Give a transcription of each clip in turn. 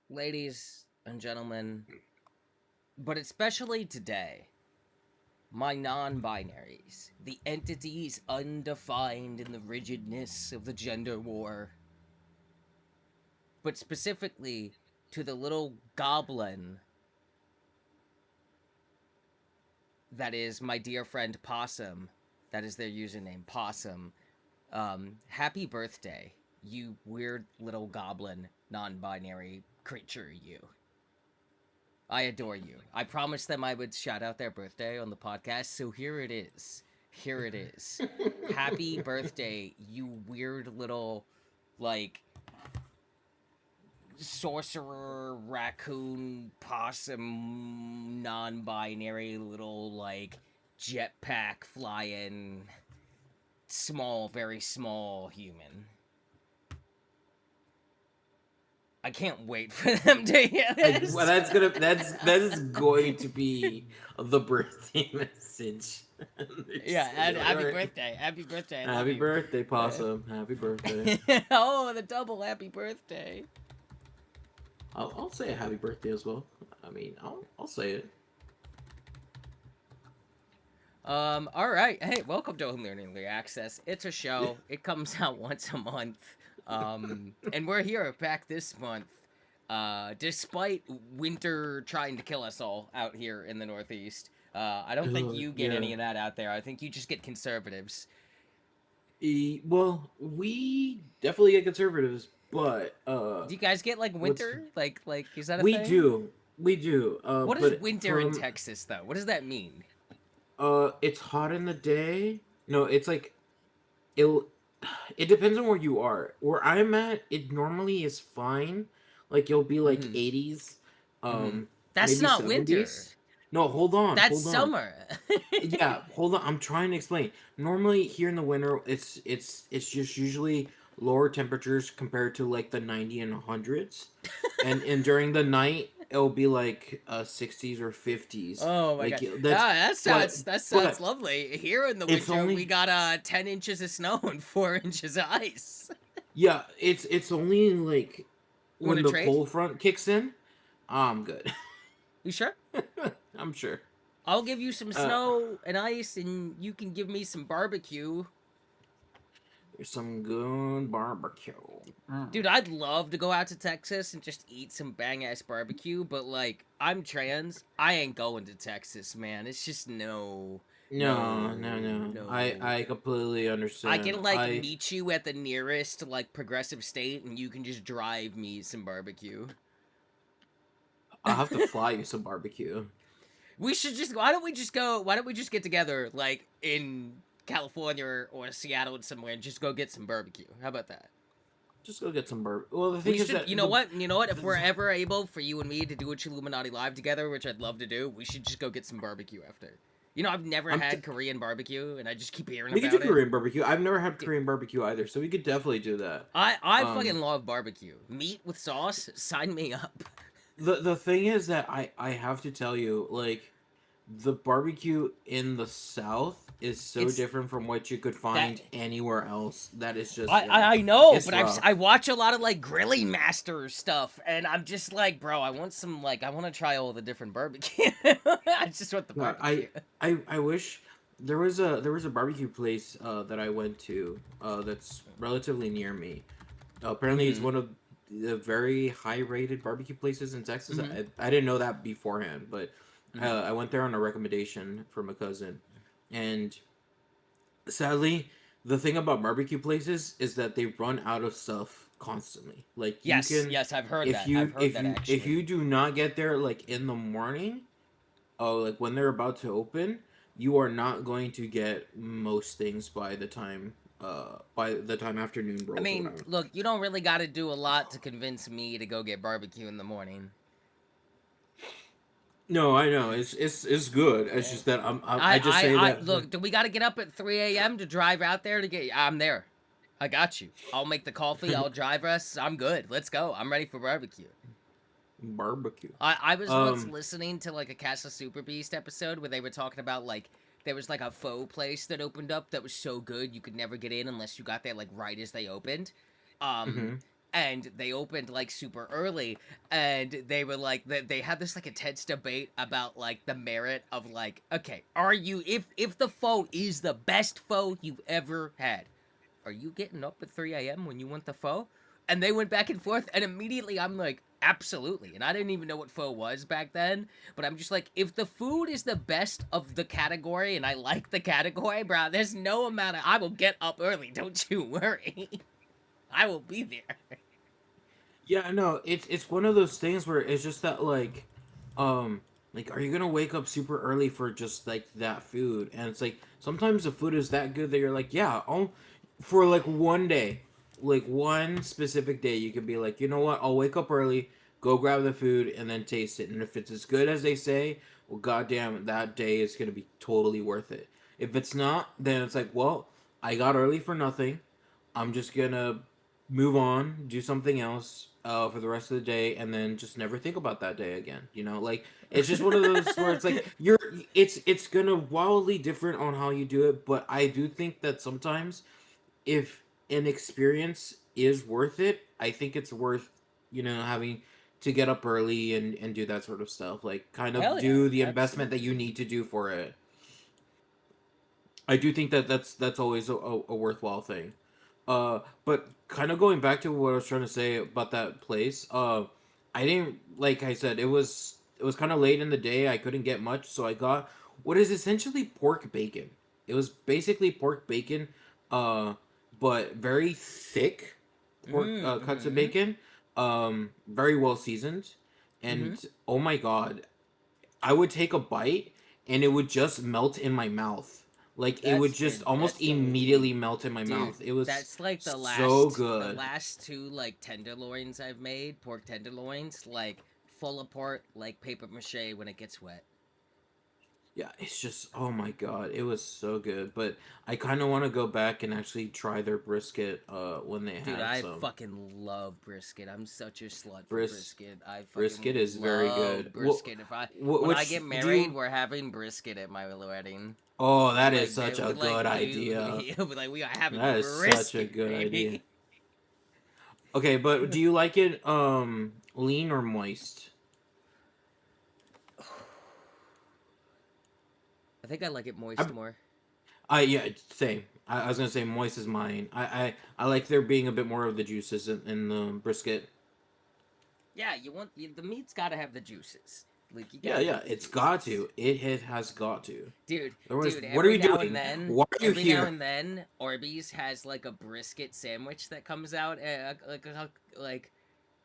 Ladies and gentlemen, but especially today, my non binaries, the entities undefined in the rigidness of the gender war, but specifically to the little goblin that is my dear friend Possum. That is their username, Possum. Happy birthday, you weird little goblin non binary creature, you. I adore you. I promised them I would shout out their birthday on the podcast, so here it is. Here it is. Happy birthday, you weird little, like, sorcerer, raccoon, possum, non binary little, like, jetpack flying, small, very small human. I can't wait for them to hear Well, this. that is going to be the birthday message. They're Yeah, just gonna be and like, all happy right, birthday. Happy birthday. I love happy you. birthday, possum, happy birthday. Oh, the double happy birthday. I'll say a happy birthday as well. I mean, I'll say it. All right. Hey, welcome to Unlearning the Access. It's a show. It comes out once a month. And we're here back this month. Despite winter trying to kill us all out here in the Northeast. I don't think you get Yeah. any of that out there. I think you just get conservatives. Well, we definitely get conservatives, but Do you guys get like what's winter? Like is that a we thing? do we do What is but winter in from Texas though? What does that mean? it's hot in the day. No, it's like it it depends on where you are. Where I'm at, it normally is fine. Like you'll be like Mhm. 80s, Mhm. um, That's maybe not winter. 70s. No, That's hold on. summer. Yeah, hold on. I'm trying to explain. Normally here in the winter, it's just usually lower temperatures compared to like the 90 and hundreds, and during the night it'll be like 60s or 50s. Oh my Like god. that's Ah, but that sounds but lovely. Here in the it's winter we only got 10 inches of snow and 4 inches of ice. yeah, it's only like You want when to the trade? cold front kicks in. I'm good. You sure? I'm sure. I'll give you some Uh, snow and ice and you can give me some barbecue. there's some good barbecue. Dude, I'd love to go out to Texas and just eat some bang ass barbecue, but like, I'm trans. I ain't going to Texas, man. It's just no, No, no, no, no. no. I completely I understand. can like meet you at the nearest like progressive state and you can just drive me some barbecue. I'll have to fly you some barbecue. We should just why don't we just get together like in California or Seattle or somewhere and just go get some barbecue. How about that? Just go get some barbecue. Well, the thing We is should, that you know what? You know what? If we're ever able for you and me to do a Illuminati live together, which I'd love to do, we should just go get some barbecue after. You know, I've never I'm had t- Korean barbecue, and I just keep hearing we could do about it. Korean barbecue. I've never had Korean barbecue either, so we could definitely do that. I Um, fucking love barbecue. Meat with sauce, sign me up. the thing is that I have to tell you, like, the barbecue in the South is so It's different from what you could that find anywhere else. That is just I know, it's but I rough. watch a lot of like grilling master stuff, and I'm just like, bro, I want some like I want to try all the different barbecue. I just want the Yeah, barbecue. I wish there was a barbecue place that I went to that's relatively near me. Apparently, it's Mm-hmm. one of the very high rated barbecue places in Texas. Mm-hmm. I didn't know that beforehand, but Mm-hmm. I went there on a recommendation from a cousin, and sadly, the thing about barbecue places is that they run out of stuff constantly. Like you Yes, can, yes, I've heard that. I've heard that if actually. you do not get there like in the morning, oh, like when they're about to open, you are not going to get most things by the time afternoon I rolls mean, around. look, you don't really got to do a lot to convince me to go get barbecue in the morning. No, I know it's good. It's Eh, just that I just say that look. Do we got to get up at 3 a.m. to drive out there to get? I'm there. I got you. I'll make the coffee. I'll drive us. I'm good. Let's go. I'm ready for barbecue. barbecue. I was once Um, listening to like a Castle Super Beast episode where they were talking about like there was like a faux place that opened up that was so good you could never get in unless you got there like right as they opened. Um mhm. and they opened like super early, and they were like they had this like intense debate about like the merit of like, okay, are you, if the pho is the best pho you've ever had, are you getting up at 3 a.m. when you want the pho? And they went back and forth, and immediately I'm like, absolutely. And I didn't even know what pho was back then, but I'm just like, if the food is the best of the category and I like the category, bro, there's no amount of, I will get up early, don't you worry. I will be there. Yeah, no, it's one of those things where it's just that um, like are you gonna wake up super early for just like that food? And it's like sometimes the food is that good that you're like, yeah, I'll for like one day, like one specific day, you could be like, you know what, I'll wake up early, go grab the food, and then taste it. And if it's as good as they say, well, goddamn, that day is gonna be totally worth it. If it's not, then it's like, well, I got early for nothing. I'm just gonna move on, do something else for the rest of the day, and then just never think about that day again. You know, like it's just one of those where it's like it's gonna wildly different on how you do it, but I do think that sometimes if an experience is worth it, I think it's worth having to get up early and do that sort of stuff, like kind of Hell yeah, do the investment that you absolutely. need to do for it. I do think that that's always a worthwhile thing. But kind of going back to what I was trying to say about that place. I didn't like I said it was kind of late in the day. I couldn't get much, so I got what is essentially pork bacon. It was basically pork bacon, uh, but very thick pork cuts of Mm-hmm. bacon, very well seasoned, Mm-hmm. and oh my god, I would take a bite and it would just melt in my mouth. Like it would just almost That's delicious. immediately melt in my Dude, mouth. It was that's like so the good. last two like tenderloins I've made, pork tenderloins, like fall apart like paper mache when it gets wet. Yeah, it's just oh my god, it was so good. But I kind of want to go back and actually try their brisket when they Dude, had I some. fucking love brisket. I'm such a slut for Bris brisket. I Brisket fucking is very love good. What brisket. If I When I which get do married, you we're having brisket at my wedding. Oh, that is Like such a with like good idea. like we are having That is such a brisket, good idea. baby. Okay, but do you like it lean or moist? I think I like it moist more. Yeah, same. I was gonna say moist is mine. I like there being a bit more of the juices in the brisket. Yeah, the meat's got to have the juices. Like you got Yeah, to yeah, have the it's got juices. to. It has got to. Dude, Otherwise, dude, what are you doing? Why are you every now here? and then, Arby's has like a brisket sandwich that comes out like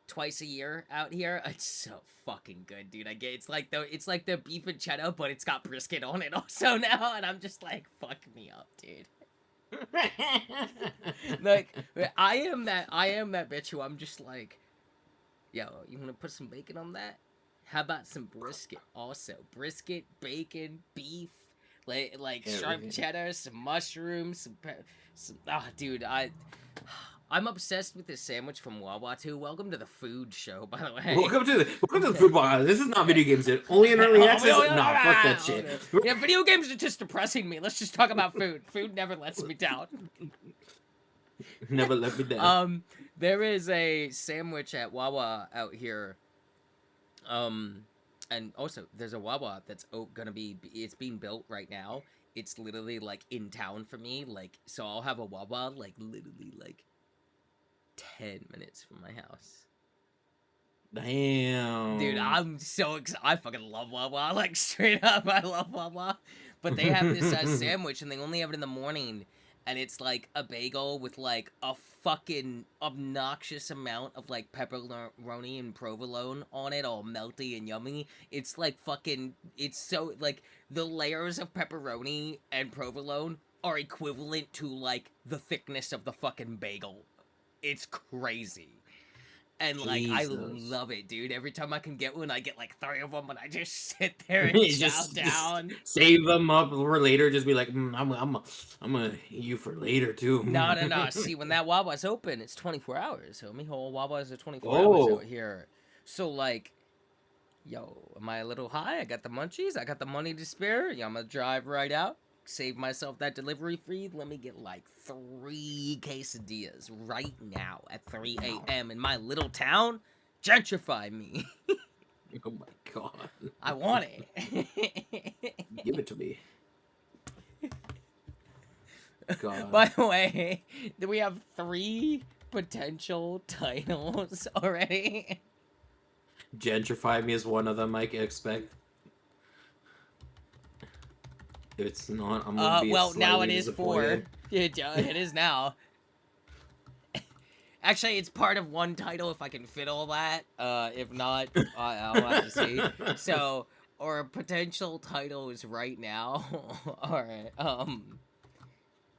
twice a year out here. It's so fucking good, dude. I get it's like the beef and cheddar, but it's got brisket on it also now, and I'm just like, fuck me up, dude. Like I am that bitch who I'm just like, yo, you wanna put some bacon on that? How about some brisket? Also, brisket, bacon, beef, like sharp Everything. cheddar, some mushrooms, some. Ah, dude, I'm obsessed with this sandwich from Wawa too. Welcome to the food show, by the way. Welcome to the football house. This is not video games. Yet. Only in early access. Nah, fuck that shit. Yeah, video games are just depressing me. Let's just talk about food. Food never lets me down. Never let me down. um, there is a sandwich at Wawa out here. Um, and also there's a Wawa that's gonna be it's being built right now. It's literally like in town for me. Like so, I'll have a Wawa like literally like 10 minutes from my house. Dude, Damn. I'm so excited. I fucking love Wawa. Like straight up, I love Wawa. But they have this sandwich, and they only have it in the morning, and it's like a bagel with like a fucking obnoxious amount of like pepperoni and provolone on it, all melty and yummy. It's like fucking. It's so like the layers of pepperoni and provolone are equivalent to like the thickness of the fucking bagel. It's crazy. And like I Jesus. love it, dude. Every time I can get one, I get like three of them, and I just sit there and chow just down. save them up for later. Just be like, I'm gonna eat you for later No, too. no, no. See, when that Wawa's open, it's 24 hours. So me whole Wawa's are 24 hours out Oh, here. So like, yo, am I a little high? I got the munchies. I got the money to spare. Yeah, I'm gonna drive right out. save myself that delivery fee, let me get like 3 quesadillas right now at 3 a.m. in my little town. Gentrify me. Oh my god. I want it. Give it to me. God. By the way, do we have 3 potential titles already? Gentrify me is one of them, I can expect. If it's not, I'm gonna be Well, now it slightly is 4. disappointed. It is now. Actually, it's part of one title if I can fit all that. If not, I'll have to see. So, our potential titles right now are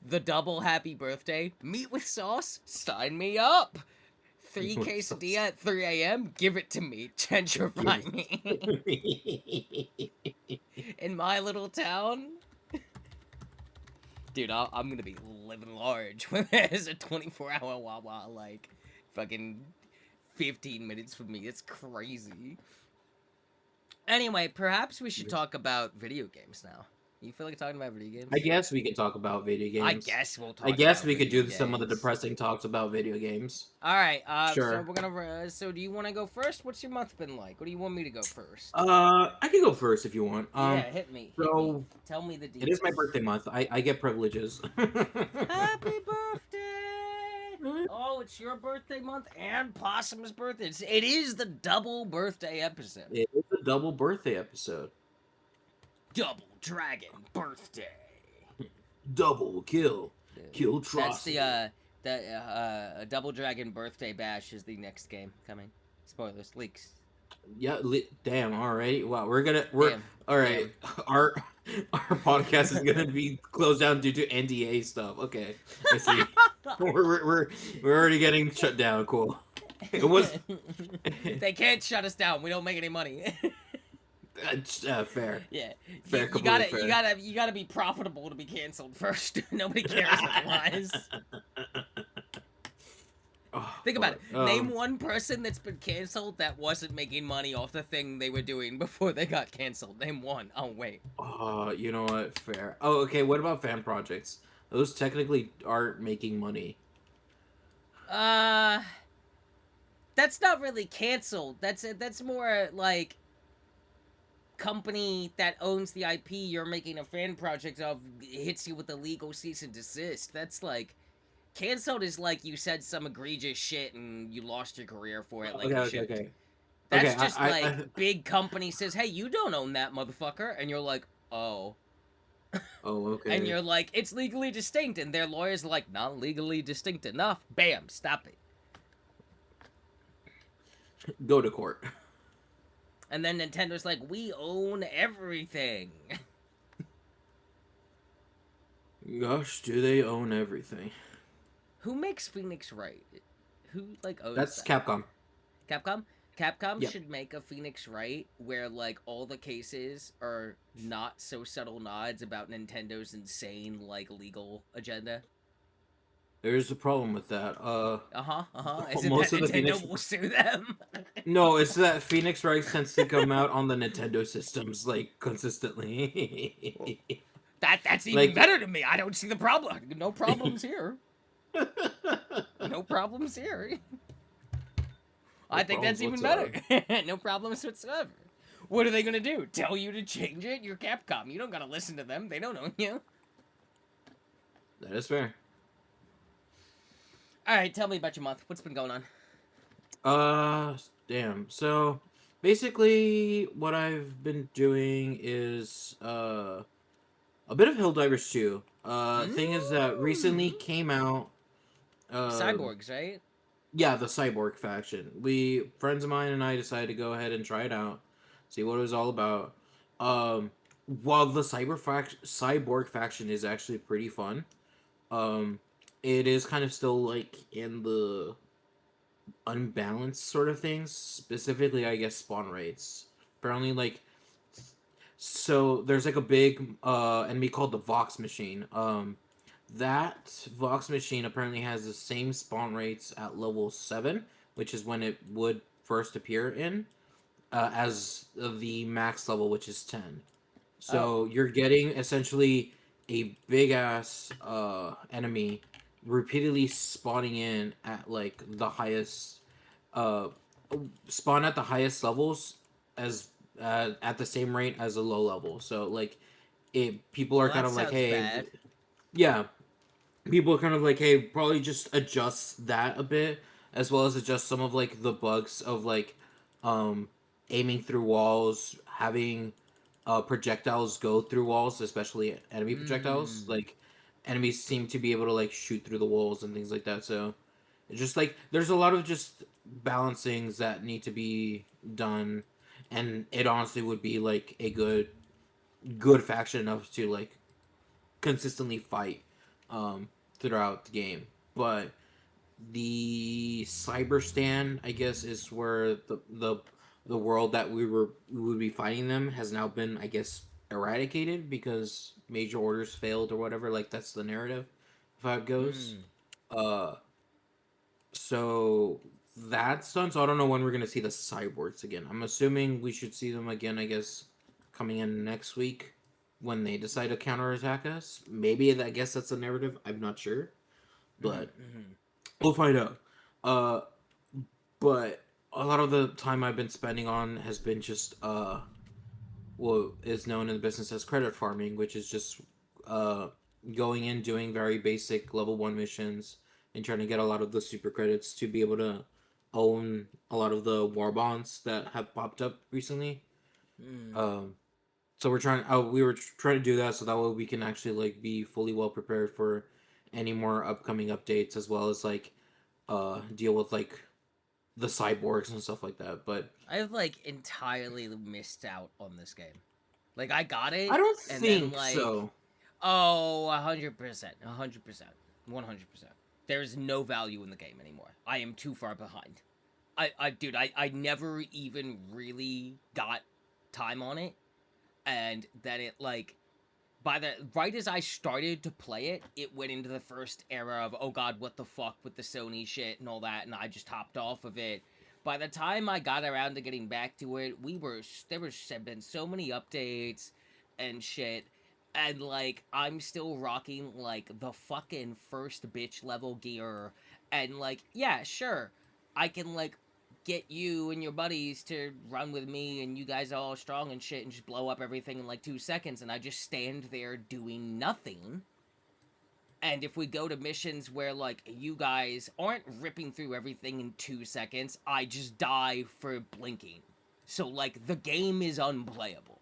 the double happy birthday, meat with sauce, sign me up. 3 quesadilla at 3 a.m. Give it to me. Give Gentrify it me. to me. In my little town. Dude, I'm gonna be living large when there's a 24-hour Wawa, like, fucking 15 minutes from me. It's crazy. Anyway, perhaps we should talk about video games now. You feel like talking about video I games? guess we could talk about video I games. guess we'll I talk guess about we could video do some of the games. depressing talks about video games. All right. So Sure. we're gonna. So do you want to go first? What's your month been like? Or do you want me to go first? I can go first if you want. Yeah, hit me. Hit me. So Tell me the it is my deets. birthday month. I get privileges. Happy birthday! Oh, it's your birthday month and Possum's birthday. It is the double birthday episode. It is a double birthday episode. Double Dragon birthday. Double kill. Kill That's Trosty. the Double Dragon birthday bash is the next game coming. Spoilers, leaks. Yeah, damn, alright. Wow, we're Damn, all right. Our podcast is damn. gonna be closed down due to NDA stuff. Okay, I see. We're already getting shut down. Cool. It was They can't shut us down. We don't make any money. fair, Yeah, fair, you completely gotta, you fair. gotta, you gotta be profitable to be canceled first. Nobody cares otherwise. Oh, Think about fuck. it. Name one person that's been canceled that wasn't making money off the thing they were doing before they got canceled. Name one. Oh wait. You know what? Fair. Oh, okay. What about fan projects? Those technically aren't making money. Uh, that's not really canceled. That's more like company that owns the IP you're making a fan project of hits you with a legal cease and desist. That's like canceled is like you said some egregious shit and you lost your career for it like Okay, you okay, shouldn't. okay. That's Okay, just I like big company says, "Hey, you don't own that motherfucker," and you're like, "Oh," oh, and okay. you're like, "It's legally distinct," and their lawyers are like, "Not legally distinct enough." Bam, stop it. Go to court. And then Nintendo's like, "We own everything." Gosh, do they own everything? Who makes Phoenix Wright? Who like owns That's that? Capcom. Capcom? Capcom Yep. should make a Phoenix Wright where like all the cases are not so subtle nods about Nintendo's insane like legal agenda. There's a problem with that. Is it that Most of the Phoenix. Nintendo will sue them? No, it's that Phoenix Wright tends to come out on the Nintendo systems like consistently. That's even Like, better to me. I don't see the problem. No problems here. No problems here. no I think that's problems even whatsoever. better. No problems whatsoever. What are they gonna do? Tell you to change it? You're Capcom. You don't gotta listen to them. They don't own you. That is fair. All right, tell me about your month. What's been going on? Damn. So basically, what I've been doing is a bit of Helldivers 2. Thing is that recently Mm. came out. Um, Cyborgs, right? yeah, the Cyborg faction. We friends of mine and I decided to go ahead and try it out, see what it was all about. Um, while the Cyborg faction is actually pretty fun, um, it is kind of still like in the unbalanced sort of things. Specifically, I guess spawn rates. Apparently, like so there's like a big enemy called the Vox machine. That Vox machine apparently has the same spawn rates at level 7, which is when it would first appear in, as the max level, which is 10. Oh, So you're getting essentially a big ass enemy repeatedly spawning in at like the highest uh spawn at the highest levels as at the same rate as a low level. So like people Well, are kind that of like, sounds hey, bad. yeah, people are kind of like, hey, probably just adjust that a bit, as well as adjust some of like the bugs of like um aiming through walls, having projectiles go through walls, especially enemy projectiles. Hmm. Like enemies seem to be able to like shoot through the walls and things like that. So it's just like there's a lot of just balancings that need to be done, and it honestly would be like a good faction enough to like consistently fight um, throughout the game. But the cyber stand, I guess, is where the world that we would be fighting them has now been, I guess, eradicated because major orders failed or whatever. Like that's the narrative, of how it goes. Hmm. Uh, so that's done. So I don't know when we're gonna see the cyborgs again. I'm assuming we should see them again. I guess coming in next week when they decide to counterattack us. Maybe I guess that's the narrative. I'm not sure, Hmm. but Hmm. we'll find out. Uh, but a lot of the time I've been spending on has been just what is known in the business as credit farming, which is just uh going in doing very basic level 1 missions and trying to get a lot of the super credits to be able to own a lot of the war bonds that have popped up recently. Hmm. Um so we were trying to do that so that way we can actually like be fully well prepared for any more upcoming updates, as well as like deal with like the cyborgs and stuff like that. But I've like entirely missed out on this game. Like I got I it, don't and then think like, so. oh, 100%, 100%, 100%. There's no value in the game anymore. I am too far behind. Dude, I never even really got time on it, and then it like by the right as I started to play it, it went into the first era of oh god, what the fuck with the Sony shit and all that, and I just hopped off of it. By the time I got around to getting back to it, there was have been so many updates and shit, and like I'm still rocking like the fucking first bitch level gear, and like yeah, sure, I can like get you and your buddies to run with me and you guys are all strong and shit and just blow up everything in like 2 seconds and I just stand there doing nothing. And if we go to missions where like you guys aren't ripping through everything in 2 seconds, I just die for blinking. So like the game is unplayable.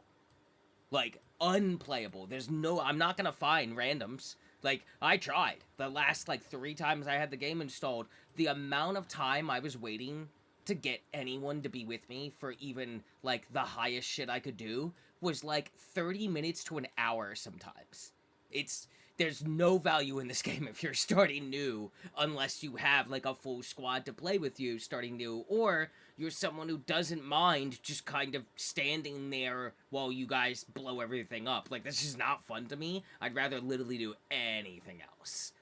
Like unplayable. There's no I'm not gonna find randoms. Like I tried. The last like 3 times I had the game installed, the amount of time I was waiting to get anyone to be with me for even like the highest shit I could do was like 30 minutes to an hour sometimes. It's there's no value in this game if you're starting new unless you have like a full squad to play with you starting new, or you're someone who doesn't mind just kind of standing there while you guys blow everything up. Like, this is not fun to me. I'd rather literally do anything else.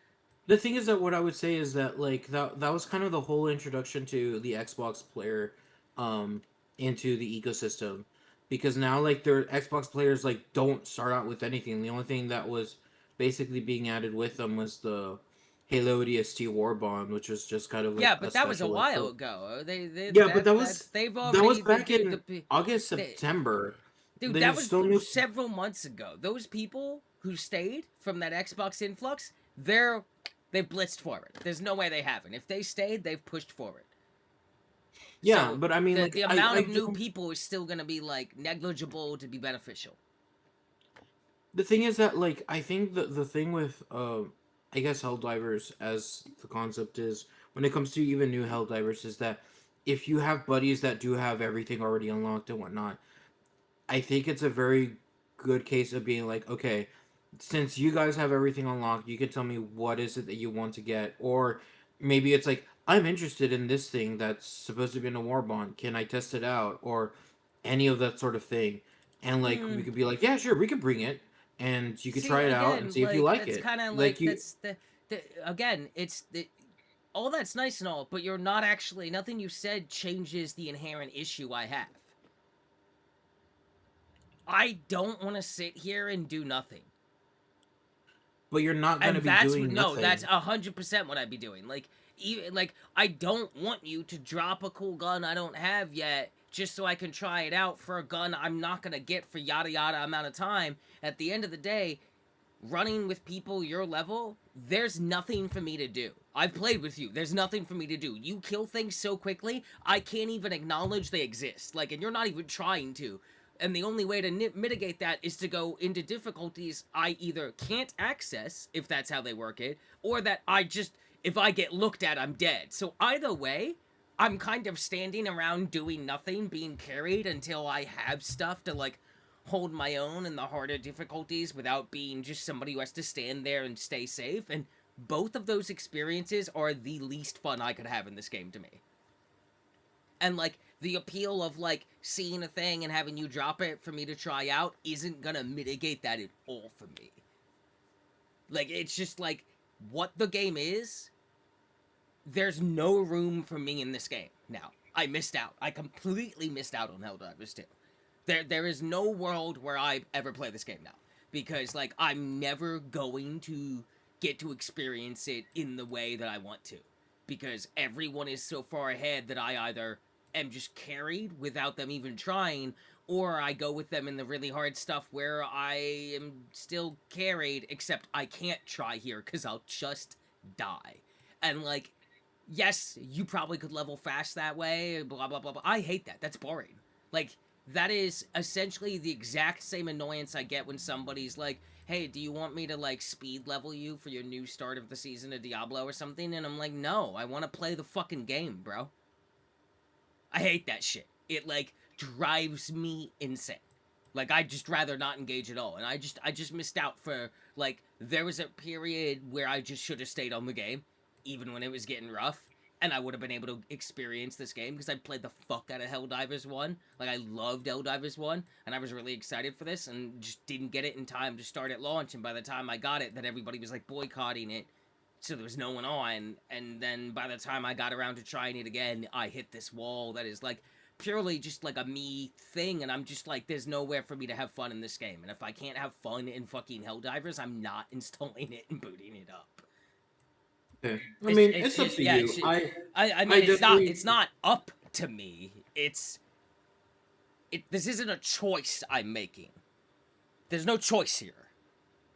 The thing is that what I would say is that like that was kind of the whole introduction to the Xbox player um into the ecosystem, because now like their Xbox players like don't start out with anything. The only thing that was basically being added with them was the Halo DST Warbond, which was just kind of like Yeah, a but that was a special like while for ago. yeah, but They've that was already back in dude August, they, September. dude that There's was still new. several months ago. Those people who stayed from that Xbox influx, they blitzed forward. There's no way they haven't. If they stayed, they've pushed forward. Yeah, So but I mean, the like amount I of new do. people is still gonna be like negligible to be beneficial. The thing is that like I think the thing with I guess Helldivers as the concept is, when it comes to even new Helldivers, is that if you have buddies that do have everything already unlocked and whatnot, I think it's a very good case of being like, okay, since you guys have everything unlocked, you can tell me what is it that you want to get, or maybe it's like I'm interested in this thing that's supposed to be in a war bond. Can I test it out, or any of that sort of thing? And like we Hmm. could be like, yeah, sure, we could bring it, and you could See, try it out and again, see if you like like that's it. kind of Like like you, the again, all that's nice and all, but you're not actually nothing you said changes the inherent issue I have. I don't want to sit here and do nothing. but you're not gonna And be that's what, doing no, that's nothing. 100% what I'd be doing. Like, even like, I don't want you to drop a cool gun I don't have yet just so I can try it out for a gun I'm not gonna get for yada yada amount of time. At the end of the day, running with people your level, there's nothing for me to do. I've played with you. There's nothing for me to do. You kill things so quickly, I can't even acknowledge they exist. Like, and you're not even trying to. And the only way to mitigate that is to go into difficulties I either can't access, if that's how they work it, or that I just, if I get looked at, I'm dead. So either way, I'm kind of standing around doing nothing, being carried until I have stuff to, like, hold my own in the harder difficulties without being just somebody who has to stand there and stay safe. And both of those experiences are the least fun I could have in this game to me. And like the appeal of like seeing a thing and having you drop it for me to try out isn't gonna mitigate that at all for me. Like, it's just like what the game is, there's no room for me in this game now. I missed out. I completely missed out on Helldivers 2. There is no world where I ever play this game now, because like I'm never going to get to experience it in the way that I want to, because everyone is so far ahead that I either am just carried without them even trying, or I go with them in the really hard stuff where I am still carried, except I can't try here because I'll just die. And like, yes, you probably could level fast that way, blah blah blah blah. I hate that. That's boring. Like, that is essentially the exact same annoyance I get when somebody's like, "Hey, do you want me to like speed level you for your new start of the season of Diablo or something?" And I'm like, "No, I want to play the fucking game, bro." I hate that shit. It like drives me insane. Like, I'd just rather not engage at all. And I just missed out for like, there was a period where I just should have stayed on the game, even when it was getting rough. And I would have been able to experience this game because I played the fuck out of Helldivers 1. Like, I loved Helldivers 1, and I was really excited for this, and just didn't get it in time to start at launch. And by the time I got it, then everybody was like boycotting it, so there was no one on. And then by the time I got around to trying it again, I hit this wall that is like purely just like a me thing, and I'm just like, there's nowhere for me to have fun in this game. And if I can't have fun in fucking Helldivers, I'm not installing it and booting it up. Okay. I It's mean, it's it's up just, to yeah. you. I I mean, it's definitely. not up to me. This isn't a choice I'm making. There's no choice here.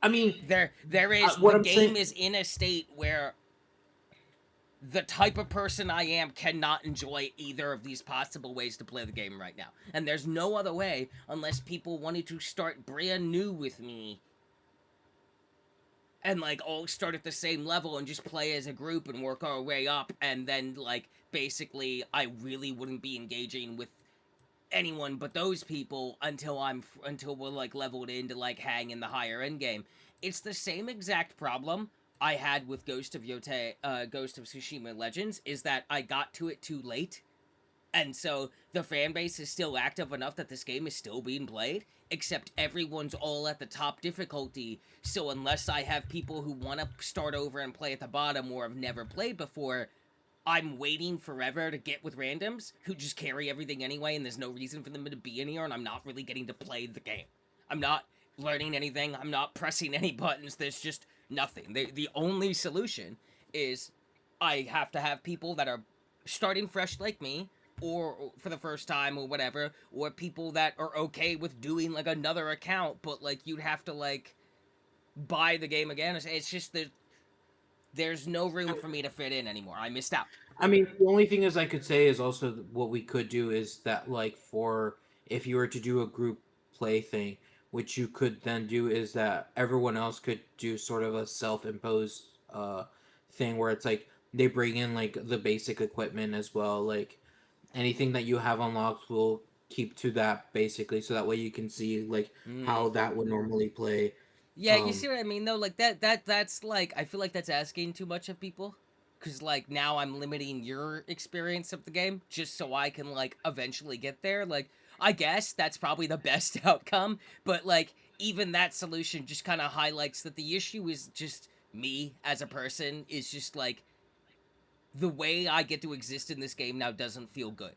I mean, There is, the what I'm game saying. is in a state where the type of person I am cannot enjoy either of these possible ways to play the game right now. And there's no other way unless people wanted to start brand new with me and like all start at the same level and just play as a group and work our way up. And then like basically I really wouldn't be engaging with anyone but those people until we're like leveled in to like hang in the higher end game. It's the same exact problem I had with Ghost of Tsushima Legends, is that I got to it too late, and so the fan base is still active enough that this game is still being played, except everyone's all at the top difficulty. So unless I have people who want to start over and play at the bottom or have never played before, I'm waiting forever to get with randoms who just carry everything anyway, and there's no reason for them to be in here, and I'm not really getting to play the game. I'm not learning anything. I'm not pressing any buttons. There's just nothing. The only solution is I have to have people that are starting fresh like me, or for the first time or whatever, or people that are okay with doing like another account, but like you'd have to like buy the game again. It's just that there's no room for me to fit in anymore. I missed out. I mean, the only thing is I could say is also what we could do is that like for if you were to do a group play thing, which you could then do is that everyone else could do sort of a self-imposed thing where it's like they bring in like the basic equipment as well, like anything that you have unlocked will keep to that basically, so that way you can see like Mm. how that would normally play. Yeah, you Um, see what I mean though? Like that's like, I feel like that's asking too much of people. Cause like now I'm limiting your experience of the game just so I can like eventually get there. Like, I guess that's probably the best outcome, but like even that solution just kind of highlights that the issue is just me as a person, is just like the way I get to exist in this game now doesn't feel good.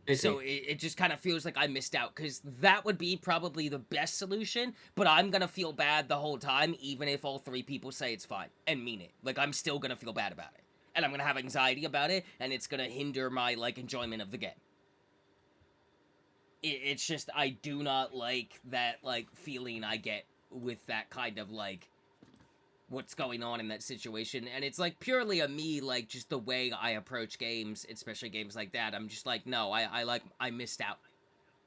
I So see. it just kind of feels like I missed out because that would be probably the best solution, but I'm gonna feel bad the whole time, even if all three people say it's fine and mean it. Like, I'm still gonna feel bad about it. And I'm gonna have anxiety about it, and it's gonna hinder my, like, enjoyment of the game. It's just, I do not like that, like, feeling I get with that kind of, like, what's going on in that situation. And it's, like, purely a me, like, just the way I approach games, especially games like that. I'm just like, no, I missed out.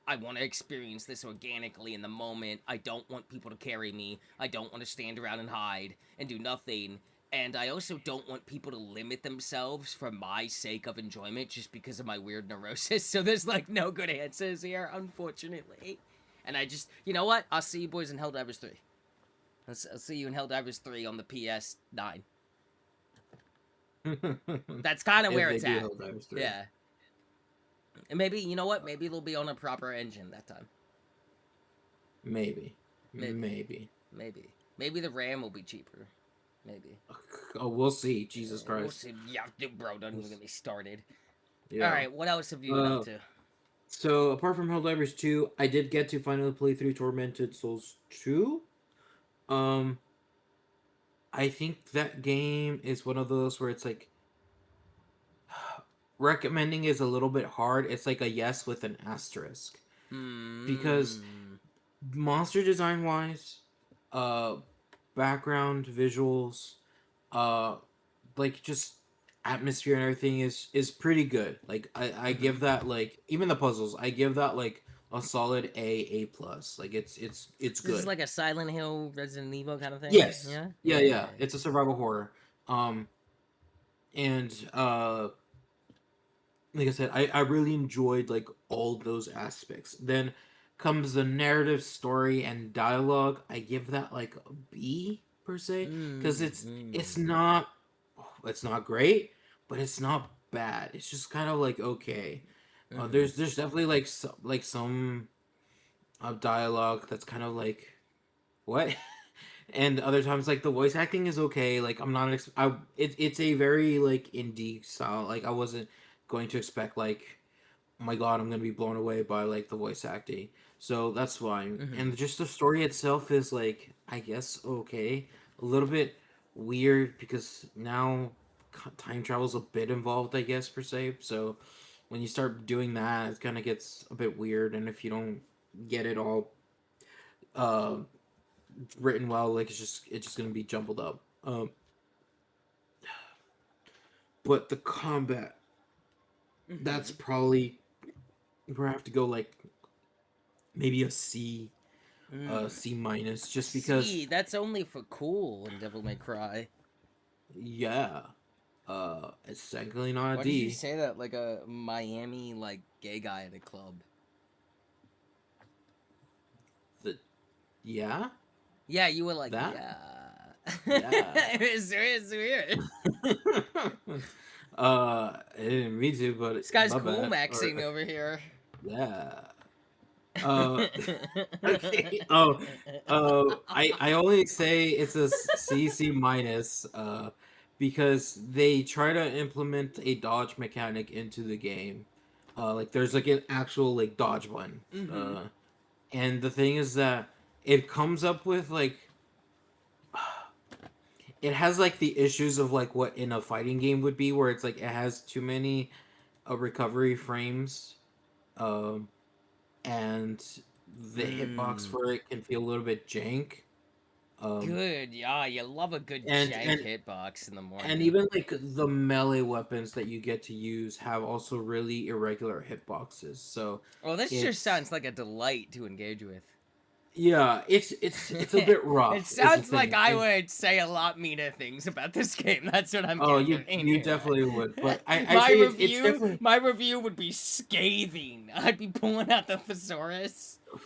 I want to experience this organically in the moment. I don't want people to carry me. I don't want to stand around and hide and do nothing. And I also don't want people to limit themselves for my sake of enjoyment just because of my weird neurosis. So there's like no good answers here, unfortunately. And I just, you know what? I'll see you boys in Helldivers 3. I'll see you in Helldivers 3 on the PS9. That's kind of If where they it's do at. Helldivers 3. Yeah. And maybe, you know what? Maybe it'll be on a proper engine that time. Maybe. Maybe. Maybe. Maybe the RAM will be cheaper. Maybe. Oh, we'll see. Jesus We'll Christ. see. Yeah, bro, don't We'll even get me started. All Yeah. right, what else have you been up Uh, to? so apart from Helldivers 2, I did get to finally play through Tormented Souls 2. Um, I think that game is one of those where it's like recommending is a little bit hard. It's like a yes with an asterisk because Hmm. monster design wise, uh, background visuals, uh, like just atmosphere and everything is pretty good. Like I Mm-hmm. give that like even the puzzles I give that like a solid A plus. Like it's This is good. like a Silent Hill, Resident Evil kind of thing. Yes. Yeah. Yeah, Yeah. Yeah. yeah. It's a survival horror. Um and like I said, I really enjoyed like all those aspects. Then comes the narrative, story, and dialogue. I give that like a B per se because Mm-hmm. it's not great, but it's not bad. It's just kind of like okay. Mm-hmm. There's definitely like some dialogue that's kind of like what, and other times like the voice acting is okay. Like I'm not it's a very like indie style. Like I wasn't going to expect like oh my god, I'm gonna be blown away by like the voice acting. So that's fine. Mm-hmm. And just the story itself is like, I guess okay, a little bit weird because now time travel's a bit involved, I guess per se. So when you start doing that, it kind of gets a bit weird. And if you don't get it all uh, written well, like it's just gonna be jumbled up. But the combat, that's Mm-hmm. probably where I have to go like maybe a C Mm. C minus, just because See, that's only for cool in Devil May Cry. yeah, it's technically not a Why did you D. say that like a Miami like gay guy at a club? The yeah Yeah, you were like, that yeah. yeah. It's weird. I didn't mean to, but This guy's my cool bad. maxing Or over here. yeah. Uh, okay. I only say it's a C minus. Because they try to implement a dodge mechanic into the game. Like there's like an actual like dodge button. Mm-hmm. And the thing is that it comes up with like it has like the issues of like what in a fighting game would be, where it's like it has too many recovery frames, um, and the hitbox Mm. for it can feel a little bit jank. Um, Good. Yeah, you love a good and jank and hitbox in the and morning. even like the melee weapons that you get to use have also really irregular hitboxes. So Well, this just it's sounds like a delight to engage with. yeah, it's a bit It rough is the sounds like thing. I And would say a lot meaner things about this game. That's what I'm oh, gathering you here. definitely would, but I say it's definitely My review would be scathing. I'd be pulling out the thesaurus. oh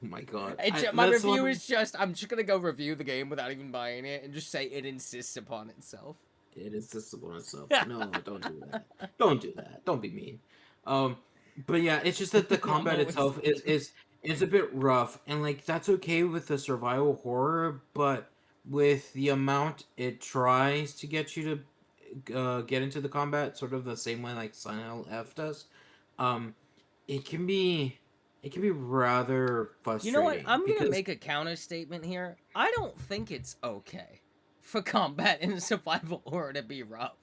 my god. My That's review one. is just I'm just gonna go review the game without even buying it and just say it insists upon itself. It insists upon itself. No, don't do that. Don't do that. Don't be mean. Um, but yeah, it's just that the I'm combat always itself mean. is a bit rough, and like that's okay with the survival horror, but with the amount it tries to get you to get into the combat, sort of the same way like Silent Hill F does, um, it can be rather You know what? frustrating I'm gonna because make a counter statement here. I don't think it's okay for combat in survival horror to be rough.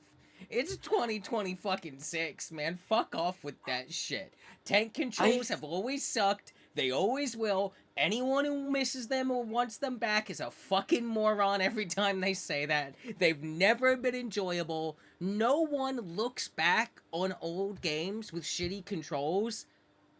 It's 2020 fucking 6, man. Fuck off with that shit. Tank I controls have always sucked. They always will. Anyone who misses them or wants them back is a fucking moron every time they say that. They've never been enjoyable. No one looks back on old games with shitty controls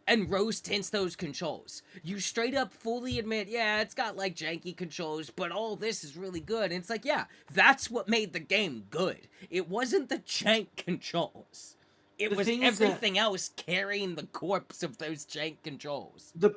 and rose tints those controls. You straight up fully admit, yeah, it's got like janky controls, but all this is really good. And it's like, yeah, that's what made the game good. It wasn't the jank controls. It the was thing is that everything else carrying the corpse of those jank controls. the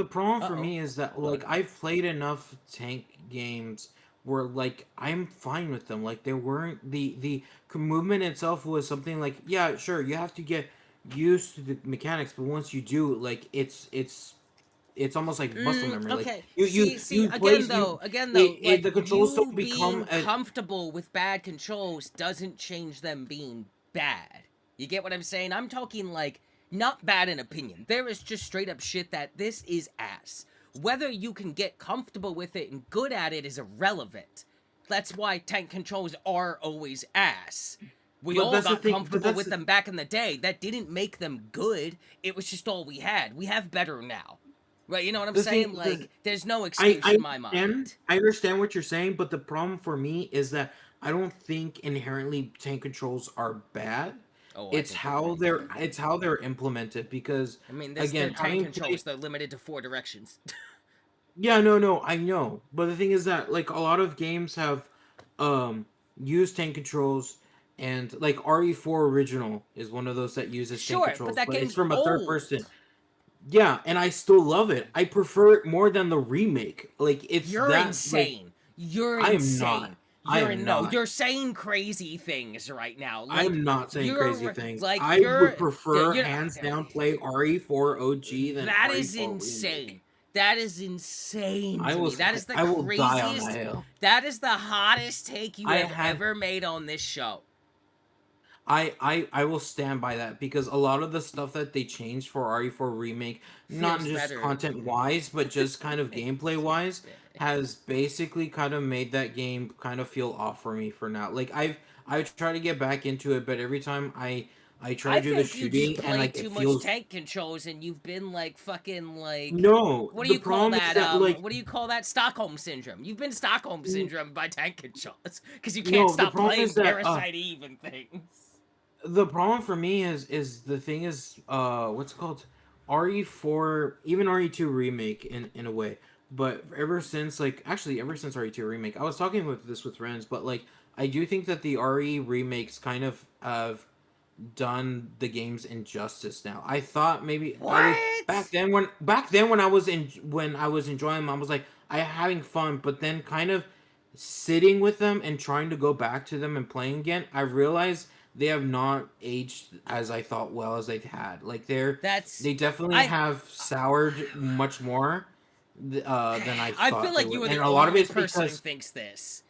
problem Uh for oh. me is that Oh like no. I've played enough tank games where like I'm fine with them. Like they weren't the movement itself was something like yeah, sure, you have to get used to the mechanics, but once you do, like it's almost like muscle memory. Like Okay. you you See, you place again though, like the controls you don't become being a comfortable with bad controls doesn't change them being bad. You get what I'm saying? I'm talking like not bad in opinion. There is just straight up shit that this is ass. Whether you can get comfortable with it and good at it is irrelevant. That's why tank controls are always ass. We but all that's the got thing. But comfortable that's with them back in the day. That didn't make them good. It was just all we had. We have better now. Right, you know what I'm the saying? thing. Like, there's no I excuse I in my understand. mind. I understand what you're saying, but the problem for me is that I don't think inherently tank controls are bad. Oh, I think they're pretty They're good. implemented because I mean, this they're again, tank having played controls. They're limited to four directions. yeah, no, I know. But the thing is that like a lot of games have um used tank controls and like RE4 original is one of those that uses tank Sure, but controls, that but it's game's from a third person. old. Yeah, and I still love it. I prefer it more than the remake. Like it's You're that like insane. You're I am not. insane. I You're am no. not. You're saying crazy things right now. I Like am not saying crazy you're things. like I would prefer you're hands down play RE4 OG than that is RE4 remake. insane. That is insane I to will me. That is the I will die on that craziest. hill. That is the hottest take you I have had ever made on this show. I will stand by that because a lot of the stuff that they changed for RE4 remake, not Feels just better. content wise, but just kind of gameplay wise, has basically kind of made that game kind of feel off for me for now. Like I've tried to get back into it, but every time I try I to do the think you just shooting and play like it too much feels tank controls and you've been like fucking like no. what do The you call problem is that? that like What do you call that? Stockholm syndrome. You've been Stockholm n- syndrome by tank controls because you can't no, the stop problem is playing that Parasite Eve and things. the problem for me is the thing is what's it called RE4 even RE2 remake in a way, but ever since like actually ever since RE2 remake I was talking with this with friends, but like I do think that the RE remakes kind of have done the game's injustice now. I thought maybe I was What? back then when I was enjoying them, I was like I having fun, but then kind of sitting with them and trying to go back to them and playing again, I realized they have not aged as I thought well as they've had. Like That's they definitely I. have soured much more than I I feel thought they like you would, are the and a lot of only it's person who because thinks this.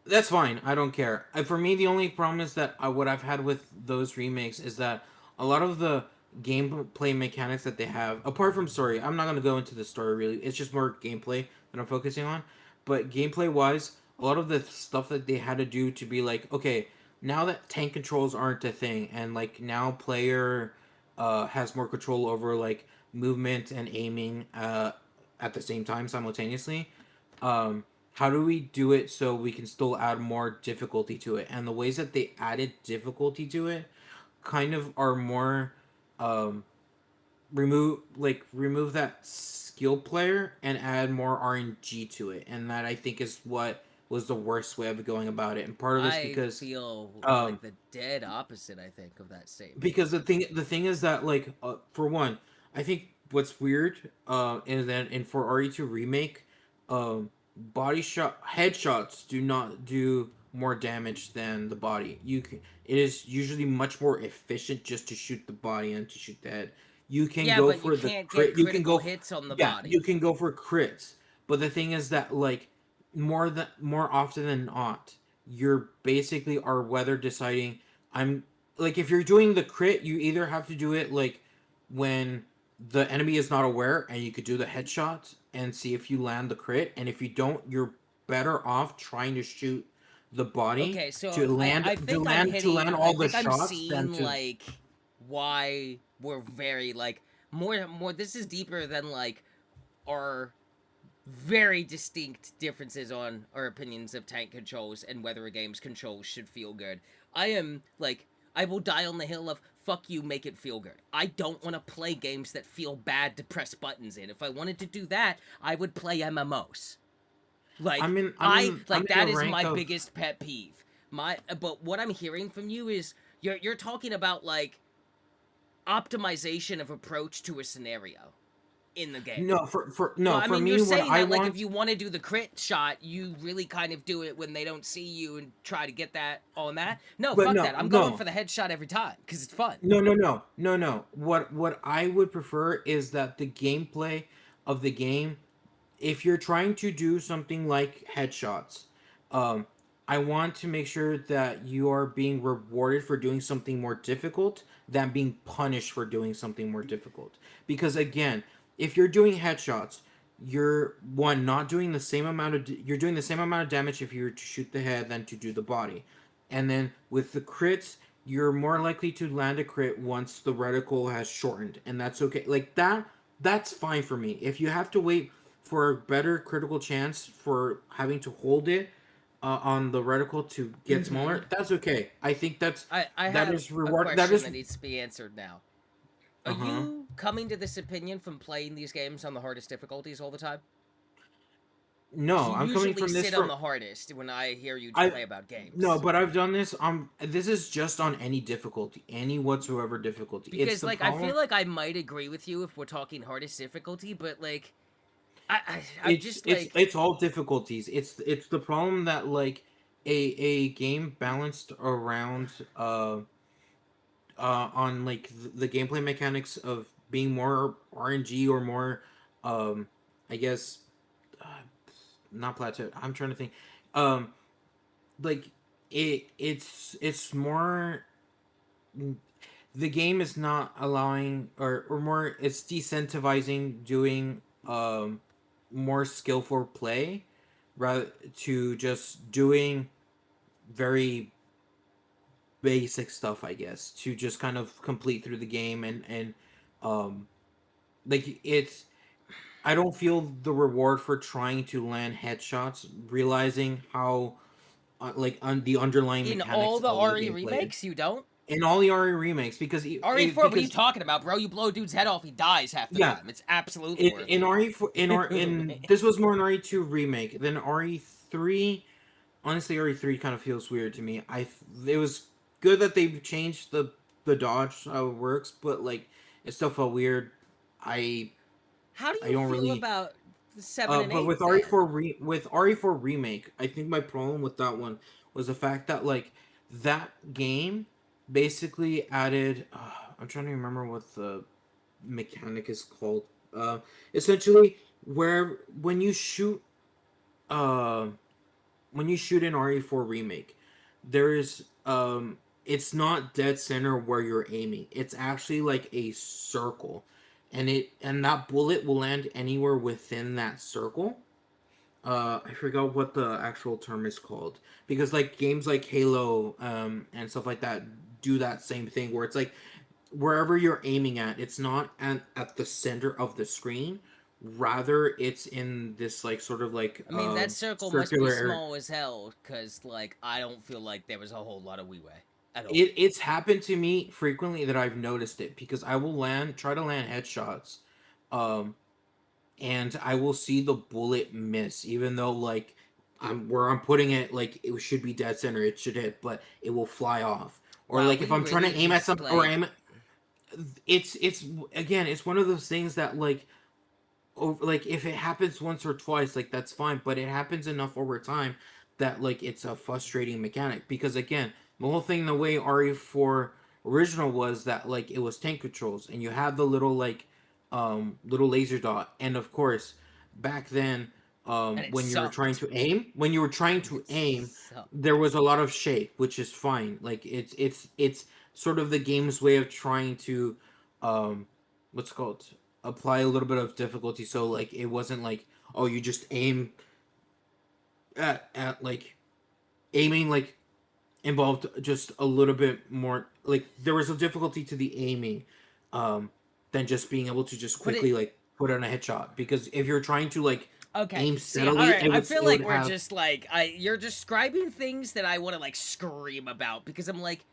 that's fine. I don't care. For me, the only problem is that what I've had with those remakes is that a lot of the gameplay mechanics that they have, apart from story, I'm not gonna go into the story really. It's just more gameplay that I'm focusing on. But gameplay wise, a lot of the stuff that they had to do to be like, okay, now that tank controls aren't a thing, and like now player has more control over like movement and aiming at the same time simultaneously. How do we do it so we can still add more difficulty to it? And the ways that they added difficulty to it kind of are more um remove that skill player and add more RNG to it. And that I think is what was the worst way of going about it. And part of this I feel um like the dead opposite. I think of that statement. because the thing is that like for one, I think what's weird is that in for RE2 remake, body shot headshots do not do more damage than the body. It is usually much more efficient just to shoot the body and to shoot the head. You can Yeah, go but you for the can't get crit. You can critical go hits on the yeah, you body. can go for crits. But the thing is that like more often than not, you're basically are whether deciding I'm like if you're doing the crit, you either have to do it like when the enemy is not aware, and you could do the headshot and see if you land the crit, and if you don't, you're better off trying to shoot the body Okay, so to land I to think I'm land to land hitting. I all the think I'm shots than seeing to. like why we're very like more. This is deeper than like our very distinct differences on our opinions of tank controls and whether a game's controls should feel good. I am like, I will die on the hill of fuck you, make it feel good. I don't want to play games that feel bad to press buttons in. If I wanted to do that, I would play MMOs. Like I'm in the that is rank my of. biggest pet peeve. My but what I'm hearing from you is you're talking about like optimization of approach to a scenario in the game. No, for Well, no, I for mean, me, you're what saying I that like if want. you want to do the crit shot, you really kind of do it when they don't see you and try to get that on that. No, But fuck no, that. I'm going no, for the headshot every time because it's fun. no. What I would prefer is that the gameplay of the game, if you're trying to do something like headshots, um, I want to make sure that you are being rewarded for doing something more difficult than being punished for doing something more difficult. Because again, if you're doing headshots, you're one not doing the same amount of you're doing the same amount of damage if you were to shoot the head than to do the body. And then with the crits, you're more likely to land a crit once the reticle has shortened, and that's okay. Like that's fine for me. If you have to wait for a better critical chance for having to hold it on the reticle to get Mm-hmm. smaller, that's okay. I think I that have is a reward. That question is that needs to be answered now. Are uh huh. you coming to this opinion from playing these games on the hardest difficulties all the time? Because No, you I'm coming usually from this sit on from the hardest when I hear you I. play about No, games. but I've done this. This is just on any difficulty, any whatsoever difficulty. It's Because the like I feel problem. like I might agree with you if we're talking hardest difficulty, but like I'm it's just it's like it's all difficulties. It's the problem that like a game balanced around on like the gameplay mechanics of being more RNG or more I guess uh, not plateau. I'm trying to think. Um like it's more the game is not allowing or more it's decentivizing doing more skillful play rather to just doing very basic stuff, I guess, to just kind of complete through the game and um like it's I don't feel the reward for trying to land headshots, realizing how the underlying in all mechanics the of the RE gameplay remakes, you don't. in all the RE remakes because RE4, what are you because talking about, bro? You blow a dude's head off, he dies half the yeah, time. It's absolutely worth in it. RE4 in this was more an RE2 remake. Then RE3, honestly, RE3 kind of feels weird to me. It was good that they changed the dodge how it works, but like it still felt weird. I How do I you don't feel really. about 7 and But 8 with then? With RE4 remake, I think my problem with that one was the fact that like that game basically added. I'm trying to remember what the mechanic is called. Essentially, where uh, when you shoot an RE4 remake, there is it's not dead center where you're aiming. It's actually like a circle, and that bullet will land anywhere within that circle. I forgot what the actual term is called because like games like Halo and stuff like that do that same thing where it's like wherever you're aiming at, it's not at the center of the screen. Rather, it's in this like sort of like I mean, that circle must be circular area. small as hell, because, like, I don't feel like there was a whole lot of leeway at all. It's happened to me frequently that I've noticed it because I will try to land headshots, um, and I will see the bullet miss, even though like I'm putting it like it should be dead center, it should hit, but it will fly off. Or Wow, like if we I'm trying really to aim at just, something or like, aim, it's again, it's one of those things that like over like if it happens once or twice like that's fine, but it happens enough over time that like it's a frustrating mechanic because again the whole thing the way RE4 original was that like it was tank controls and you had the little like little laser dot, and of course back then and it when you were trying sucked. to aim It there sucked. was a lot of shake, which is fine. Like it's sort of the game's way of trying to um what's it called, apply a little bit of difficulty, so like it wasn't like, oh, you just aim at like aiming like involved just a little bit more, like there was a difficulty to the aiming, um than just being able to just But quickly it like put on a headshot, because if you're trying to like okay. aim See, all steadily, right. I feel it would like we're have. just like I. You're describing things that I want to like scream about because I'm like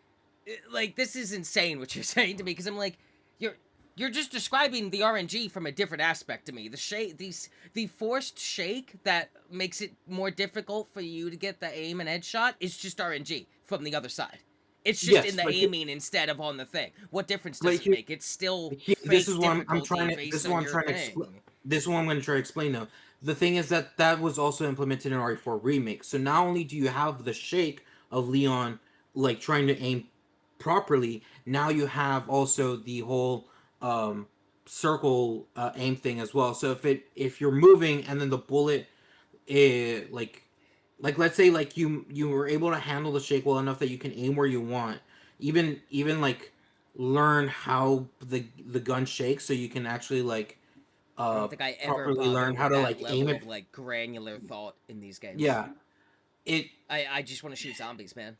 this is insane what you're saying to me because I'm like you're you're just describing the RNG from a different aspect to me. The forced shake that makes it more difficult for you to get the aim and headshot is just RNG from the other side. It's just in Yes, the aiming instead of on the thing. What difference but does it make? It's still this is fake what I'm trying difficulty to. This based is what on I'm your trying to explain. thing. This is what I'm going to try to explain though. The thing is that that was also implemented in RE4 remake. So not only do you have the shake of Leon like trying to aim properly, now you have also the whole circle aim thing as well. So if you're moving and then the bullet like let's say like you were able to handle the shake well enough that you can aim where you want, even like learn how the gun shakes, so you can actually like I don't think I ever properly bother learn how with to that like aim level it. of like granular thought in these games. Yeah, it I just want to shoot zombies, man.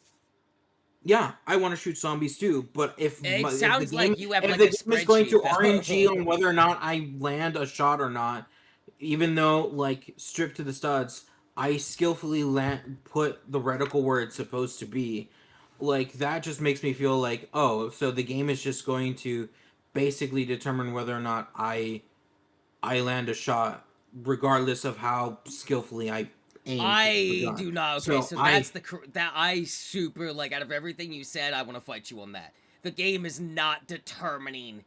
yeah, I want to shoot zombies too, but It sounds like you have if like the a game is going to spreadsheet RNG on though. whether or not I land a shot or not, even though like stripped to the studs, I skillfully put the reticle where it's supposed to be. Like that just makes me feel like, oh, so the game is just going to basically determine whether or not I land a shot, regardless of how skillfully I aimed the I gun. do not. Okay, So so I that I super like out of everything you said, I want to fight you on that. The game is not determining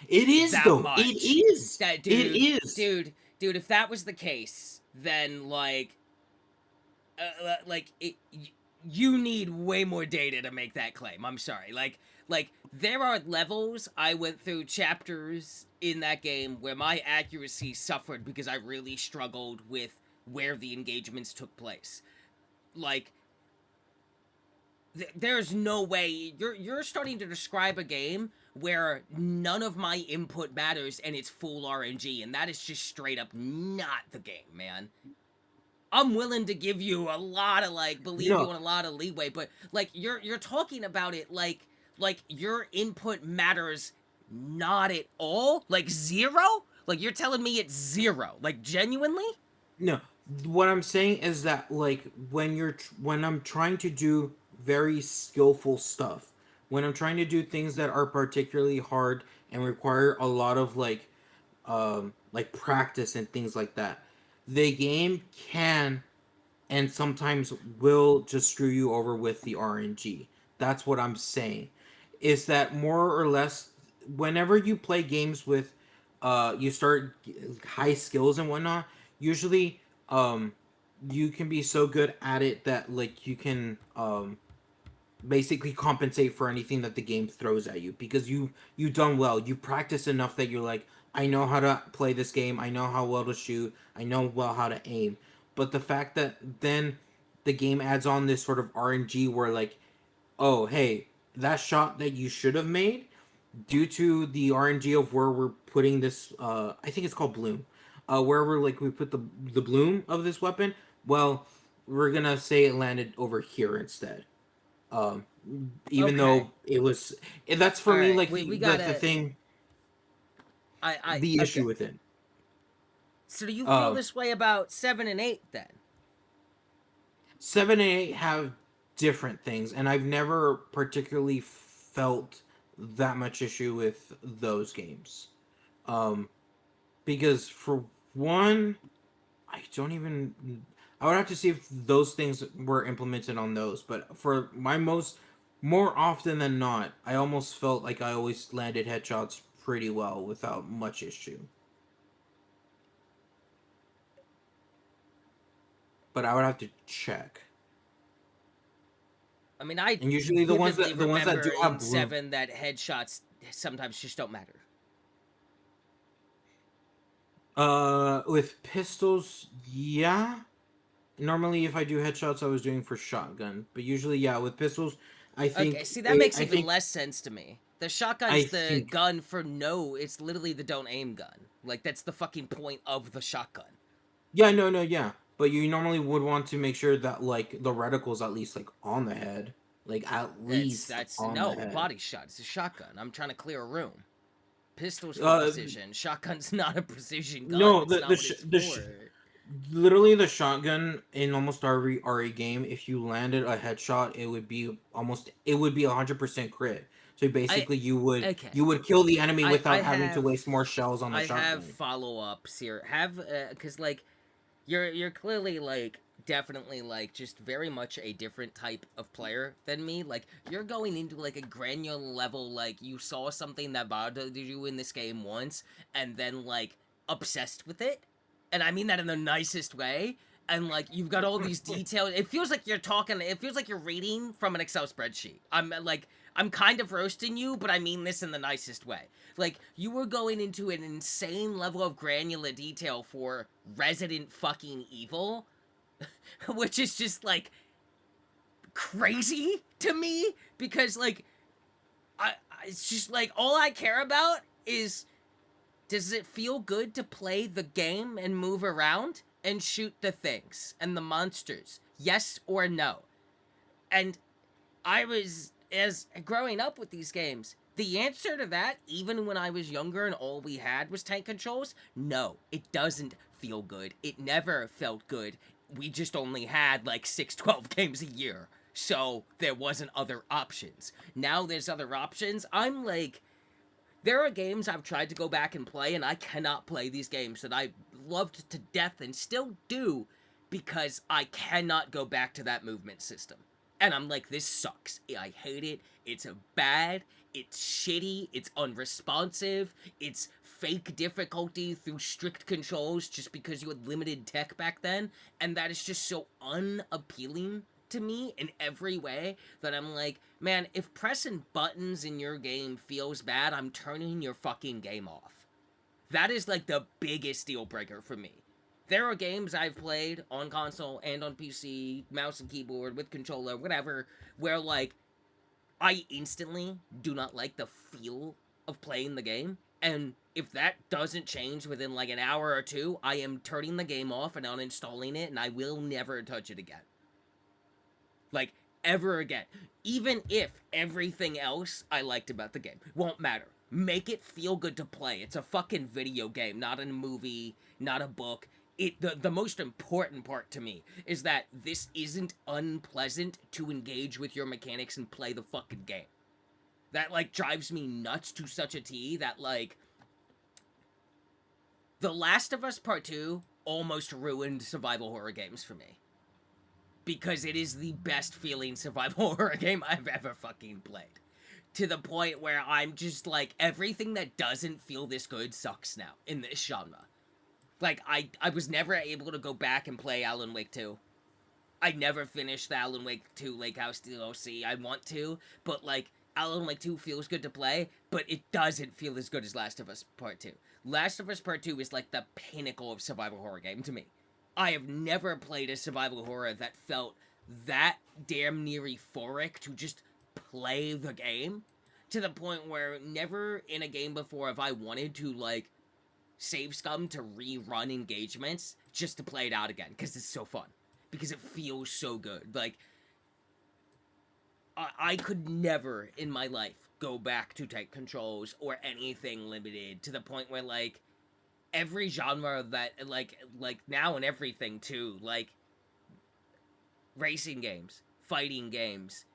It is that though. It much. is. That It dude, is. dude, if that was the case, then like you need way more data to make that claim. I'm sorry. Like there are levels I went through chapters in that game where my accuracy suffered because I really struggled with where the engagements took place. Like there's no way you're starting to describe a game where none of my input matters and it's full RNG, and that is just straight up not the game, man. I'm willing to give you a lot of like believe you No, on a lot of leeway, but like you're talking about it like your input matters not at all, like zero. Like you're telling me it's zero, like genuinely. no. What I'm saying is that like when I'm trying to do very skillful stuff, when I'm trying to do things that are particularly hard and require a lot of like practice and things like that, the game can and sometimes will just screw you over with the RNG. That's what I'm saying. Is that more or less whenever you play games with you start high skills and whatnot, usually you can be so good at it that like you can basically compensate for anything that the game throws at you, because you've done well, you practice enough that you're like, I know how to play this game, I know how well to shoot, I know well how to aim. But the fact that then the game adds on this sort of RNG where like, oh hey, that shot that you should have made, due to the RNG of where we're putting this, I think it's called bloom, wherever like we put the bloom of this weapon, well, we're gonna say it landed over here instead. um Even Okay, though it was, and that's for all me right, like we the gotta. thing, the I issue okay. with it. So do you feel um this way about 7 and 8 then? 7 and 8 have different things, and I've never particularly felt that much issue with those games. um because for one, I don't even, I would have to see if those things were implemented on those, but for my most, more often than not, I almost felt like I always landed headshots pretty well without much issue. But I would have to check. I mean, I And usually vividly the ones that remember do have in bloom, 7 that headshots sometimes just don't matter. with pistols, yeah. Normally if I do headshots I was doing for shotgun, but usually yeah, with pistols, Okay, see that makes I even think less sense to me. The I shotgun's the think. gun for no. It's literally the don't aim gun. Like that's the fucking point of the shotgun. Yeah, no, no, yeah. But you normally would want to make sure that like the reticle's at least like on the head, like at least That's on the no head. body shot. It's a shotgun. I'm trying to clear a room. Pistols for Uh, precision. Shotgun's not a precision gun. no, It's the not the what it's the for. literally the shotgun in almost every RE game, if you landed a headshot, it would be 100% crit. So I basically, okay. you would kill the enemy I without having to have waste more shells on the I have shotgun. follow ups here. Have because like you're clearly like definitely like just very much a different type of player than me. Like you're going into like a granular level. Like you saw something that bothered you in this game once, and then like obsessed with it. And I mean that in the nicest way. And like you've got all these details. It feels like you're talking. It feels like you're reading from an Excel spreadsheet. I'm kind of roasting you, but I mean this in the nicest way. Like you were going into an insane level of granular detail for Resident fucking Evil, which is just like crazy to me because like it's just like all I care about is does it feel good to play the game and move around and shoot the things and the monsters? Yes or no? And I was as growing up with these games. The answer to that, even when I was younger and all we had was tank controls, no, it doesn't feel good. It never felt good. We just only had like 6, 12 games a year. So there wasn't other options. Now there's other options. I'm like, there are games I've tried to go back and play, and I cannot play these games that I loved to death and still do because I cannot go back to that movement system. And I'm like, this sucks. I hate it. It's a bad. It's shitty. It's unresponsive. It's fake difficulty through strict controls just because you had limited tech back then. And that is just so unappealing to me in every way that I'm like, man, if pressing buttons in your game feels bad, I'm turning your fucking game off. That is like the biggest deal breaker for me. There are games I've played on console and on PC, mouse and keyboard, with controller, whatever, where like I instantly do not like the feel of playing the game. And if that doesn't change within like an hour or two, I am turning the game off and uninstalling it, and I will never touch it again. Like, ever again. Even if everything else I liked about the game won't matter. Make it feel good to play. It's a fucking video game, not a movie, not a book. The most important part to me is that this isn't unpleasant to engage with your mechanics and play the fucking game. That like drives me nuts to such a T that like The Last of Us Part 2 almost ruined survival horror games for me because it is the best feeling survival horror game I've ever fucking played. To the point where I'm just like, everything that doesn't feel this good sucks now in this genre. Like, I was never able to go back and play Alan Wake 2. I never finished the Alan Wake 2 Lake House DLC. I want to, but like, Alan Wake 2 feels good to play, but it doesn't feel as good as Last of Us Part 2. Last of Us Part 2 is like the pinnacle of survival horror game to me. I have never played a survival horror that felt that damn near euphoric to just play the game, to the point where never in a game before have I wanted to like save scum to rerun engagements just to play it out again because it's so fun, because it feels so good. Like I could never in my life go back to tank controls or anything limited, to the point where like every genre that like now and everything too, like racing games, fighting games,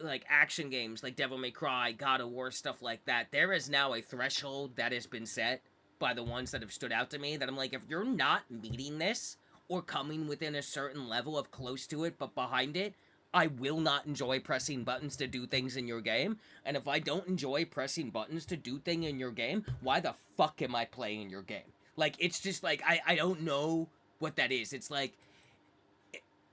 like action games like Devil May Cry, God of War, stuff like that. There is now a threshold that has been set by the ones that have stood out to me that I'm like, if you're not meeting this or coming within a certain level of close to it but behind it, I will not enjoy pressing buttons to do things in your game. And if I don't enjoy pressing buttons to do things in your game, why the fuck am I playing your game? Like, it's just like, I don't know what that is. It's like,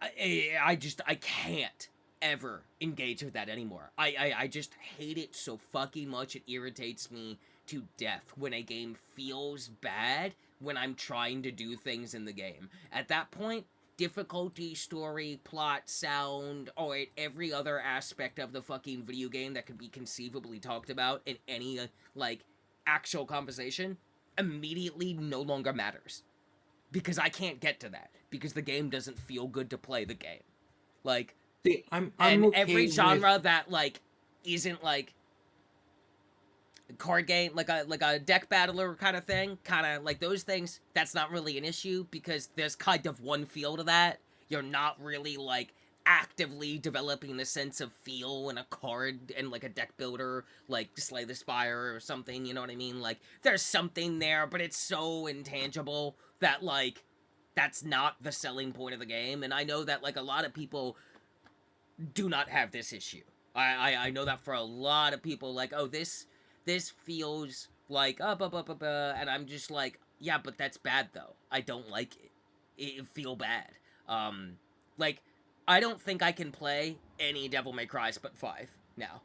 I can't ever engage with that anymore. I just hate it so fucking much. It irritates me to death when a game feels bad when I'm trying to do things in the game. At that point, difficulty, story, plot, sound, or every other aspect of the fucking video game that could be conceivably talked about in any like actual conversation immediately no longer matters because I can't get to that because the game doesn't feel good to play the game. Like, See, I'm and okay every with. genre that like isn't like card game, like a deck battler kind of thing, kind of like those things, that's not really an issue because there's kind of one feel to that. You're not really like actively developing the sense of feel in a card and like a deck builder like Slay the Spire or something, you know what I mean? Like there's something there, but it's so intangible that like that's not the selling point of the game. And I know that like a lot of people do not have this issue. I know that for a lot of people, like, oh, this feels like and I'm just like, yeah, but that's bad though. I don't like it. It feel bad. Um, like, I don't think I can play any Devil May Cry but 5 now.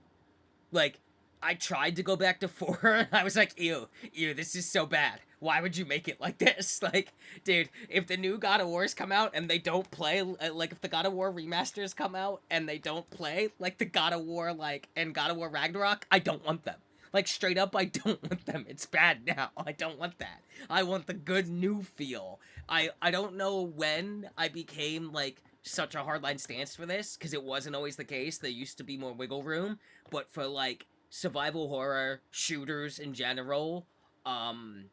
Like, I tried to go back to 4, and I was like, ew, this is so bad. Why would you make it like this? Like, dude, if the new God of Wars come out and they don't play, like, if the God of War remasters come out and they don't play, like, the God of War, like, and God of War Ragnarok, I don't want them. Like, straight up, I don't want them. It's bad now. I don't want that. I want the good new feel. I don't know when I became, like, such a hardline stance for this, because it wasn't always the case. There used to be more wiggle room, but for like survival horror shooters in general, um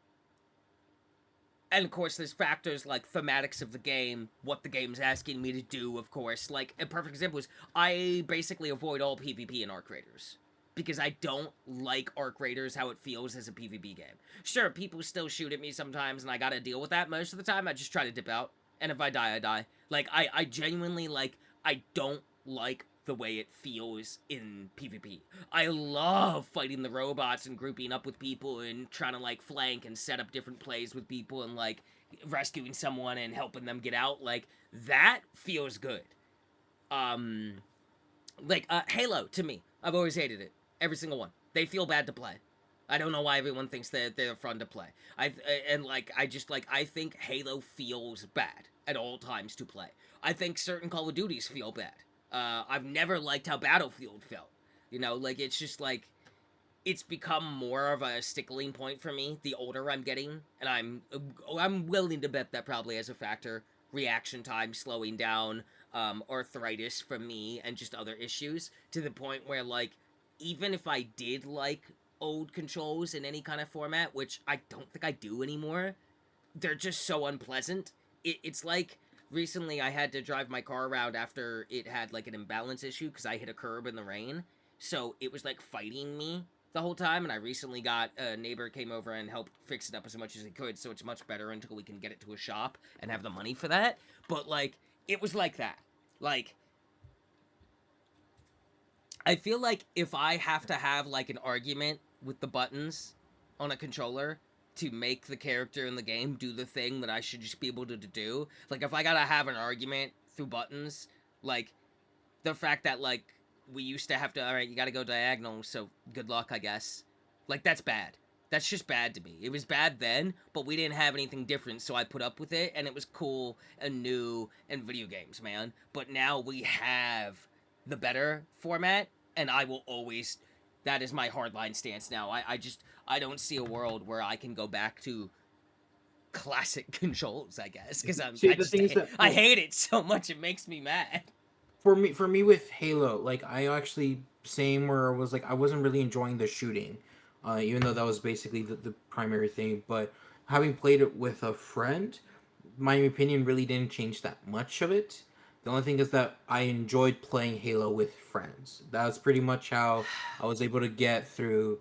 and of course there's factors like thematics of the game, what the game's asking me to do, of course. Like a perfect example is I basically avoid all PvP in Arc Raiders because I don't like Arc Raiders how it feels as a PvP game. Sure, people still shoot at me sometimes and I gotta deal with that. Most of the time I just try to dip out, and if I die, I die. Like I genuinely like, I don't like the way it feels in PvP. I love fighting the robots and grouping up with people and trying to like flank and set up different plays with people and like rescuing someone and helping them get out. Like that feels good. Um Halo to me, I've always hated it. Every single one. They feel bad to play. I don't know why everyone thinks that they're fun to play. I just like, I think Halo feels bad at all times to play. I think certain Call of Duties feel bad. I've never liked how Battlefield felt. You know, like it's just like it's become more of a stickling point for me the older I'm getting, and I'm willing to bet that probably has a factor. Reaction time slowing down, arthritis from me, and just other issues to the point where like even if I did like old controls in any kind of format, which I don't think I do anymore, they're just so unpleasant. It's like recently I had to drive my car around after it had like an imbalance issue because I hit a curb in the rain. So it was like fighting me the whole time. And I recently got a neighbor came over and helped fix it up as much as he could. So it's much better until we can get it to a shop and have the money for that. But like, it was like that. Like, I feel like if I have to have like an argument with the buttons on a controller to make the character in the game do the thing that I should just be able to do, like if I gotta have an argument through buttons, like the fact that like we used to have to, all right, you gotta go diagonal, so good luck, I guess. Like that's bad. That's just bad to me. It was bad then, but we didn't have anything different, so I put up with it, and it was cool and new and video games, man. But now we have the better format, and I will always. That is my hardline stance now. I just I don't see a world where I can go back to classic controls. I guess because See, the thing is that I hate it so much it makes me mad. for me with Halo, like I actually same where it was like I wasn't really enjoying the shooting, even though that was basically the primary thing. But having played it with a friend, my opinion really didn't change that much of it. The only thing is that I enjoyed playing Halo with friends. That's pretty much how I was able to get through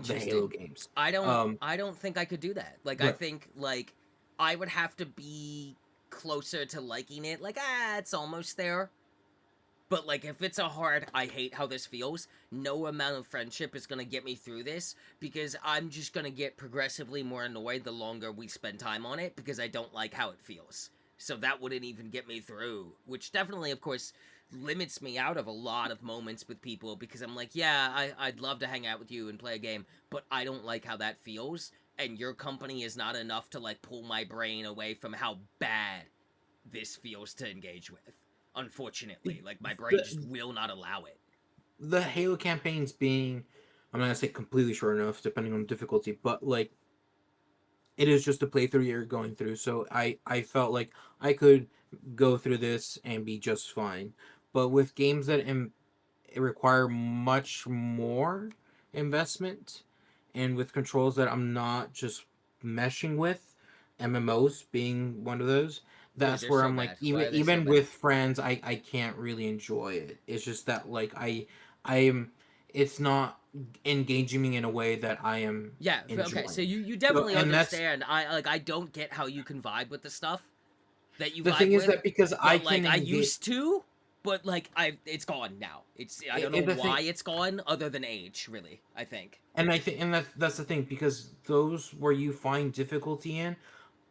the Halo Interesting. games. I don't Um, I don't think I could do that. Like I but think like I would have to be closer to liking it. Like it's almost there. But like if it's a hard I hate how this feels, no amount of friendship is going to get me through this because I'm just going to get progressively more annoyed the longer we spend time on it because I don't like how it feels. So that wouldn't even get me through, which definitely of course limits me out of a lot of moments with people because I'm like, yeah, I'd love to hang out with you and play a game, but I don't like how that feels, and your company is not enough to like pull my brain away from how bad this feels to engage with. Unfortunately, like my brain just the will not allow it. the Halo campaigns being, I'm not gonna say completely short enough, depending on difficulty, but like it is just a playthrough you're going through. So I felt like I could go through this and be just fine. But with games that require much more investment, and with controls that I'm not just meshing with, MMOs being one of those. Dude, That's they're where so I'm like, bad. Why even are they so even bad? with friends, I can't really enjoy it. It's just that like I'm it's not engaging me in a way that I am Yeah, okay, so enjoying. you So definitely and that's understand. I don't get how you can vibe with the stuff that you the vibe thing is with, that because I but can like I engage. used to, but like it's gone now. I don't know The why thing, it's gone other than age, really, I think. and I think, and that's the thing, because those where you find difficulty in,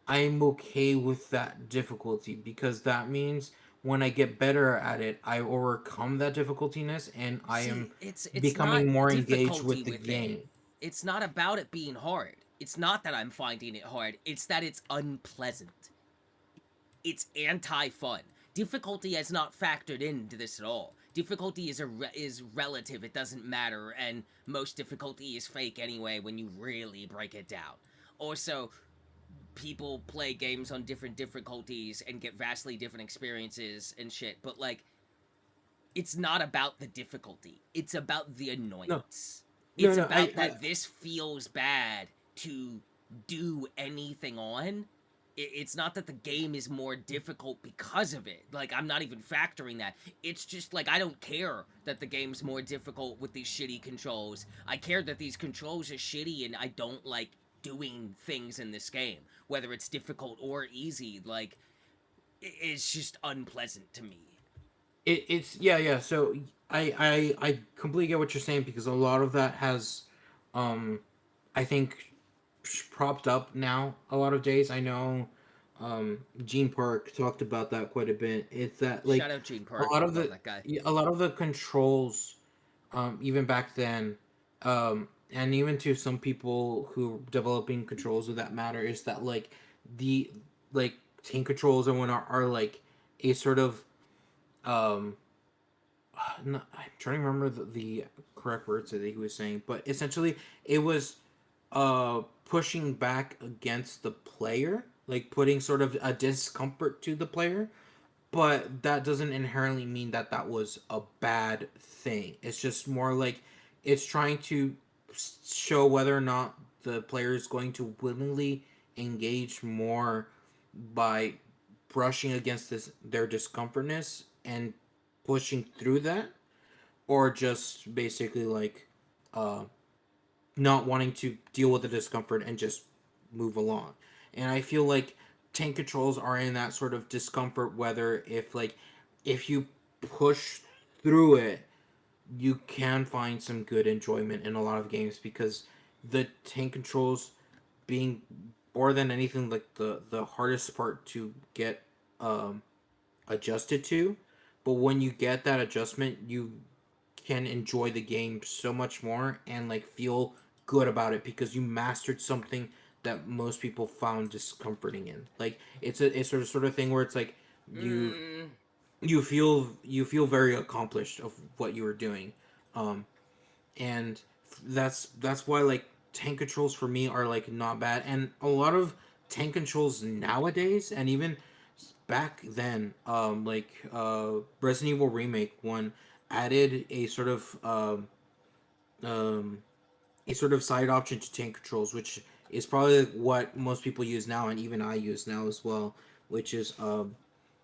I'm okay with that difficulty, because that means when I get better at it, I overcome that difficultiness and I am See, it's not becoming more engaged difficulty with the with it. game. It's not about it being hard. It's not that I'm finding it hard. It's that it's unpleasant. It's anti-fun. Difficulty has not factored into this at all. Difficulty is relative. It doesn't matter, and most difficulty is fake anyway when you really break it down. Also, people play games on different difficulties and get vastly different experiences and shit, but like it's not about the difficulty. It's about the No, annoyance. no, It's no. about that this feels bad to do anything on. It's not that the game is more difficult because of it. Like, I'm not even factoring that. It's just like, I don't care that the game's more difficult with these shitty controls. I care that these controls are shitty and I don't like doing things in this game. Whether it's difficult or easy, like, it's just unpleasant to me. It's yeah, yeah. So I completely get what you're saying, because a lot of that has, um, I think, propped up now a lot of days. I know, Gene Park talked about that quite a bit. It's that Shout like out Gene a Park. lot of Love the that guy. a lot of the controls, even back then, and even to some people who developing controls of that matter, is that like the like tank controls and whatnot are like a sort of, um no, I'm trying to remember the correct words that he was saying, but essentially it was pushing back against the player, like putting sort of a discomfort to the player, but that doesn't inherently mean that that was a bad thing. It's just more like it's trying to show whether or not the player is going to willingly engage more by brushing against this their discomfortness and pushing through that, or just basically like, uh not wanting to deal with the discomfort and just move along. And I feel like tank controls are in that sort of discomfort, whether if like if you push through it, you can find some good enjoyment in a lot of games, because the tank controls being more than anything like the hardest part to get, um adjusted to. But when you get that adjustment, you can enjoy the game so much more and like feel good about it, because you mastered something that most people found discomforting in. Like it's a sort of thing where it's like you Mm, you feel very accomplished of what you were doing. Um and that's why like tank controls for me are like not bad, and a lot of tank controls nowadays, and even back then, like Resident Evil Remake 1 added um a sort of side option to tank controls, which is probably what most people use now, and even I use now as well, which is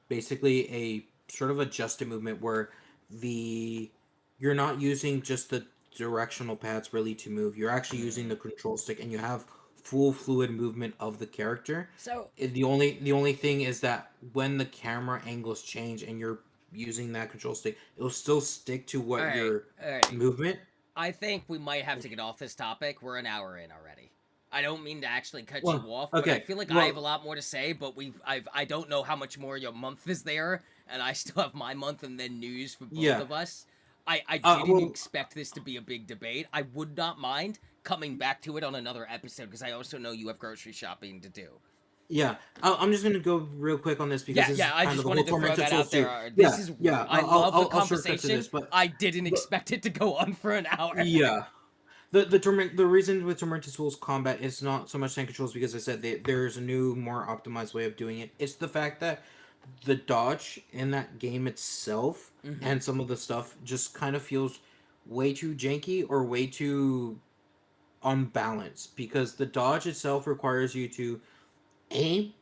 basically a sort of adjusted movement where the you're not using just the directional pads really to move. You're actually using mm. the control stick, and you have full fluid movement of the character. So, The only thing is that when the camera angles change and you're using that control stick, it'll still stick to all what right, your all right. movement. I think we might have to get off this topic. We're an hour in already. I don't mean to actually cut you Well, off, but I okay. feel like I have a Well, lot more to say. But I don't know how much more your month is there, and I still have my month and then news for both yeah. of us. I Uh, didn't well, expect this to be a big debate. I would not mind coming back to it on another episode because I also know you have grocery shopping to do. Yeah, I'm just gonna go real quick on this because Yeah, this yeah. is I kind of just the whole wanted to throw tormented that souls out there. too. This Yeah, is. yeah. I love the I'll shortcut to conversation. this, but I didn't but expect it to go on for an hour. yeah, the reason with tormented souls combat is not so much tank controls because I said there's a new more optimized way of doing it. It's the fact that the dodge in that game itself Mm-hmm. and some of the stuff just kind of feels way too janky or way too unbalanced because the dodge itself requires you to aim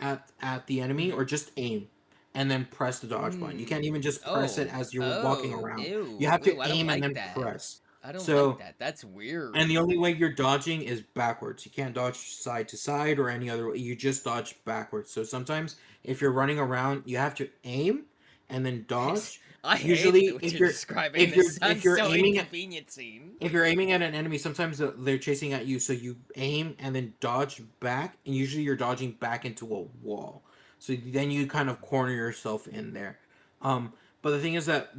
at the enemy Mm-hmm. or just aim and then press the dodge button. You can't even Mm. just press it Oh. as you're walking Oh. around. You Ew. have to Ew. I don't aim and like then that. press. I don't like So that. That's and weird. the only way you're dodging is backwards. You can't dodge side to side or any other way. You just dodge backwards. So sometimes if you're running around, you have to aim and then dodge. I hate Usually what you're describing. This if sounds you're so aiming at inconveniencing. if you're aiming at an enemy, sometimes they're chasing at you, so you aim and then dodge back, and usually you're dodging back into a wall. So then you kind of corner yourself in there. Um, but the thing is that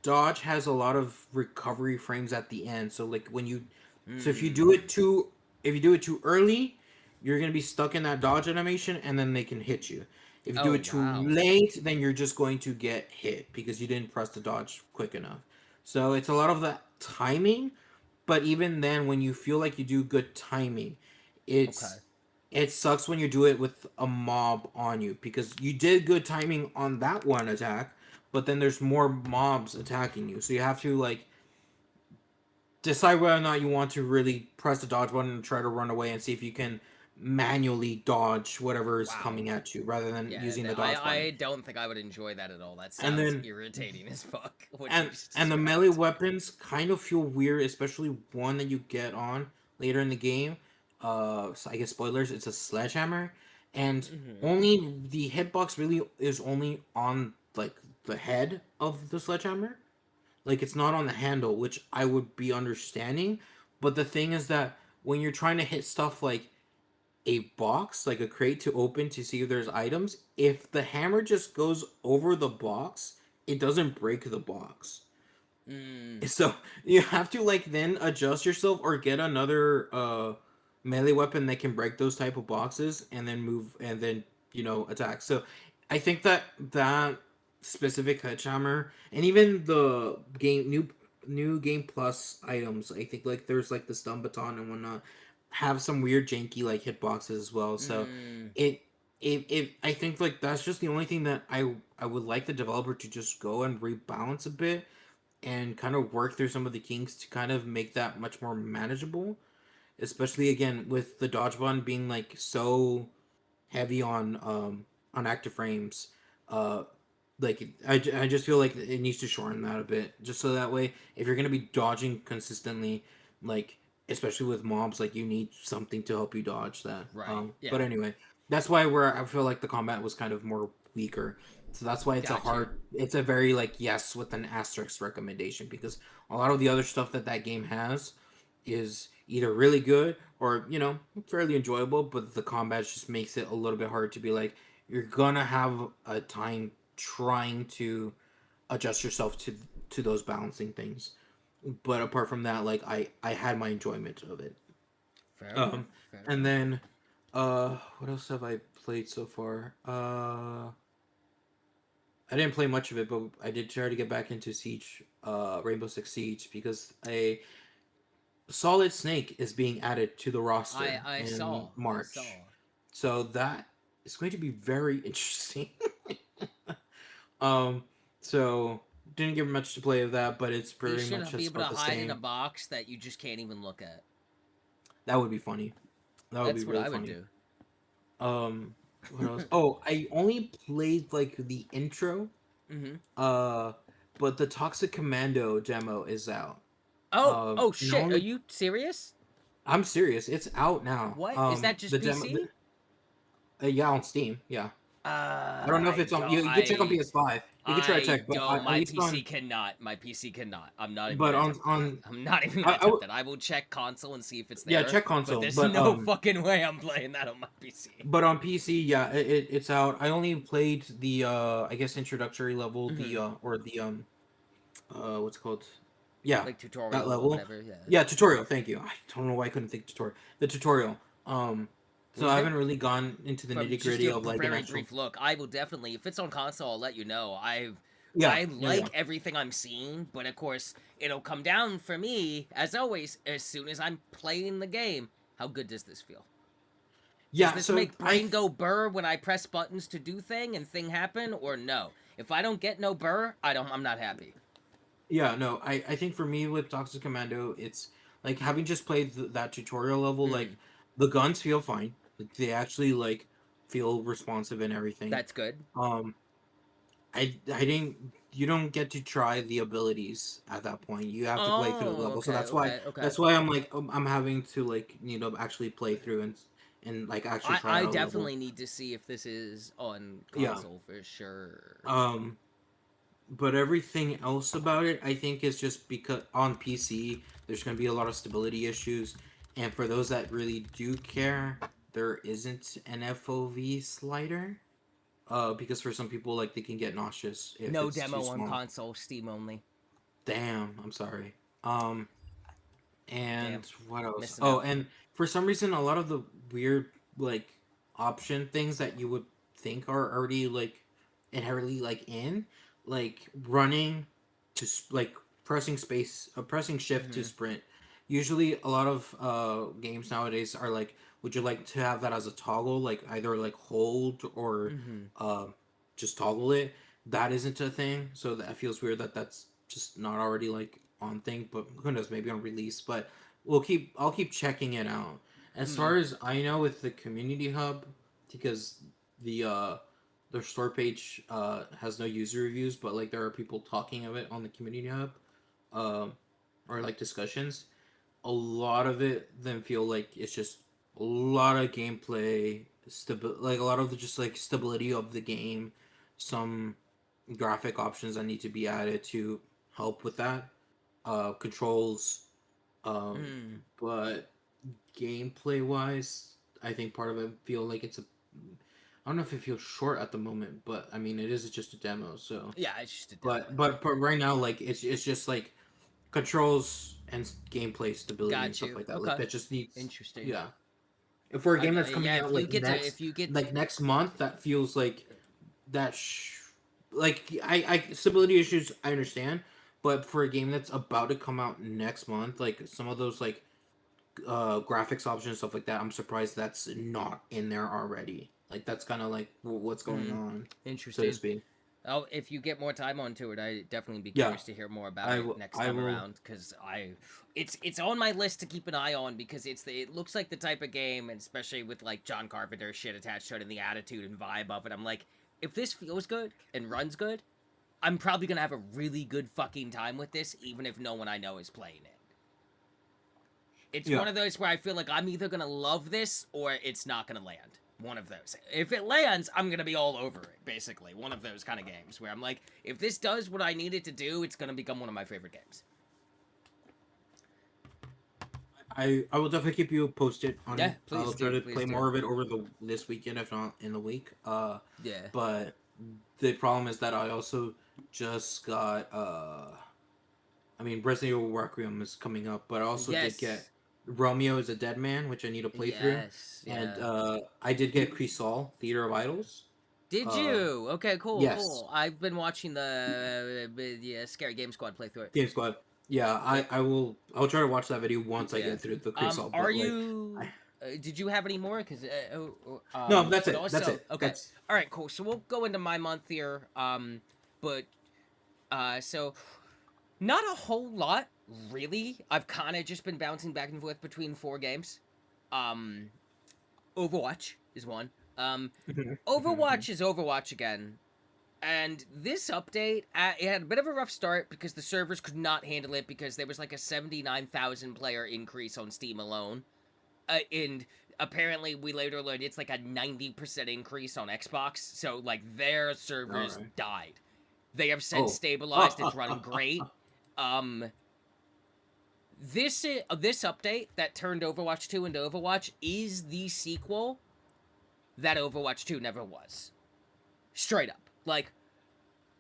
dodge has a lot of recovery frames at the end. So like so Hmm. if you do it too early, you're gonna be stuck in that dodge animation, and then they can hit you. If you do Oh it too wow. late, then you're just going to get hit because you didn't press the dodge quick enough. So it's a lot of that timing, but even then, when you feel like you do good timing, Okay. it's it sucks when you do it with a mob on you because you did good timing on that one attack, but then there's more mobs attacking you, so you have to like decide whether or not you want to really press the dodge button and try to run away and see if you can manually dodge whatever is Wow. coming at you rather than Yeah, using the dodge button. I don't think I would enjoy that at all. That And sounds then irritating as fuck. What you just and the melee described. weapons kind of feel weird, especially one that you get on later in the game. So I guess spoilers. It's a sledgehammer, and Mm-hmm. only the hitbox really is only on like the head of the sledgehammer. Like it's not on the handle, which I would be understanding. But the thing is that when you're trying to hit stuff like a box, like a crate to open to see if there's items, if the hammer just goes over the box, it doesn't break the box. Mm. So you have to like then adjust yourself or get another melee weapon that can break those type of boxes and then move and then attack. So I think that specific hammer and even the new game plus items, I think like there's like the stun baton and whatnot, have some weird janky like hitboxes as well. So Mm. it I think like that's just the only thing that I would like the developer to just go and rebalance a bit and kind of work through some of the kinks to kind of make that much more manageable. Especially again with the dodge button being like so heavy on active frames. Uh, like I just feel like it needs to shorten that a bit, just so that way if you're gonna be dodging consistently, like especially with mobs, like you need something to help you dodge that. Right. But Yeah. anyway, that's why where I feel like the combat was kind of more weaker. So that's why Got you. it's a very like yes with an asterisk recommendation because a lot of the other stuff that game has is either really good or fairly enjoyable, but the combat just makes it a little bit hard to be like you're gonna have a time trying to adjust yourself to those balancing things. But apart from that, like I had my enjoyment of it. Fair enough. Um, Fair and enough. then what else have I played so far? I didn't play much of it, but I did try to get back into Siege, Rainbow Six Siege, because a Solid Snake is being added to the roster I in saw. I March. saw. So that is going to be very interesting. um, so didn't get much to play of that, but it's He pretty much should be just able to about the hide in a same. box that you just can't even look at. That would be funny. That would be That's what really I would funny. do. What else? Oh, I only played like the intro. Mm-hmm. Uh, but the Toxic Commando demo is out. Oh, oh And I shit! Are only you serious? I'm serious. It's out now. What is that? The Just demo, PC? yeah, on Steam. Yeah. I don't know if I it's on. don't. You can check on PS5. You can try to I check, but don't. at My least PC on. cannot. My PC cannot. I'm not even But gonna attempt that. on. I'm not even gonna I attempt that. I will check console and see if it's yeah, there. check But console. there's no fucking way I'm playing that on my PC. But on PC, yeah, it's out. I only played the I guess introductory level, Mm-hmm. the or the what's it called? Yeah, Like that tutorial or level. whatever. Yeah. Yeah, tutorial. Thank you. I don't know why I couldn't think tutorial. The tutorial. So I haven't really gone into the From nitty just gritty a of like an very actual. brief look, I will definitely, if it's on console, I'll let you know. Yeah, I yeah, yeah. like everything I'm seeing, but of course, it'll come down for me, as always, as soon as I'm playing the game. How good does this feel? Does Yeah, this so make brain go burr when I press buttons to do thing and thing happen, or no? If I don't get no burr, I'm not happy. yeah, no, I think for me with Toxic Commando, it's like having just played that tutorial level, Hmm, like the guns feel fine. Like they actually like feel responsive and everything. that's good. Um, I didn't. You don't get to try the abilities at that point. You have to play through the Oh, level. So okay, okay, okay. that's why I'm like I'm having to like actually play through and like actually try I out a level. definitely need to see if this is on Yeah. console for sure. Um. But everything else about it, I think, is just because on PC there's going to be a lot of stability issues, and for those that really do care, there isn't an FOV slider. Because for some people, like they can get nauseous if No it's too demo on small. console, Steam only. Damn, I'm sorry. Um, Damn, and what else? missing Oh, out. and for some reason, a lot of the weird like option things that you would think are already like inherently like in like running to like pressing space, pressing shift to Mm-hmm. sprint. Usually, a lot of games nowadays are like, would you like to have that as a toggle, like either like hold or Mm-hmm. uh, just toggle it? That isn't a thing, so that feels weird that that's just not already like on thing. But who knows? Maybe on release. But I'll keep checking it out. As Mm. far as I know, with the community hub, because the their store page has no user reviews, but like there are people talking of it on the community hub, um, or like discussions. A lot of it then feel like it's just a lot of gameplay like a lot of the just like stability of the game, some graphic options that need to be added to help with that, controls, um, Mm. but gameplay wise, I think part of it feel like it's a. I don't know if it feels short at the moment, but I mean it is just a demo, so. Yeah, it's just a demo. But right now, like it's just like controls and gameplay stability and Got stuff you. like that. Like Okay. that just needs, Interesting. yeah. And for a game that's Yeah, coming out like if you get to, next month, that feels like that. Like I stability issues, I understand, but for a game that's about to come out next month, like some of those like graphics options stuff like that, I'm surprised that's not in there already. Like that's kind of like what's going mm, on, so to interesting. speak. Oh, if you get more time onto it, I definitely be Yeah, curious to hear more about it next I time will. around. Cause it's on my list to keep an eye on because it looks like the type of game, and especially with like John Carpenter shit attached to it and the attitude and vibe of it, I'm like, if this feels good and runs good, I'm probably gonna have a really good fucking time with this, even if no one I know is playing it. It's Yeah. one of those where I feel like I'm either gonna love this or it's not gonna land. One of those. If it lands, I'm gonna be all over it, basically. One of those kind of games where I'm like, if this does what I need it to do, it's gonna become one of my favorite games. I will definitely keep you posted on Yeah, it. please I'll try do, to please play do. more of it over the this weekend, if not in the week. Yeah. But the problem is that I also just got I mean Resident Evil Requiem is coming up, but I also did get Yes. Romeo is a Dead Man, which I need to play through, Yes. and Yeah. I did get Crisol Theater of Idols. Did Uh, you? Okay, cool, yes, cool. I've been watching the Scary Game Squad play through it. Game Squad. Yeah, Yep. I'll try to watch that video once I Yeah. get through the Crisol, Are but like. you? Did you have any more? Because No, that's but it. That's also it. okay. That's All right, cool. So we'll go into my month here. But so not a whole lot really. I've kind of just been bouncing back and forth between four games. Um, Overwatch is one. Mhm, mhm, mhm. Overwatch is Overwatch again. And this update, it had a bit of a rough start because the servers could not handle it because there was like a 79,000 player increase on Steam alone. And apparently, we later learned it's like a 90% increase on Xbox. So, like, their All servers right. died. They have since Oh. stabilized. It's running great. Um, this update that turned Overwatch 2 into Overwatch is the sequel that Overwatch 2 never was. Straight up. Like,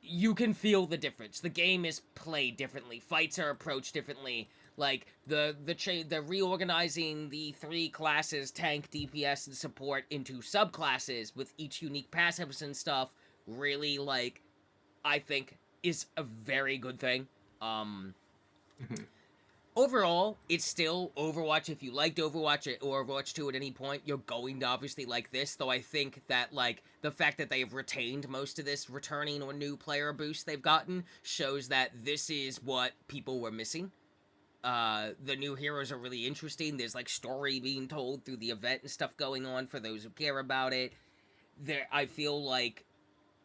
you can feel the difference. The game is played differently. Fights are approached differently. Like the reorganizing the three classes, tank, DPS, and support, into subclasses with each unique passives and stuff, really, like, I think is a very good thing. Um, Mhm. Overall, it's still Overwatch. If you liked Overwatch or Overwatch 2 at any point, you're going to obviously like this, though I think that, like, the fact that they've retained most of this returning or new player boost they've gotten shows that this is what people were missing. The new heroes are really interesting. There's, like, story being told through the event and stuff going on for those who care about it. I feel like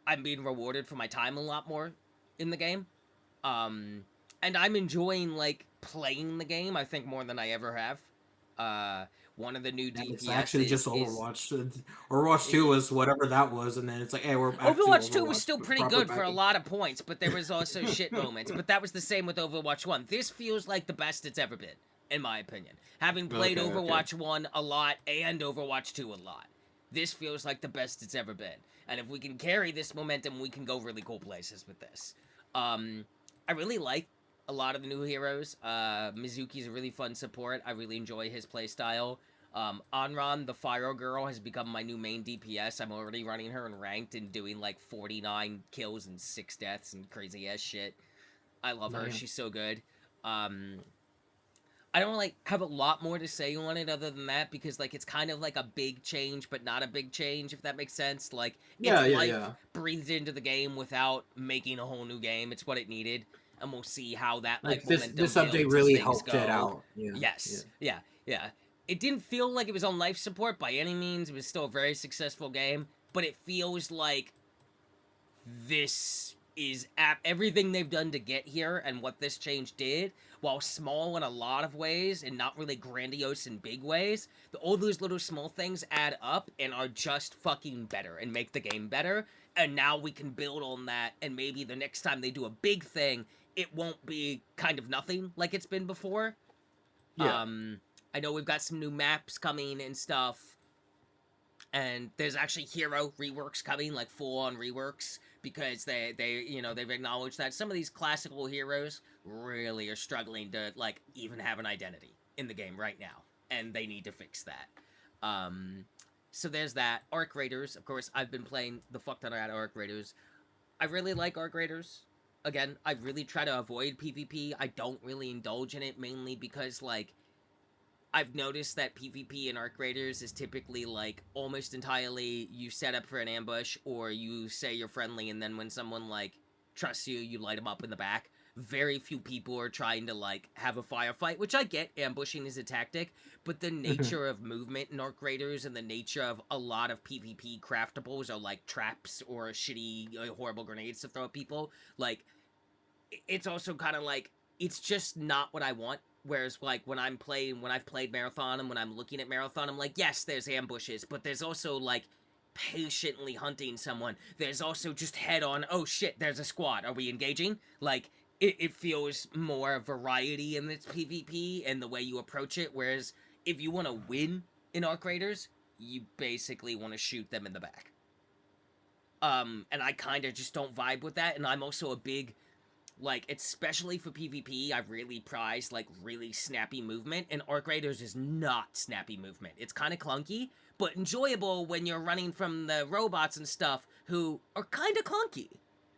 I'm being rewarded for my time a lot more in the game. Um, and I'm enjoying, like, playing the game, I think, more than I ever have. Uh, One of the new And it's actually just DPSs is Overwatch. Overwatch 2 was whatever that was, and then it's like, hey, we're back to Overwatch 2 was Overwatch still pretty proper good for a backing. lot of points, but there was also shit moments. But that was the same with Overwatch 1. This feels like the best it's ever been, in my opinion. Having played Okay, okay. Overwatch 1 a lot and Overwatch 2 a lot, this feels like the best it's ever been. And if we can carry this momentum, we can go really cool places with this. Um, I really like a lot of the new heroes. Mizuki's a really fun support. I really enjoy his playstyle. Anran, the Fire Girl, has become my new main DPS. I'm already running her in ranked and doing like 49 kills and 6 deaths and crazy ass shit. I love No, her. yeah. She's so good. Um, I don't like have a lot more to say on it other than that because like it's kind of like a big change but not a big change, if that makes sense. Like it's Yeah, yeah, life yeah. breathed into the game without making a whole new game. It's what it needed, and we'll see how that Like like this momentum update builds as really things helped it go. out. Yeah, yeah. Yes. Yeah. Yeah. It didn't feel like it was on life support by any means. It was still a very successful game, but it feels like this is everything they've done to get here and what this change did, while small in a lot of ways and not really grandiose in big ways, all those little small things add up and are just fucking better and make the game better. And now we can build on that, and maybe the next time they do a big thing, it won't be kind of nothing like it's been before. Yeah. um I know we've got some new maps coming and stuff, and there's actually hero reworks coming, like full on reworks, because they've acknowledged that some of these classical heroes really are struggling to like even have an identity in the game right now, and they need to fix that. Um, so there's that. Arc Raiders, of course, I've been playing the fuck ton out of Arc Raiders. I really like Arc Raiders. Again, I really try to avoid PvP. I don't really indulge in it mainly because like I've noticed that PvP in Arc Raiders is typically like almost entirely you set up for an ambush or you say you're friendly and then when someone like trusts you, you light them up in the back. Very few people are trying to like have a firefight, which I get, ambushing is a tactic, but the Mhm. nature of movement in Arc Raiders and the nature of a lot of PvP craftables are like traps or shitty, horrible grenades to throw at people. Like it's also kind of like it's just not what I want. Whereas like when I've played Marathon and when I'm looking at Marathon, I'm like, yes, there's ambushes, but there's also like patiently hunting someone. There's also just head on, oh shit, there's a squad. Are we engaging? Like it feels more variety in its PvP and the way you approach it. Whereas if you want to win in Arc Raiders, you basically want to shoot them in the back. And I kind of just don't vibe with that. And I'm also a big like especially for PvP, I really prize like really snappy movement, and Arc Raiders is not snappy movement. It's kind of clunky, but enjoyable when you're running from the robots and stuff who are kind of clunky,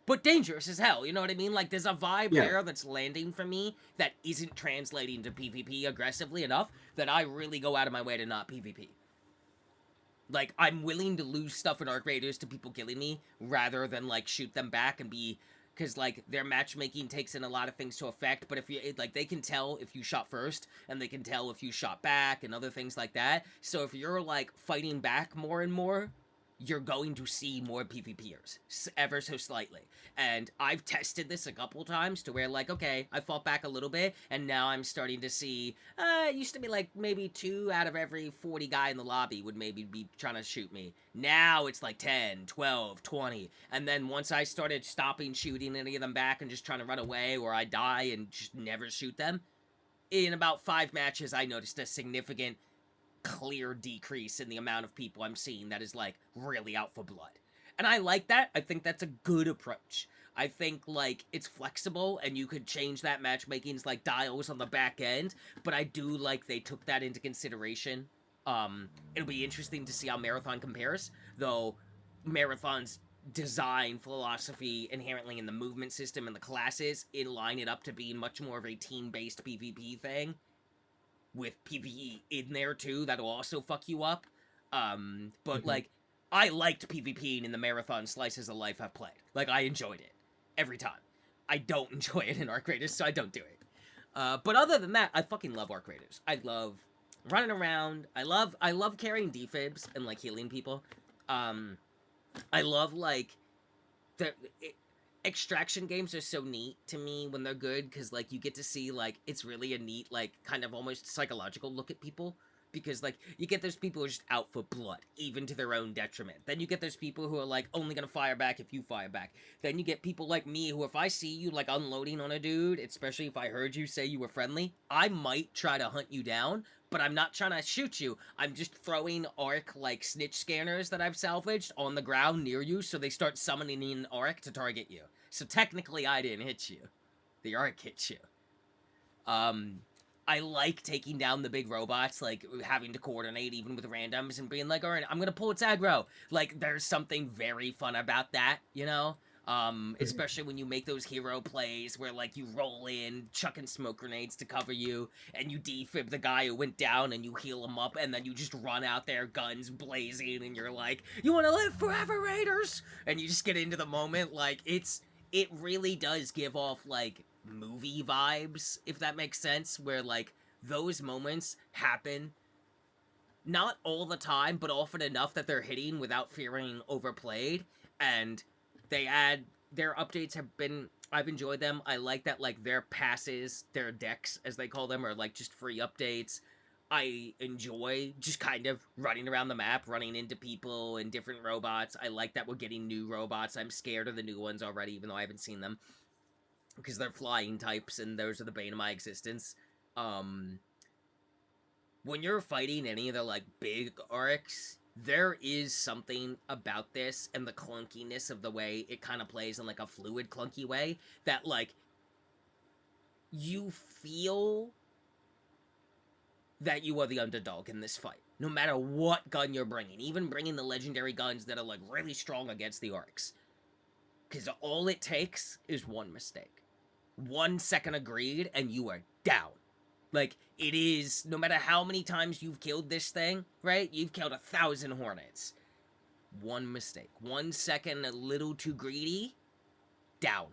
but dangerous as hell. You know what I mean? Like there's a vibe Yeah. there that's landing for me that isn't translating to PvP aggressively enough that I really go out of my way to not PvP. Like I'm willing to lose stuff in Arc Raiders to people killing me rather than like shoot them back and be because like their matchmaking takes in a lot of things to effect. But if you like, they can tell if you shot first and they can tell if you shot back and other things like that. So if you're like fighting back more and more, you're going to see more PvPers ever so slightly. And I've tested this a couple times to where like, okay, I fought back a little bit and now I'm starting to see, it used to be like maybe 2 out of every 40 guy in the lobby would maybe be trying to shoot me. Now it's like 10, 12, 20. And then once I started stopping shooting any of them back and just trying to run away or I die and just never shoot them, in about 5 matches I noticed a significant clear decrease in the amount of people I'm seeing that is like really out for blood. And I like that. I think that's a good approach. I think like it's flexible and you could change that matchmaking's like dials on the back end, but I do like they took that into consideration. It'll be interesting to see how Marathon compares, though Marathon's design philosophy inherently in the movement system and the classes it line it up to being much more of a team-based PvP thing with PvE in there too that'll also fuck you up. But Hmm. like I liked PvPing in the Marathon slices of life I've played. Like I enjoyed it every time. I don't enjoy it in Arc Raiders, so I don't do it. But other than that, I fucking love Arc Raiders. I love running around. I love carrying defibs and like healing people. Um, I love like the extraction games are so neat to me when they're good because like you get to see like it's really a neat like kind of almost psychological look at people because like you get those people who are just out for blood even to their own detriment. Then you get those people who are like only gonna fire back if you fire back. Then you get people like me who if I see you like unloading on a dude, especially if I heard you say you were friendly, I might try to hunt you down, but I'm not trying to shoot you. I'm just throwing arc like snitch scanners that I've salvaged on the ground near you so they start summoning in arc to target you. So technically I didn't hit you. The arc hit you. Um I like taking down the big robots, like having to coordinate even with randoms and being like, all right, I'm gonna pull its aggro. Like, there's something very fun about that, you know? Especially when you make those hero plays where like you roll in, chucking smoke grenades to cover you, and you defib the guy who went down and you heal him up, and then you just run out there, guns blazing, and you're like, you wanna live forever, Raiders? And you just get into the moment, like, it really does give off like movie vibes, if that makes sense, where like those moments happen not all the time, but often enough that they're hitting without feeling overplayed. And they add their updates have been I've enjoyed them. I like that like their passes, their decks as they call them, are like just free updates. I enjoy just kind of running around the map, running into people and different robots. I like that we're getting new robots. I'm scared of the new ones already, even though I haven't seen them because they're flying types and those are the bane of my existence. Um, when you're fighting any of the like big arcs, there is something about this and the clunkiness of the way it kind of plays in like a fluid, clunky way that like you feel that you are the underdog in this fight. No matter what gun you're bringing, even bringing the legendary guns that are like really strong against the arcs. Because all it takes is one mistake. 1 second agreed, and you are down. Like, it is, no matter how many times you've killed this thing, right? You've killed 1,000 hornets. One mistake. 1 second a little too greedy, down.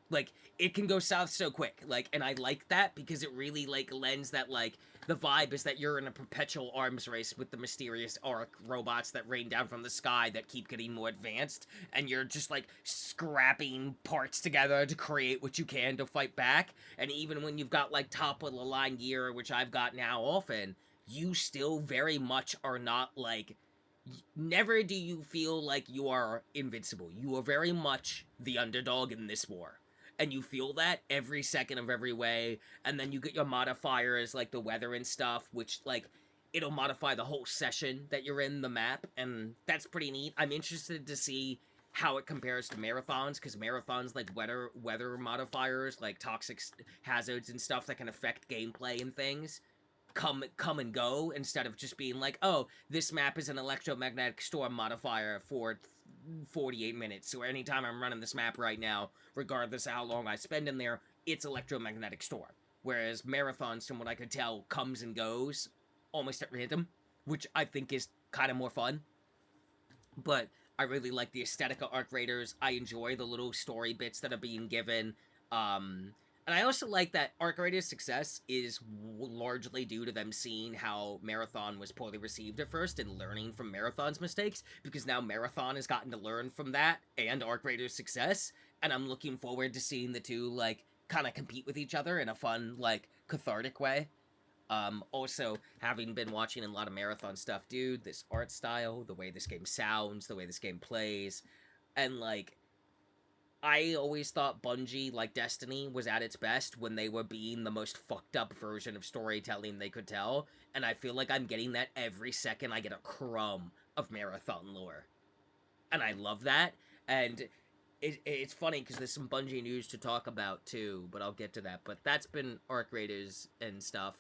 Like, it can go south so quick. Like, and I like that because it really, like, lends that, like, the vibe is that you're in a perpetual arms race with the mysterious arc robots that rain down from the sky that keep getting more advanced, and you're just, like, scrapping parts together to create what you can to fight back. And even when you've got, like, top of the line gear, which I've got now often, you still very much are not, like, never do you feel like you are invincible. You are very much the underdog in this war. And you feel that every second of every way. And then you get your modifiers like the weather and stuff, which like it'll modify the whole session that you're in the map. And that's pretty neat. I'm interested to see how it compares to marathons, because marathons like weather modifiers, like toxic hazards and stuff that can affect gameplay and things come and go instead of just being like, oh, this map is an electromagnetic storm modifier for 48 minutes. So anytime I'm running this map right now, regardless of how long I spend in there, it's electromagnetic storm. Whereas marathons, from what I could tell, comes and goes almost at random, which I think is kind of more fun. But I really like the aesthetic of Arc Raiders. I enjoy the little story bits that are being given. And I also like that Arc Raiders' success is largely due to them seeing how Marathon was poorly received at first and learning from Marathon's mistakes, because now Marathon has gotten to learn from that and Arc Raiders' success. And I'm looking forward to seeing the two, like, kind of compete with each other in a fun, like, cathartic way. Also, having been watching a lot of marathon stuff, dude, this art style, the way this game sounds, the way this game plays, and like, I always thought Bungie, like Destiny, was at its best when they were being the most fucked up version of storytelling they could tell, and I feel like I'm getting that every second I get a crumb of marathon lore. And I love that, and it's funny because there's some Bungie news to talk about too, but I'll get to that. But that's been Arc Raiders and stuff.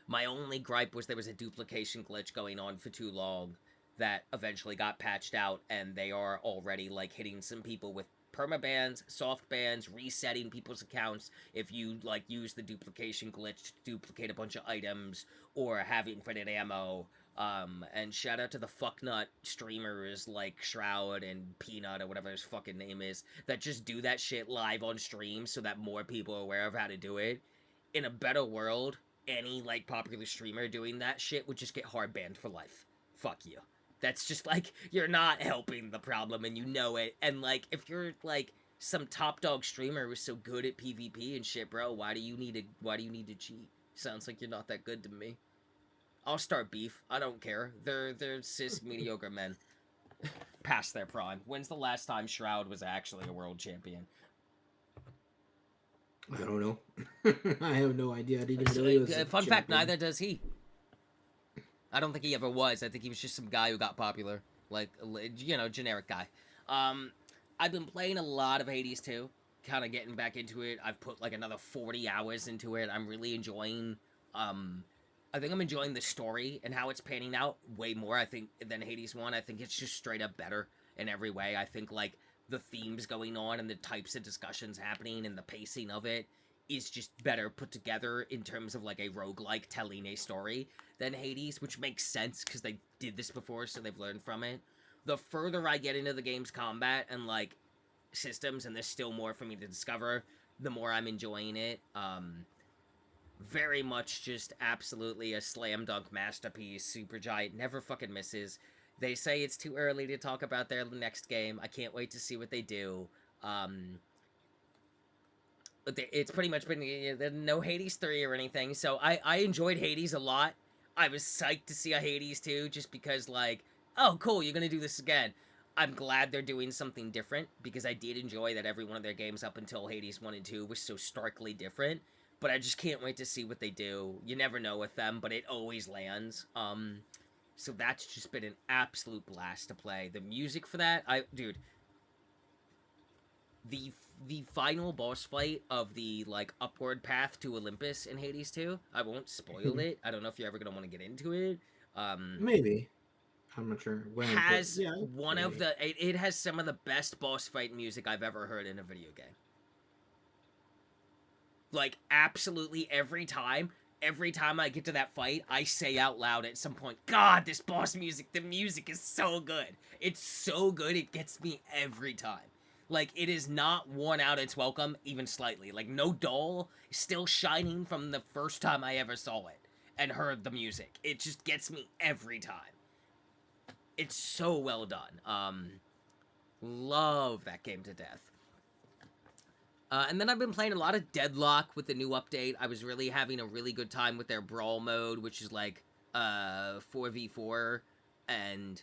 My only gripe was there was a duplication glitch going on for too long that eventually got patched out, and they are already like hitting some people with permabans, soft bans, resetting people's accounts if you like use the duplication glitch to duplicate a bunch of items or have infinite ammo. And shout out to the fucknut streamers like Shroud and Peanut or whatever his fucking name is that just do that shit live on stream so that more people are aware of how to do it. In a better world, any like popular streamer doing that shit would just get hard banned for life. Fuck you. That's just like you're not helping the problem and you know it. And like if you're like some top dog streamer who's so good at PvP and shit, bro, why do you need to cheat? Sounds like you're not that good to me. I'll start beef. I don't care. They're cis mediocre men past their prime. When's the last time Shroud was actually a world champion? I don't know. I have no idea. I didn't know he was a Fun fact, champion. neither does he. I don't think he ever was. I think he was just some guy who got popular, like generic guy. Um, I've been playing a lot of Hades too, kind of getting back into it. I've put like another 40 hours into it. I'm really enjoying. Um, I think I'm enjoying the story and how it's panning out way more. I think than Hades one. I think it's just straight up better in every way. I think like the themes going on and the types of discussions happening and the pacing of it is just better put together in terms of like a roguelike telling a story than Hades, which makes sense because they did this before, so they've learned from it. The further I get into the game's combat and like systems, and there's still more for me to discover, the more I'm enjoying it. Very much just absolutely a slam dunk masterpiece. Supergiant never fucking misses. They say it's too early to talk about their next game. I can't wait to see what they do. But it's pretty much been no Hades 3 or anything. So I enjoyed Hades a lot. I was psyched to see a Hades 2 just because, like, oh, cool, you're going to do this again. I'm glad they're doing something different because I did enjoy that every one of their games up until Hades 1 and 2 was so starkly different. But I just can't wait to see what they do. You never know with them, but it always lands. So that's just been an absolute blast to play. The music for that, dude, the the final boss fight of the like upward path to Olympus in Hades 2. I won't spoil it. I don't know if you're ever gonna want to get into it. Um, Maybe. I'm not sure when, but has yeah, one of maybe. it has some of the best boss fight music I've ever heard in a video game. Like absolutely every time I get to that fight, I say out loud at some point, God, this boss music, the music is so good. It's so good, it gets me every time. Like, it is not worn out its welcome, even slightly. Like, no dull, still shining from the first time I ever saw it and heard the music. It just gets me every time. It's so well done. Love that game to death. And then I've been playing a lot of Deadlock with the new update. I was really having a really good time with their brawl mode, which is like 4v4 and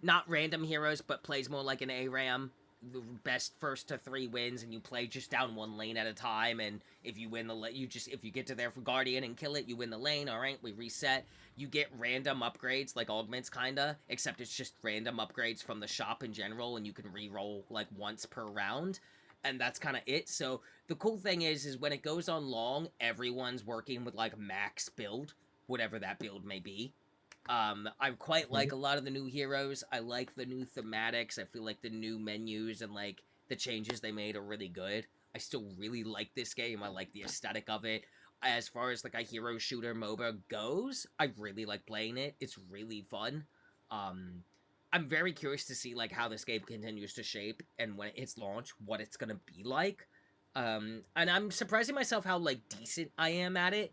not random heroes, but plays more like an ARAM. The best first to 3 wins, and you play just down one lane at a time. And if you win if you get to there for Guardian and kill it, you win the lane. All right, we reset. You get random upgrades, like augments, kinda, except it's just random upgrades from the shop in general, and you can re-roll like once per round. And that's kind of it. So the cool thing is when it goes on long, everyone's working with like max build, whatever that build may be. I quite like a lot of the new heroes. I like the new thematics. I feel like the new menus and like the changes they made are really good. I still really like this game. I like the aesthetic of it. As far as like a hero shooter MOBA goes, I really like playing it. It's really fun. Um, I'm very curious to see like how this game continues to shape and when it hits launch, what it's gonna be like. And I'm surprising myself how like decent I am at it.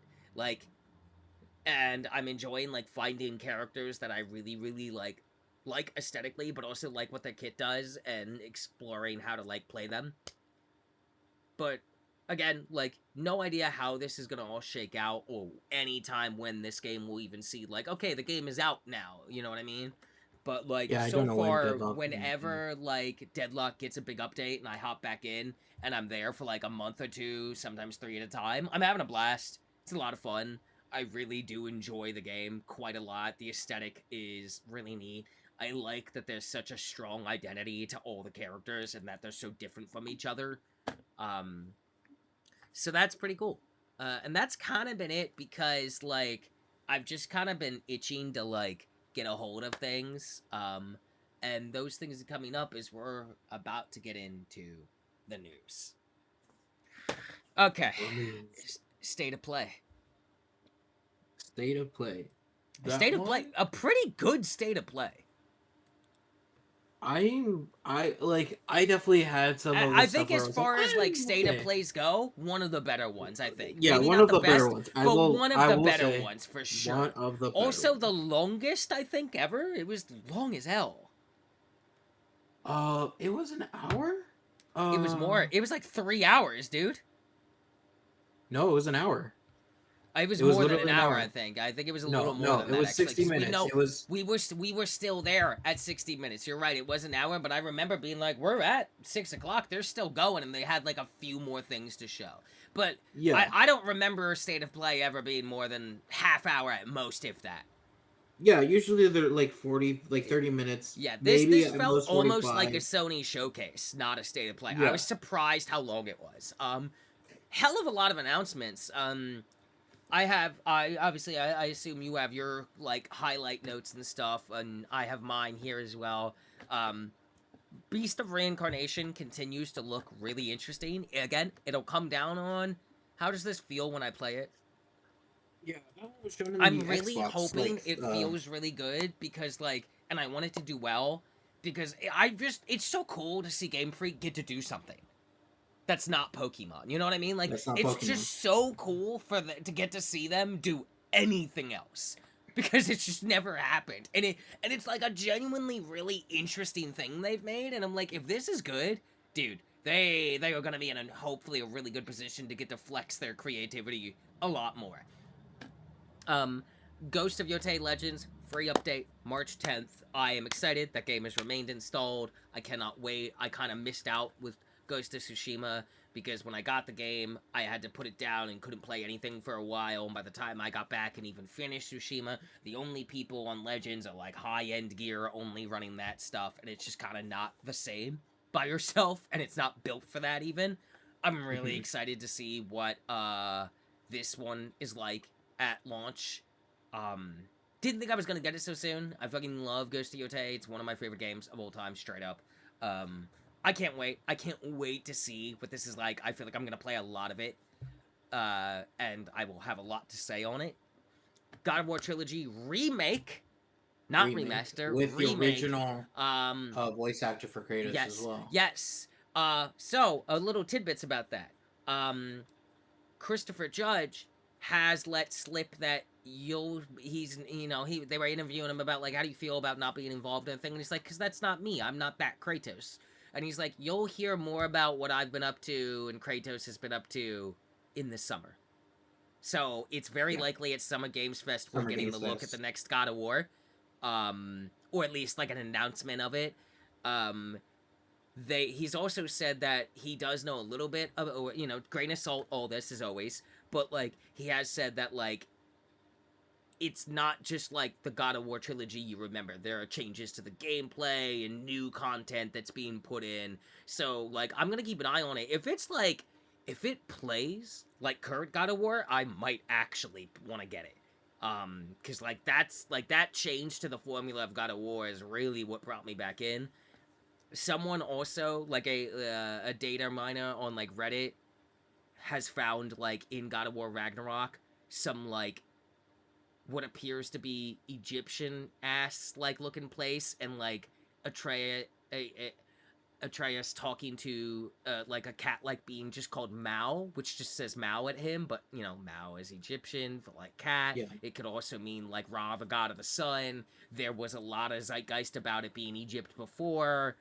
And I'm enjoying like finding characters that I really like aesthetically, but also like what the kit does and exploring how to like play them. But again, like no idea how this is gonna all shake out or any time when this game will even see like, okay, the game is out now. You know what I mean? But like Yeah, I so don't know when far, Deadlock is. Yeah. whenever like Deadlock gets a big update and I hop back in and I'm there for like a month or two, sometimes 3 at a time, I'm having a blast. It's a lot of fun. I really do enjoy the game quite a lot. The aesthetic is really neat. I like that there's such a strong identity to all the characters and that they're so different from each other. Um, so that's pretty cool. And that's kind of been it because like I've just kind of been itching to like get a hold of things. And those things coming up is we're about to get into the news. Okay, The news. state of play. State of play. A That state of play, one, a pretty good state of play. I definitely had some of the I stuff think where as I was like, far as like I'm state of okay. plays go, one of the better ones, I think. Yeah, Maybe one not of the the better best, ones. but one of I the will better say ones for one sure. of the better Also, the ones. longest I think ever. It was long as hell. It was an hour? It was more. Uh It was like 3 hours, dude. no, it was an hour. It was It was more than an literally an hour. I hour. think. I think it was a little No, more no, than it that was actually. 60 Because we minutes. know It was we were still there at 60 minutes. You're right. It was an hour, but I remember being like, "We're at 6 o'clock. They're still going," and they had like a few more things to show. But yeah. I don't remember State of Play ever being more than half hour at most, if that. Yeah, usually they're like 40, like 30 minutes, Yeah, this maybe at felt most almost like a 45. Sony showcase, not a State of Play. I Yeah. was surprised how long it was. Hell of a lot of announcements. I obviously I assume you have your like highlight notes and stuff, and I have mine here as well. Um, Beast of Reincarnation continues to look really interesting. Again, it'll come down on how does this feel when I play it. Yeah, that one was shown in I'm the really Xbox, hoping it feels really good because like, and I want it to do well because it's so cool to see Game Freak get to do something that's not Pokemon. You know what I mean? Like that's not it's Pokemon. just so cool to get to see them do anything else because it's just never happened. And it's like a genuinely really interesting thing they've made and I'm like if this is good, dude, they are going to be in a hopefully a really good position to get to flex their creativity a lot more. Um Ghost of Yotei Legends free update March 10th. I am excited. That game has remained installed. I cannot wait. I kind of missed out with Ghost of Tsushima because when I got the game, I had to put it down and couldn't play anything for a while. And by the time I got back and even finished Tsushima, the only people on Legends are like high end gear only running that stuff, and it's just kind of not the same by yourself, and it's not built for that even. I'm really Mhm. excited to see what this one is like at launch. Um, didn't think I was gonna get it so soon. I fucking love Ghost of Yotei. It's one of my favorite games of all time, straight up. Um, I can't wait. I can't wait to see what this is like. I feel like I'm gonna play a lot of it, and I will have a lot to say on it. God of War Trilogy remake, not Remake remaster, with the remake. original Um, voice actor for Kratos as yes, well. yes. So a little tidbits about that. Um, Christopher Judge has let slip that he's they were interviewing him about like how do you feel about not being involved in a thing and he's like because that's not me, I'm not that Kratos, and he's like you'll hear more about what I've been up to and Kratos has been up to in the summer. So it's very Yeah, likely at Summer Games Fest we're Summer getting the Games look at the Fest. next God of War, or at least like an announcement of it. um he's also said that he does know a little bit of, grain of salt all this is always, but like he has said that like it's not just like the God of War trilogy you remember. There are changes to the gameplay and new content that's being put in. So like I'm gonna keep an eye on it. If it plays like current God of War, I might actually want to get it. Because like that's like that change to the formula of God of War is really what brought me back in. Someone also like a data miner on like Reddit has found like in God of War Ragnarok some like what appears to be Egyptian ass like looking place and like Atreus Atreus talking to like a cat like being just called Mao, which just says Mao at him, but you know Mao is Egyptian for like cat. Yeah, It could also mean like Ra, the god of the sun. There was a lot of zeitgeist about it being Egypt before.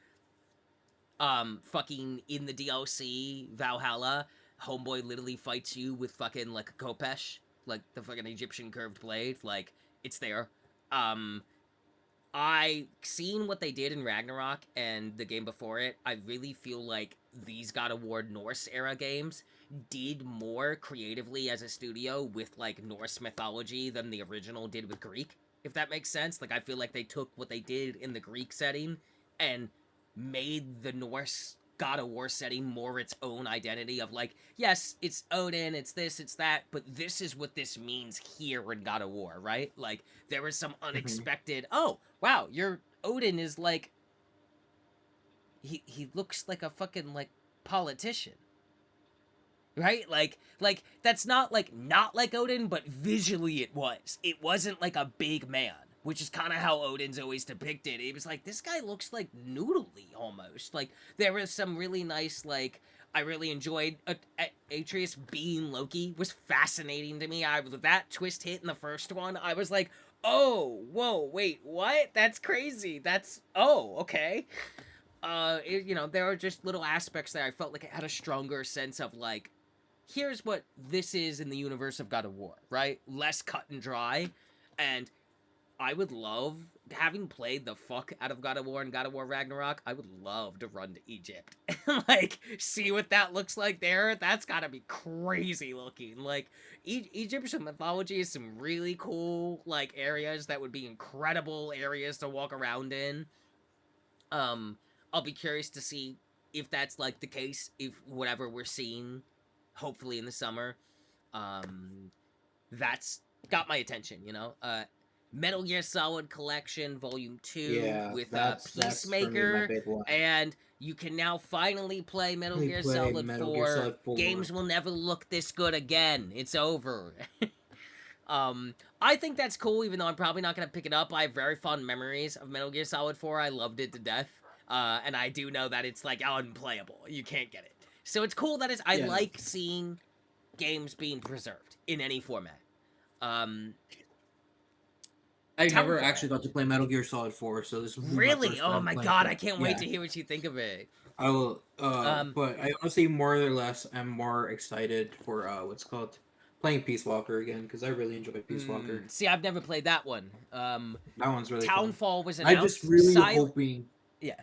Fucking in the DLC Valhalla, homeboy literally fights you with fucking like a Kopesh, like the fucking Egyptian curved blade. Like it's there. Um, I seen what they did in Ragnarok and the game before it. I really feel like these God of War Norse era games did more creatively as a studio with like Norse mythology than the original did with Greek, if that makes sense. Like I feel like they took what they did in the Greek setting and made the Norse God of War setting more its own identity of like, yes, it's Odin, it's this, it's that, but this is what this means here in God of War, right? Like there was some Hmm. unexpected, oh, wow, your Odin is like he looks like a fucking like politician, right? Like that's not like Odin, but visually it was. It wasn't like a big man, which is kind of how Odin's always depicted. It was like this guy looks like noodly almost. Like there was some really nice like I really enjoyed Atreus being Loki was fascinating to me. I that twist hit in the first one. I was like, "Oh, whoa, wait, what? That's crazy. That's oh, okay." You know, there are just little aspects that I felt like it had a stronger sense of like here's what this is in the universe of God of War, right? Less cut and dry. And I would love, having played the fuck out of God of War and God of War Ragnarok, I would love to run to Egypt. Like, see what that looks like there. That's gotta be crazy looking. Like, Egyptian mythology is some really cool, like, areas that would be incredible areas to walk around in. Um, I'll be curious to see if that's, like, the case, if whatever we're seeing, hopefully in the summer, um, that's got my attention, you know. Metal Gear Solid Collection Volume 2 Yeah, with that's for me my Peacemaker, big one. and you can now finally play Metal We Gear play Solid Metal Gear 4. Solid 4. Games will never look this good again. It's over. I think that's cool, even though I'm probably not gonna pick it up. I have very fond memories of Metal Gear Solid 4. I loved it to death. And I do know that it's like unplayable. You can't get it. So it's cool that I Yeah. like seeing games being preserved in any format. Um, I never Townfall. actually got to play Metal Gear Solid 4, so this will be my Really? first Oh time my playing god, I it. can't wait Yeah. to hear what you think of it. I will Um, but I honestly more or less am more excited for what's called playing Peace Walker again because I really enjoyed Peace Walker. See, I've never played that one. That one's really fun. Townfall was I just announced. really Silent. hoping Yeah.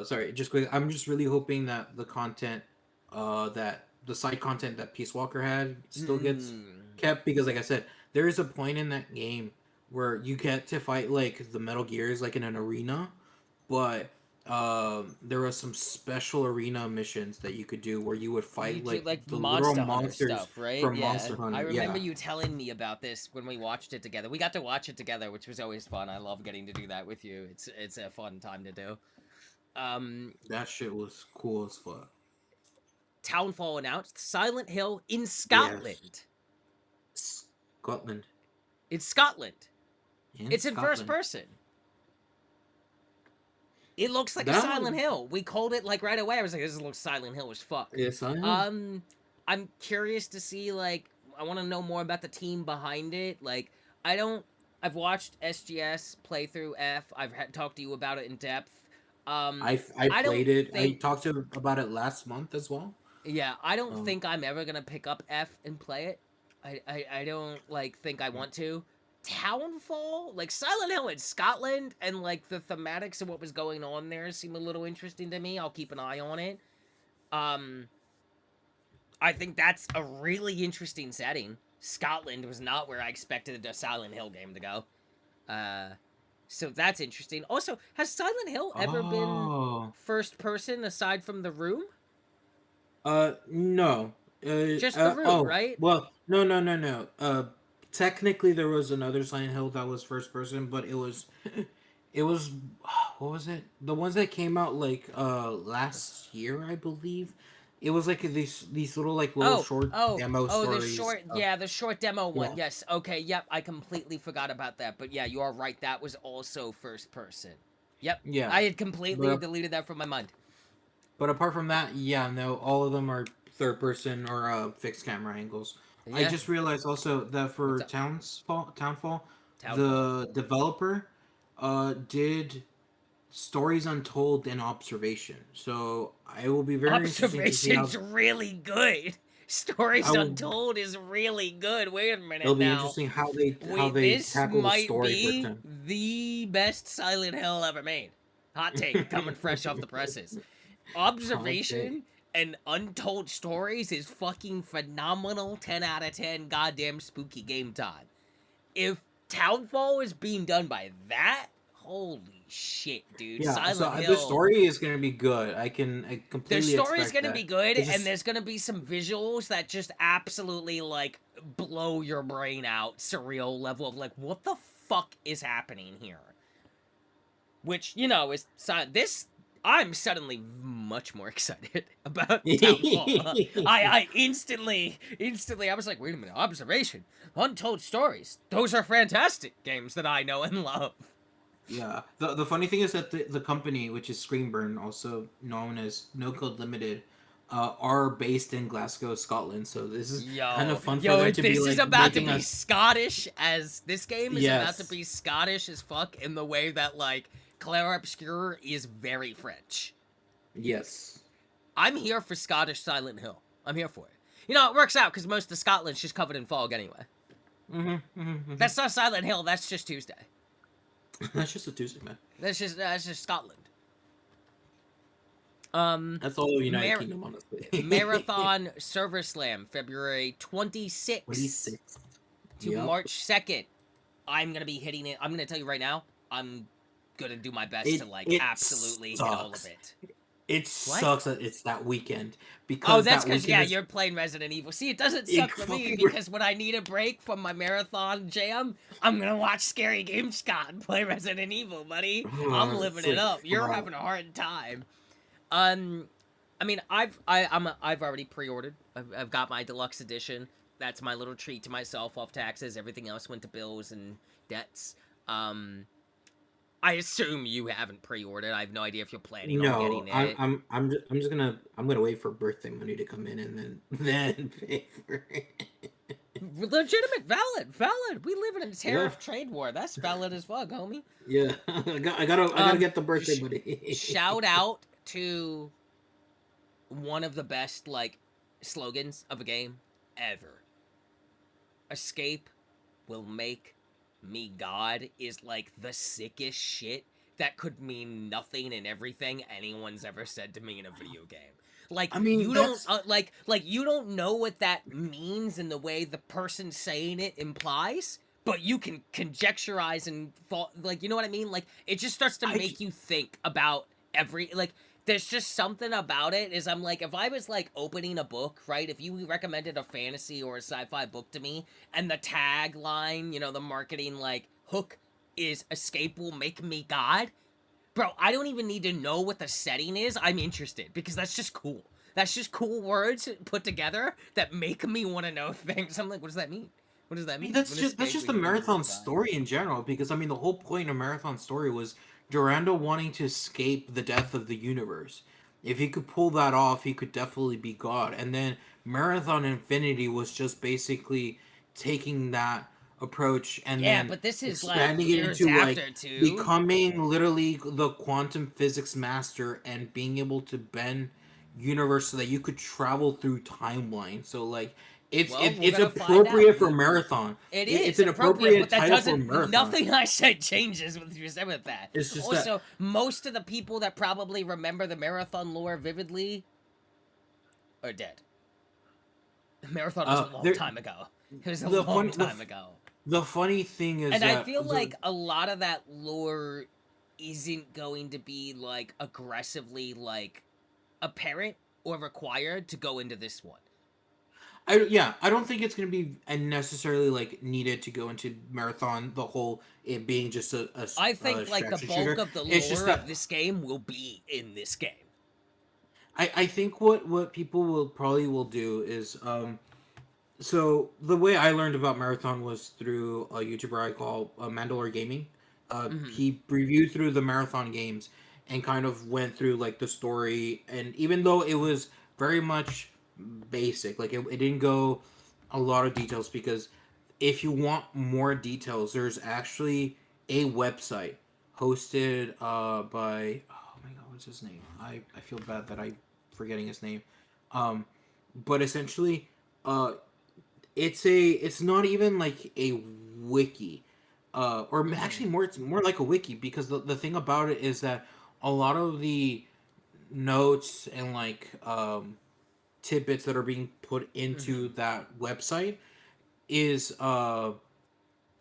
sorry, just quick. I'm just really hoping that the content that the side content that Peace Walker had still gets Mm. kept because like I said, there is a point in that game where you get to fight like the Metal Gears like in an arena, but there was some special arena missions that you could do where you would You fight do like like the literal Monster Hunter monsters stuff, right? from Yeah. Monster I Hunter. remember Yeah, you telling me about this when we watched it together. We got to watch it together, which was always fun. I love getting to do that with you. It's a fun time to do. Um, that shit was cool as fuck. Townfall announced Silent Hill in Yes, Scotland. Scotland. It's Scotland. In It's in first Scotland. person. It looks like a That Silent one. Hill. We called it like right away. I was like, this looks Silent Hill as fuck. Yes, I know. Um, I'm curious to see like I want to know more about the team behind it. Like I don't. I've watched SGS playthrough F. Talked to you about it in depth. Um, I I don't played it. I think. talked to about it last month as well. Yeah, I don't Um, think I'm ever gonna pick up F and play it. I don't like think I want to. Townfall, like Silent Hill in Scotland, and like the thematics of what was going on there seem a little interesting to me. I'll keep an eye on it. Um, I think that's a really interesting setting. Scotland was not where I expected a Silent Hill game to go. Uh, so that's interesting. Also, has Silent Hill ever been oh, first person aside from The Room? no. Just The Room, Oh, right? well, no, no, no, no. Technically, there was another Silent Hill that was first person, but it was, what was it? The ones that came out like last year, I believe. It was like these little like little Oh, short oh, demo oh, the stories. short, yeah, the short demo one. Yeah, Yes, okay, yep, I completely forgot about that. But yeah, you are right. That was also first person. Yep, yeah. I had completely But deleted that from my mind. But apart from that, yeah, no, all of them are third person or fixed camera angles. I Yeah, just realized also that what's for up? Townfall, Townfall. the developer did stories untold and observation. So it will be very interesting to see Observation's how really good. I Stories will. Untold is really good. Wait a It'll minute be now. interesting how Wait, they this tackle the might story for be Tim. the best Silent Hill ever made. Hot take, coming fresh off the presses. Okay. Observation and Untold Stories is fucking phenomenal. 10 out of 10 goddamn spooky game time. If Townfall is being done by that. Holy shit, dude! Yeah, so Silent the Hill. story is gonna be good. I The completely story is expect gonna be that. good, It's and just there's gonna be some visuals that just absolutely like blow your brain out, surreal level of like, what the fuck is happening here? Which is this. I'm suddenly much more excited about Townfall. I instantly, I was like, wait a minute, observation, untold stories. Those are fantastic games that I know and love. yeah. The funny thing is that the company, which is Screenburn, also known as No Code Limited, are based in Glasgow, Scotland. So this is kind of fun for them to be This is like about to making be us. Scottish as this game is about to Yes. be Scottish as fuck in the way that like Claire Obscure is very French. Yes. I'm here for Scottish Silent Hill. I'm here for it. It works out because most of Scotland's just covered in fog anyway. That's not Silent Hill. That's just Tuesday. That's just a Tuesday, man. That's just Scotland. Um, That's all United Mar- Kingdom, honestly. Marathon Server Slam, February 26th 26th. to Yep. March 2nd. I'm gonna be hitting it. I'm gonna tell you right now. I'm gonna do my best to like It absolutely hit all of sucks. it. It What? sucks that it's that weekend Oh, because that's that because weekend yeah, is you're playing Resident Evil. See, it doesn't it suck for me fucking. because when I need a break from my marathon jam, I'm gonna watch Scary Game Scott and play Resident Evil, buddy. I'm living It's it like up. You're having a hard time. Um, I mean, I've already pre-ordered. I've got my deluxe edition. That's my little treat to myself off taxes. Everything else went to bills and debts. Um, I assume you haven't pre-ordered. I have no idea if you're planning on no. getting I'm it. I'm I'm just, I'm just gonna wait for birthday money to come in and then pay for it. Legitimate, valid. We live in a Yeah, tariff trade war. That's valid as fuck, homie. yeah. I gotta get the birthday Sh- money. Shout out to one of the best like slogans of a game ever. Escape will make me God is like the sickest shit that could mean nothing and everything anyone's ever said to me in a video game. Like I mean, you don't that's like you don't know what that means in the way the person saying it implies, but you can conjecturize and like you know what I mean? Like it just starts to I. make you think about every like there's just something about it is I'm like if I was like opening a book, right? If you recommended a fantasy or a sci-fi book to me and the tagline, the marketing like hook is escape will make me God. Bro, I don't even need to know what the setting is. I'm interested because that's just cool. That's just cool words put together that make me want to know things. I'm like, what does that mean? What does that I mean, mean? that's When just the escaping will make me marathon God. story in general. Because I mean, the whole point of marathon story was Durando wanting to escape the death of the universe. If he could pull that off, he could definitely be God. And then Marathon Infinity was just basically taking that approach and Yeah, then but this is like expanding it years into like after too. becoming literally the quantum physics master and being able to bend universe so that you could travel through timelines. So like Well, we're it's gonna find out. appropriate for marathon. It It's is an appropriate, but appropriate that title for doesn't. marathon. Nothing I said changes with respect with that. It's just that Also, most of the people that probably remember the marathon lore vividly are dead. The marathon was a long there time ago. It was a the long fun time ago. the funny thing is And I that feel the like a lot of that lore isn't going to be like aggressively like apparent or required to go into this one. I don't think it's gonna be necessarily like needed to go into marathon the whole it being just I a think like the extraction bulk shooter. of the It's just lore of that this game will be in this game. I think what people will probably will do is so the way I learned about marathon was through a YouTuber I call Mandalore Gaming. Hmm. He reviewed through the marathon games and kind of went through like the story, and even though it was very much basic, like it didn't go a lot of details because if you want more details, there's actually a website hosted by oh my god, what's his name? I feel bad that I forgetting his name. Um, but essentially, uh, it's not even like a wiki or Hmm. actually more it's more like a wiki because the thing about it is that a lot of the notes and like tidbits that are being put into Hmm. that website is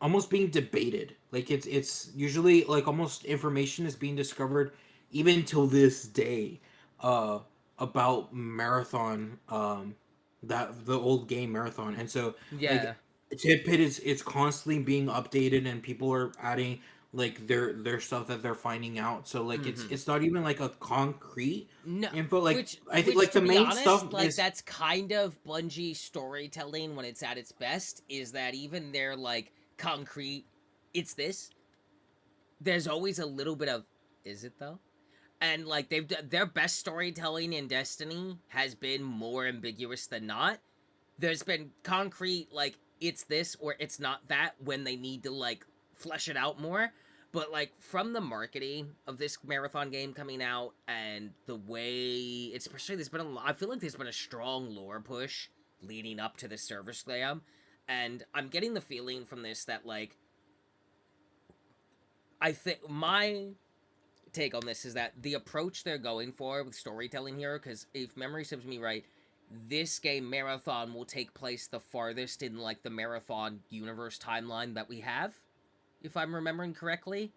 almost being debated. Like it's usually like almost information is being discovered even till this day uh about Marathon, that the old game Marathon. And so Yeah. like Tidbit is it's constantly being updated and people are adding like their stuff that they're finding out. So like Mm-hmm. it's not even like a concrete No, info. Like I think which like to the be main honest, stuff like is that's kind of Bungie storytelling when it's at its best. Is that even their like concrete? It's this. There's always a little bit of, is it though? And like their best storytelling in Destiny has been more ambiguous than not. There's been concrete like it's this or it's not that when they need to like flesh it out more. But like from the marketing of this marathon game coming out and the way, especially there's been I feel like there's been a strong lore push leading up to the server slam, and I'm getting the feeling from this that like I think my take on this is that the approach they're going for with storytelling here, because if memory serves me right, this game Marathon will take place the farthest in like the Marathon universe timeline that we have, if I'm remembering correctly.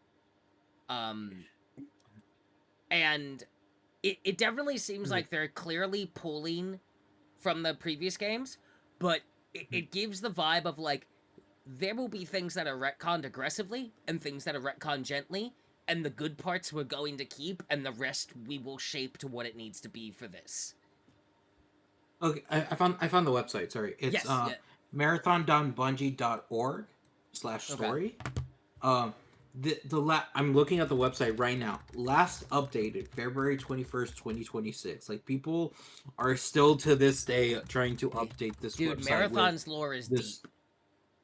Um, and it definitely seems like they're clearly pulling from the previous games, but it gives the vibe of like there will be things that are retconned aggressively and things that are retconned gently, and the good parts we're going to keep, and the rest we will shape to what it needs to be for this. okay. I found the website. Sorry, it's Yes, yeah. Okay. marathon.bungie.org/story. Um, I'm looking at the website right now. Last updated February 21st, 2026. Like people are still to this day trying to update this Dude, website with Marathon's lore is this. deep.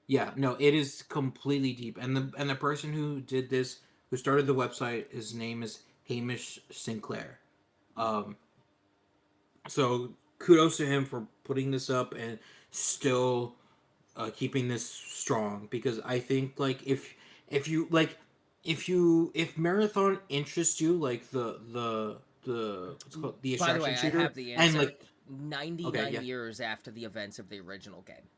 Yeah, no, it is completely deep. And the person who did this, who started the website, his name is Hamish Sinclair. Um, so kudos to him for putting this up and still keeping this strong, because I think like if you like if marathon interests you, like the what's it called, the By the extraction way, I shooter, have the and answer. like, okay, 99 yeah, years after the events of the original game.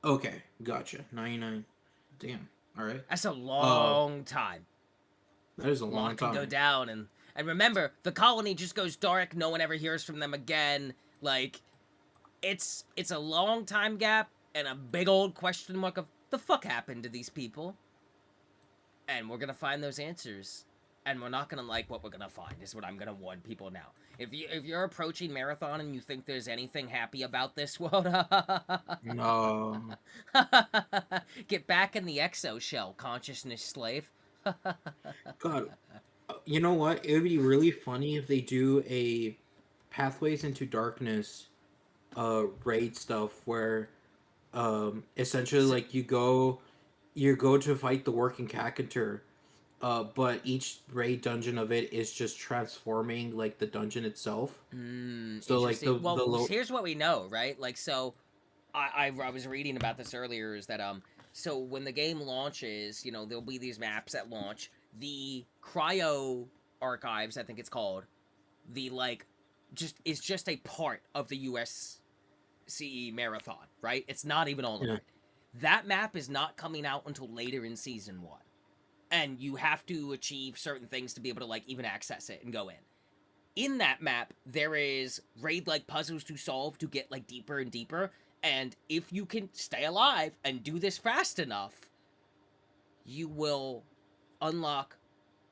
okay, gotcha, 99, damn, all right, That's a uh long time. that is a A long lot can go time. down, and remember, the colony just goes dark, no one ever hears from them again. Like it's a long time gap and a big old question mark of the fuck happened to these people, and we're gonna find those answers, and we're not gonna like what we're gonna find is what I'm gonna warn people now. If you're approaching marathon and you think there's anything happy about this world, No, get back in the exo shell, consciousness slave. god, you know what, it would be really funny if they do a Pathways into Darkness raid stuff where essentially So, like you go to fight the working cactuar, but each raid dungeon of it is just transforming like the dungeon itself. So like interesting. the Well, low, here's what we know, right? Like, so I was reading about this earlier. Is that so when the game launches, there'll be these maps at launch. The cryo archives, I think it's called, the like, just a part of the USCE marathon, right? It's not even all of yeah, it. That map is not coming out until later in season one, and you have to achieve certain things to be able to like even access it and go in. In that map, there is raid like puzzles to solve to get like deeper and deeper. And if you can stay alive and do this fast enough, you will unlock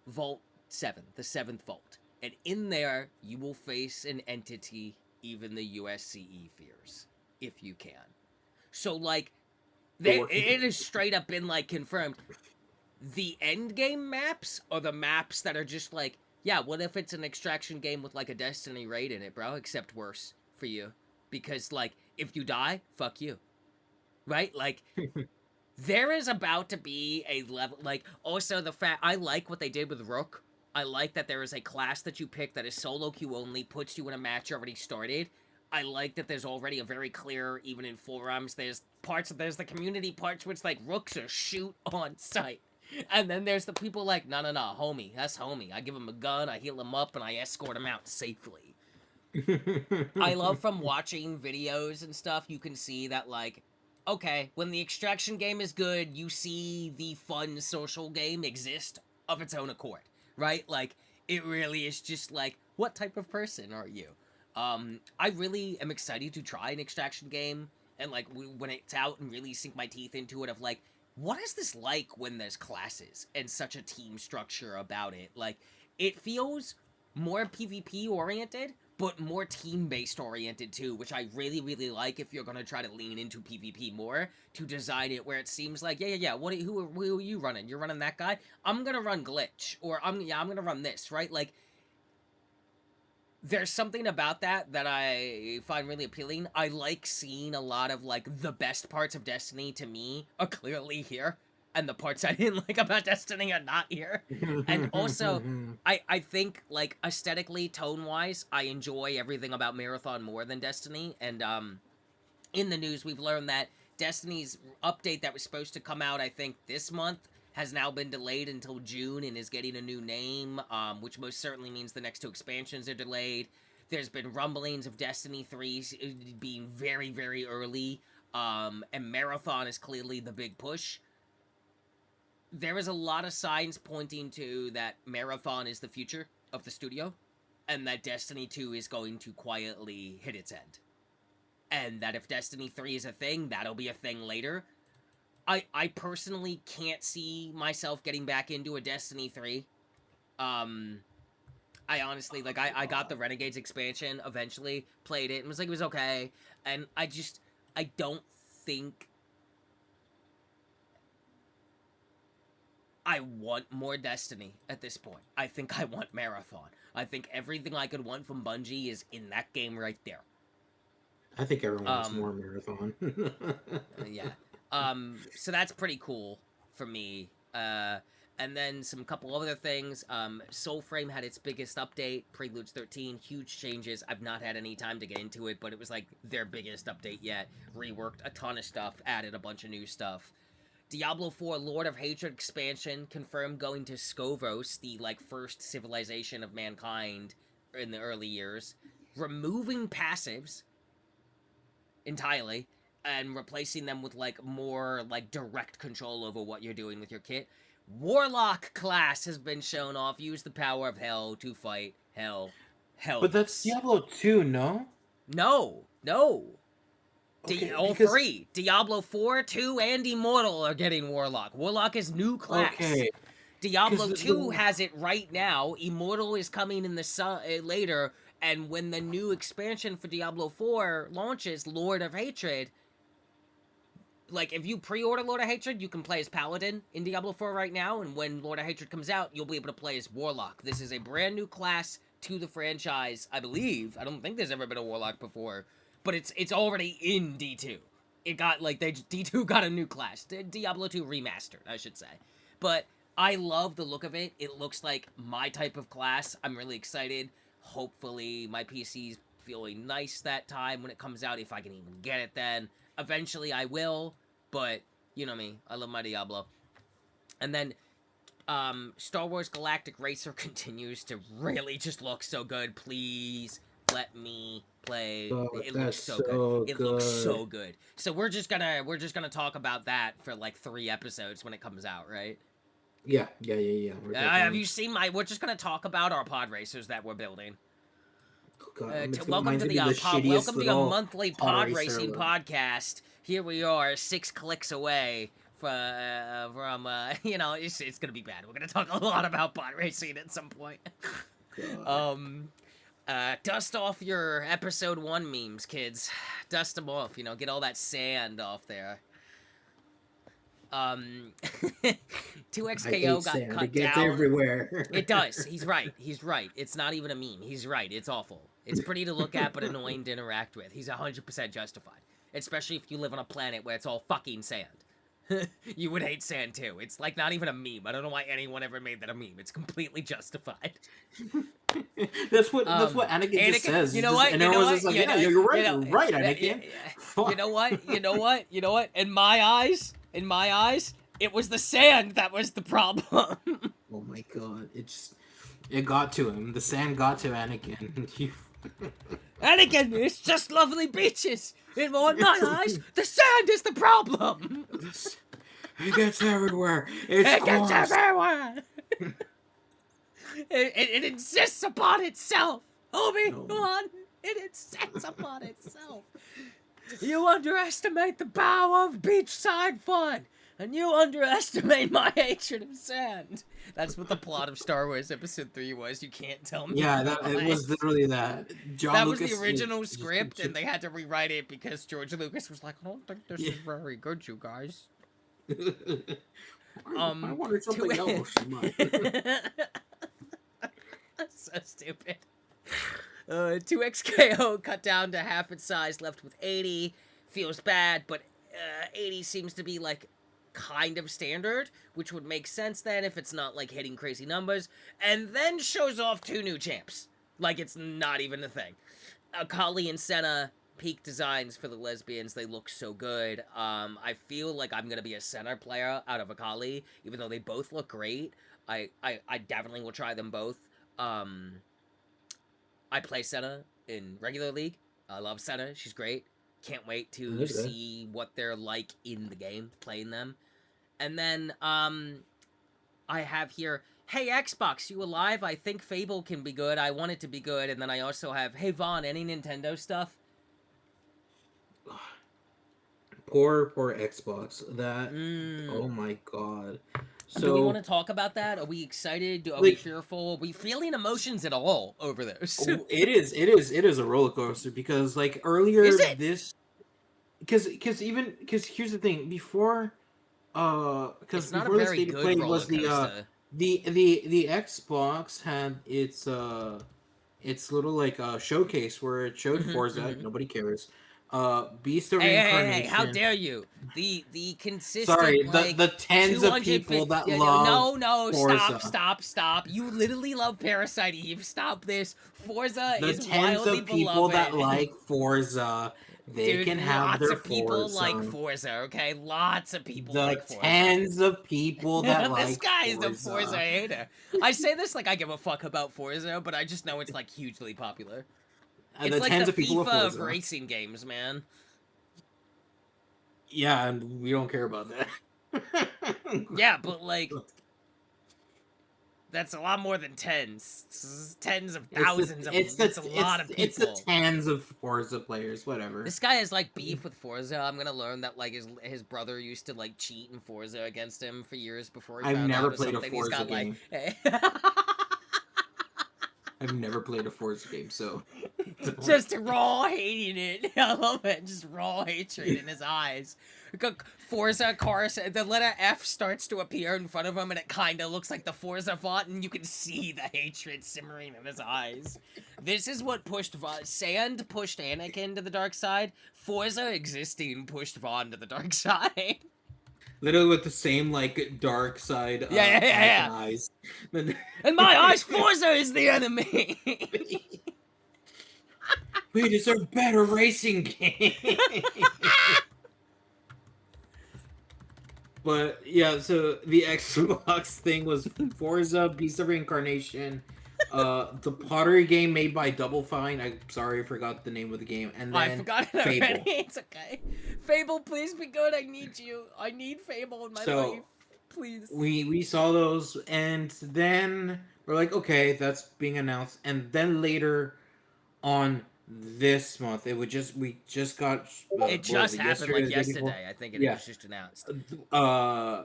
Vault 7, the seventh vault. And in there, you will face an entity even the USCE fears, if you can. So, like, the working it has cactuar. straight up been, like, confirmed. The end game maps are the maps that are just like, yeah, what if it's an extraction game with like a Destiny raid in it, bro? Except worse for you. Because like if you die, fuck you. Right? Like there is about to be a level like also the fact I like what they did with Rook. I like that there is a class that you pick that is solo queue only, puts you in a match already started. I like that there's already a very clear, even in forums, there's the community parts where it's like Rooks are shoot on sight. And then there's the people like, no, no, no, homie, that's homie. I give him a gun, I heal him up, and I escort him out safely. I love from watching videos and stuff, you can see that, like, okay, when the extraction game is good, you see the fun social game exist of its own accord, right? Like, it really is just like, what type of person are you? I really am excited to try an extraction game and like when it's out and really sink my teeth into it of like, what is this like when there's classes and such a team structure about it? Like, it feels more PvP oriented, but more team-based oriented too, which I really, really like if you're gonna try to lean into PvP more, to design it where it seems like, yeah, who are you running? You're running that guy? I'm gonna run Glitch, or I'm gonna run this, right? Like, there's something about that that I find really appealing. I like seeing a lot of, like, the best parts of Destiny to me are clearly here, and the parts I didn't like about Destiny are not here. And also, I think, like, aesthetically, tone-wise, I enjoy everything about Marathon more than Destiny, and, in the news, we've learned that Destiny's update that was supposed to come out, I think, this month has now been delayed until June and is getting a new name, which most certainly means the next two expansions are delayed. There's been rumblings of Destiny 3 being very, very early, and Marathon is clearly the big push. There is a lot of signs pointing to that Marathon is the future of the studio, and that Destiny 2 is going to quietly hit its end. And that if Destiny 3 is a thing, that'll be a thing later. I personally can't see myself getting back into a Destiny 3. Um, I honestly, like, I got the Renegades expansion eventually, played it, and was like, it was okay. And I don't think I want more Destiny at this point. I think I want Marathon. I think everything I could want from Bungie is in that game right there. I think everyone wants Um, more marathon. yeah. So that's pretty cool for me. And then some couple other things. Soulframe had its biggest update, Preludes 13, huge changes. I've not had any time to get into it, but it was like their biggest update yet. Reworked a ton of stuff, added a bunch of new stuff. Diablo 4 Lord of Hatred expansion confirmed going to Skovos, the like first civilization of mankind in the early years. Removing passives entirely and replacing them with like more like direct control over what you're doing with your kit. Warlock class has been shown off. Use the power of hell to fight hell. But that's Hells. Diablo 2, no? No. Okay, All because three. Diablo 4, 2, and Immortal are getting Warlock. Warlock is new class. okay, because Diablo 2 has it right now. Immortal is coming in the later. And when the new expansion for Diablo 4 launches, Lord of Hatred, like, if you pre-order Lord of Hatred, you can play as Paladin in Diablo 4 right now, and when Lord of Hatred comes out, you'll be able to play as Warlock. This is a brand new class to the franchise, I believe. I don't think there's ever been a Warlock before, but it's already in D2. It got, like, D2 got a new class. Diablo 2 remastered, I should say. But I love the look of it. It looks like my type of class. I'm really excited. Hopefully my PC's feeling nice that time when it comes out, if I can even get it then. Eventually I will, but you know me, I love my Diablo. And then Star Wars Galactic Racer continues to really just look so good. Please let me play. oh, It looks that's so good. so It looks good. so good. So we're just gonna talk about that for like 3 episodes when it comes out, right? Yeah. We're Have definitely. you seen my? We're just gonna talk about our pod racers that we're building. Oh God, Welcome mine's to gonna be the the shittiest welcome to your little monthly pod pod racer racing ever. podcast. Here we are, 6 clicks away from it's gonna be bad. We're gonna talk a lot about pod racing at some point. God. um, dust off your episode 1 memes, kids. Dust them off. Get all that sand off there. Um, I hate 2XKO got sand. It cut gets down. everywhere. It does. He's right. He's right. It's not even a meme. He's right. It's awful. It's pretty to look at, but annoying to interact with. He's 100% justified. Especially if you live on a planet where it's all fucking sand. You would hate sand too. It's like not even a meme. I don't know why anyone ever made that a meme. It's completely justified. That's what Anakin just Anakin, says. you It's know just, what? and You know everyone's just what? like, yeah, you're right. You're right, Yeah, yeah, Anakin. yeah. You Fuck. know what? You know what? You know what? In my eyes, it was the sand that was the problem. Oh my God! It got to him. The sand got to Anakin. And again, it's just lovely beaches. In my eyes, the sand is the problem. This- It gets everywhere. It's It gets coarse. everywhere. It insists upon itself. No. Obi-Wan, it insists upon itself. You underestimate the power of beachside fun, and you underestimate my hatred of sand. That's what the plot of Star Wars Episode 3 was. You can't tell me Yeah, that it was otherwise. literally that. John That was the Lucas original just script, and they had to rewrite it because George Lucas was like, I don't think this yeah. is very good, you guys. I wanted To something else, but so stupid. 2XKO cut down to half its size, left with 80. Feels bad, but 80 seems to be like kind of standard, which would make sense then if it's not like hitting crazy numbers. And then shows off 2 new champs. Like it's not even a thing. Akali and Senna, peak designs for the lesbians. They look so good. I feel like I'm gonna be a Senna player out of Akali, even though they both look great. I definitely will try them both. Um, I play Senna in regular league. I love Senna. She's great. Can't wait to that's good. see what they're like in the game, playing them. And then I have here, hey Xbox, you alive? I think Fable can be good. I want it to be good. And then I also have, hey Vaughn, any Nintendo stuff? Poor Xbox. That. Oh Mm. my god. Do we want So to talk about that? Are we excited? Are we like, fearful? Are we feeling emotions at all over those? oh, it is a roller coaster because like earlier Is it? this because here's the thing because It's not a before the very state of good play roller was coaster. the Xbox had its little like showcase where it showed Mm-hmm, Forza. mm-hmm. Nobody cares. Beast of Hey! How Reincarnation. dare you? The consistent Sorry, like the tens of 200. people that Yeah, yeah, love no, Forza. stop! You literally love Parasite Eve. Stop this. Forza The is tens wildly of people that beloved. like Forza, they Dude, can have lots their of people like Forza. Forza. Okay, lots of people like The Forza. tens of people that This like guy is a Forza Forza. hater. I say this like I give a fuck about Forza, but I just know it's like hugely popular. It's The like the tens of people of FIFA of Forza. racing games, man. Yeah, and we don't care about that. Yeah, but like that's a lot more than tens. Tens of thousands of them. It's a lot of it's the people. tens of Forza players, whatever. This guy has like beef with Forza. I'm gonna learn that like his brother used to like cheat in Forza against him for years before he I've found never out or played a something. He's Forza got like game. I've never played a Forza game, so don't. just raw hating it. I love it. Just raw hatred in his eyes. Forza cars, the letter F starts to appear in front of him, and it kind of looks like the Forza font, and you can see the hatred simmering in his eyes. This is what pushed Sand pushed Anakin to the dark side. Forza existing pushed Vaughn to the dark side. Literally with the same like dark side eye and Yeah. eyes. In my eyes, Forza is the enemy. We deserve better racing game. But yeah, so the Xbox thing was Forza, Beast of Reincarnation, the pottery game made by Double Fine. I'm sorry, I forgot the name of the game, and I then forgot it already. Fable. It's okay. Fable, please be good. I need you. I need Fable in my life. So Please. we saw those, and then we're like, okay, that's being announced, and then later on this month, it would just we just got It what was just it, happened yesterday or like the day before? yesterday. I think it Yeah, was just announced. uh,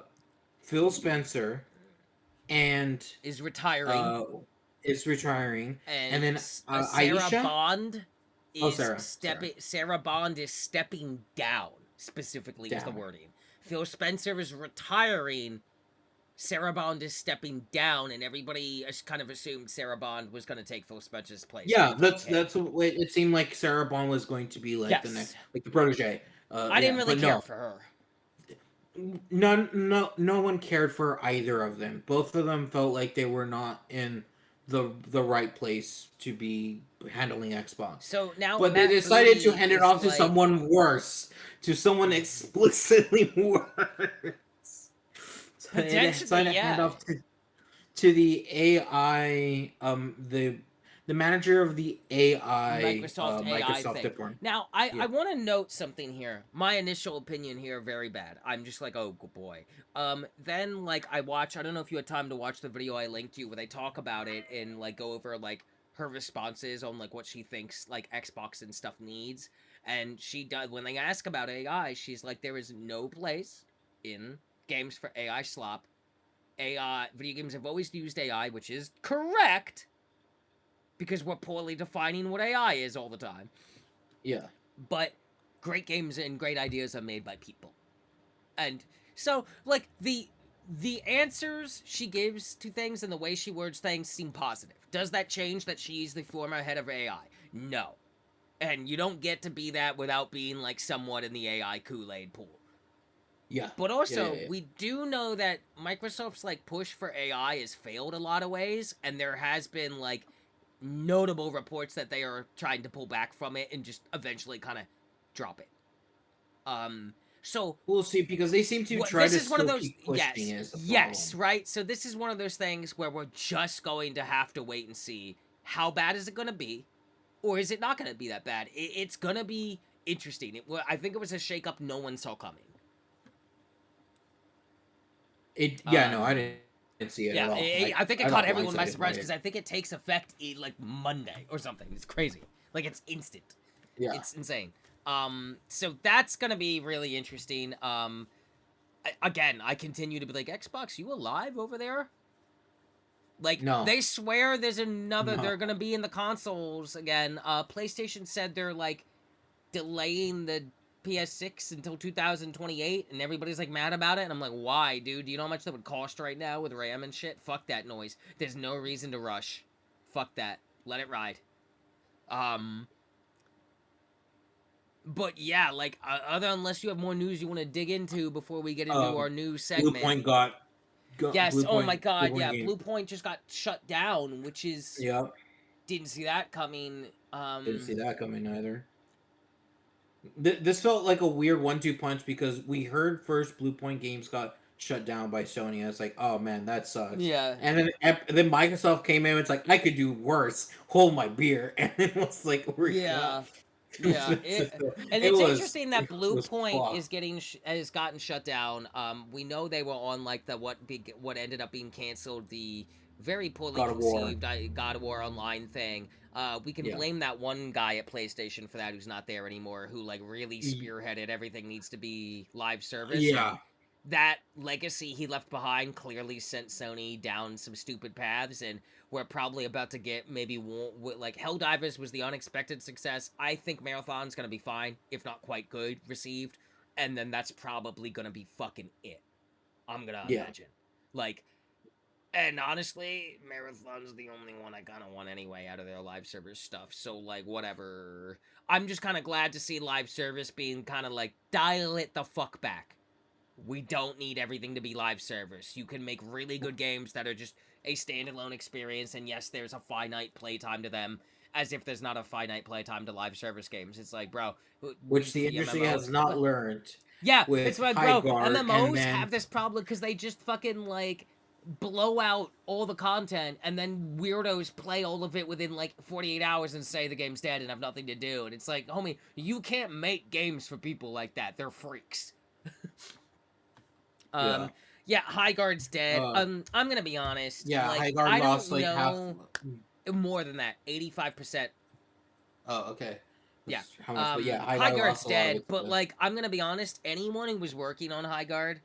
Phil Spencer and Is retiring, uh is retiring, and and then Sarah Aisha. Bond Oh, is Sarah stepping. Sarah Bond is stepping down. Specifically, is the down. wording. Phil Spencer is retiring. Sarah Bond is stepping down, and everybody kind of assumed Sarah Bond was going to take Phil Spencer's place Yeah, when he came. that's what it seemed like. Sarah Bond was going to be like the Yes, next, like the protege. I didn't Yeah, really but care no, for her. no one cared for either of them. Both of them felt like they were not in the right place to be handling Xbox. So now But they Matt decided to Booty hand it is off to like, someone worse, to someone explicitly worse. So they potentially, decided to hand yeah. off to the AI, the the manager of the AI Microsoft AI Microsoft thing. department. Now, I Yeah. want to note something here. My initial opinion here, very bad. I'm just like, oh boy. Then like I watch. I don't know if you had time to watch the video I linked you where they talk about it and like go over like her responses on like what she thinks like Xbox and stuff needs. And she does when they ask about AI, she's like, there is no place in games for AI slop. AI video games have always used AI, which is correct because we're poorly defining what AI is all the time. Yeah. But great games and great ideas are made by people. And so like the answers she gives to things and the way she words things seem positive. Does that change that she's the former head of AI? No. And you don't get to be that without being like somewhat in the AI Kool-Aid pool. Yeah. But Yeah. Yeah. also, Yeah. we do know that Microsoft's like push for AI has failed a lot of ways, and there has been like notable reports that they are trying to pull back from it and just eventually kind of drop it. Um, so We'll see because they seem to what try this to is one of still those keep pushing yes, it is the yes, problem. right? So this is one of those things where we're just going to have to wait and see how bad is it going to be, or is it not going to be that bad? It's going to be interesting. I think it was a shakeup no one saw coming. It yeah, no, I Um, didn't see it at Yeah, all. I think it I caught got everyone by blindsided by surprise because it. I think it takes effect like Monday or something. It's crazy. Like it's instant. Yeah. It's insane. So that's gonna be really interesting. Again, I continue to be like, Xbox, you alive over there? Like No. they swear there's another. No. They're gonna be in the consoles again. PlayStation said they're like delaying the PS6 until 2028, and everybody's like mad about it. And I'm like, why, dude? Do you know how much that would cost right now with RAM and shit? Fuck that noise. There's no reason to rush. Fuck that. Let it ride. Um, but yeah, like other unless you have more news you want to dig into before we get into our Um new Blue segment. Point got Yes. Oh my Blue God. Point Yeah. Games. Blue Point just got shut down, which is Yep. didn't see that coming. Didn't see that coming either. This felt like a weird one-two punch because we heard first Blue Point Games got shut down by Sony. I was like, oh man, that sucks. Yeah. And then Microsoft came in. And it's like I could do worse. Hold my beer, and it was like we're Yeah. off. Yeah, and It it's was interesting that it Blue was Point is fucked. getting has gotten shut down. We know they were on like the what ended up being canceled, the very poorly God of War. conceived God of War Online thing. We can Yeah. blame that one guy at PlayStation for that who's not there anymore, who like really Y- spearheaded everything needs to be live service, and Yeah. that legacy he left behind clearly sent Sony down some stupid paths, and we're probably about to get maybe like Helldivers was the unexpected success. I think Marathon's gonna be fine, if not quite good received, and then that's probably gonna be fucking it. I'm gonna Yeah. imagine, like, and honestly, Marathon's the only one I kind of want anyway out of their live service stuff. So like, whatever. I'm just kind of glad to see live service being kind of like dial it the fuck back. We don't need everything to be live service. You can make really good games that are just a standalone experience, and yes, there's a finite playtime to them, as if there's not a finite playtime to live service games. It's like, bro, Which the the industry MMO. has not learned Yeah, it's with like, High bro, Guard, and MMOs then have this problem because they just fucking like blow out all the content, and then weirdos play all of it within like 48 hours and say the game's dead and have nothing to do. And it's like, homie, you can't make games for people like that. They're freaks. yeah. Yeah, High Guard's dead. Uh, I'm gonna be honest. yeah. Like, High Guard I lost don't like half. know more than that. 85%. Oh, okay. Yeah. That's how much? But yeah, High High Guard Guard's lost a lot of dead. its. But like, I'm gonna be honest. Anyone who was working on High Guard,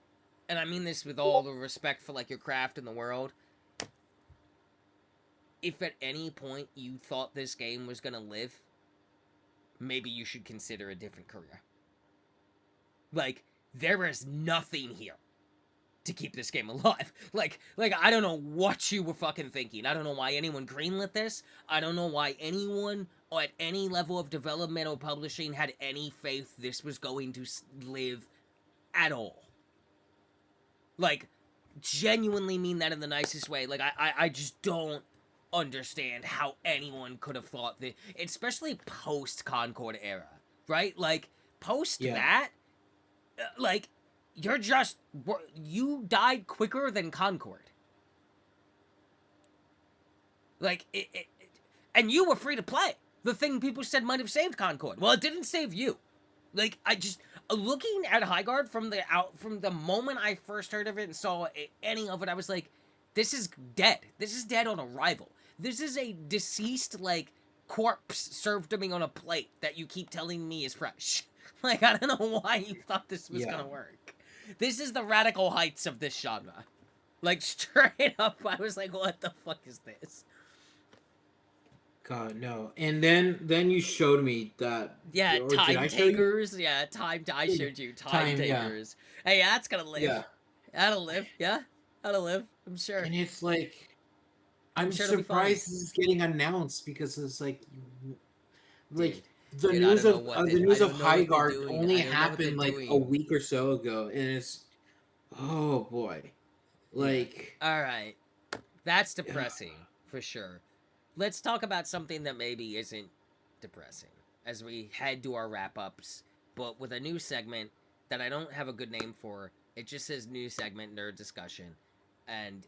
and I mean this with all the respect for like your craft in the world, if at any point you thought this game was gonna live, maybe you should consider a different career. Like, there is nothing here to keep this game alive. Like I don't know what you were fucking thinking. I don't know why anyone greenlit this. I don't know why anyone at any level of development or publishing had any faith this was going to live at all. Like, genuinely mean that in the nicest way. Like I just don't understand how anyone could have thought that, especially post Concord era, right? Like post Yeah. that, like you're just you died quicker than Concord. Like and you were free to play. The thing people said might have saved Concord. Well, it didn't save you. Like I just looking at Highguard from the moment I first heard of it and saw any of it, I was like, this is dead. This is dead on arrival. This is a deceased like corpse served to me on a plate that you keep telling me is fresh. Like I don't know why you thought this was Yeah. gonna work. This is the radical heights of this genre. Like straight up, I was like, what the fuck is this? God no. And then you showed me that, Yeah, or did time I show you? takers. Yeah, time. I showed you time Time, yeah. takers. Hey, that's gonna live. Yeah. That'll live. Yeah, that'll live. I'm sure. And it's like I'm I'm sure it'll be fine, surprised this is getting announced because it's like dude. Dude, I don't know what the I news of don't know what they're Highguard doing. only I don't know what they're happened like a doing. week or so ago, and it's, oh boy, Yeah. like, All right. That's depressing for sure. Let's talk about something that maybe isn't depressing as we head to our wrap ups, but with a new segment that I don't have a good name for. It just says new segment nerd discussion, and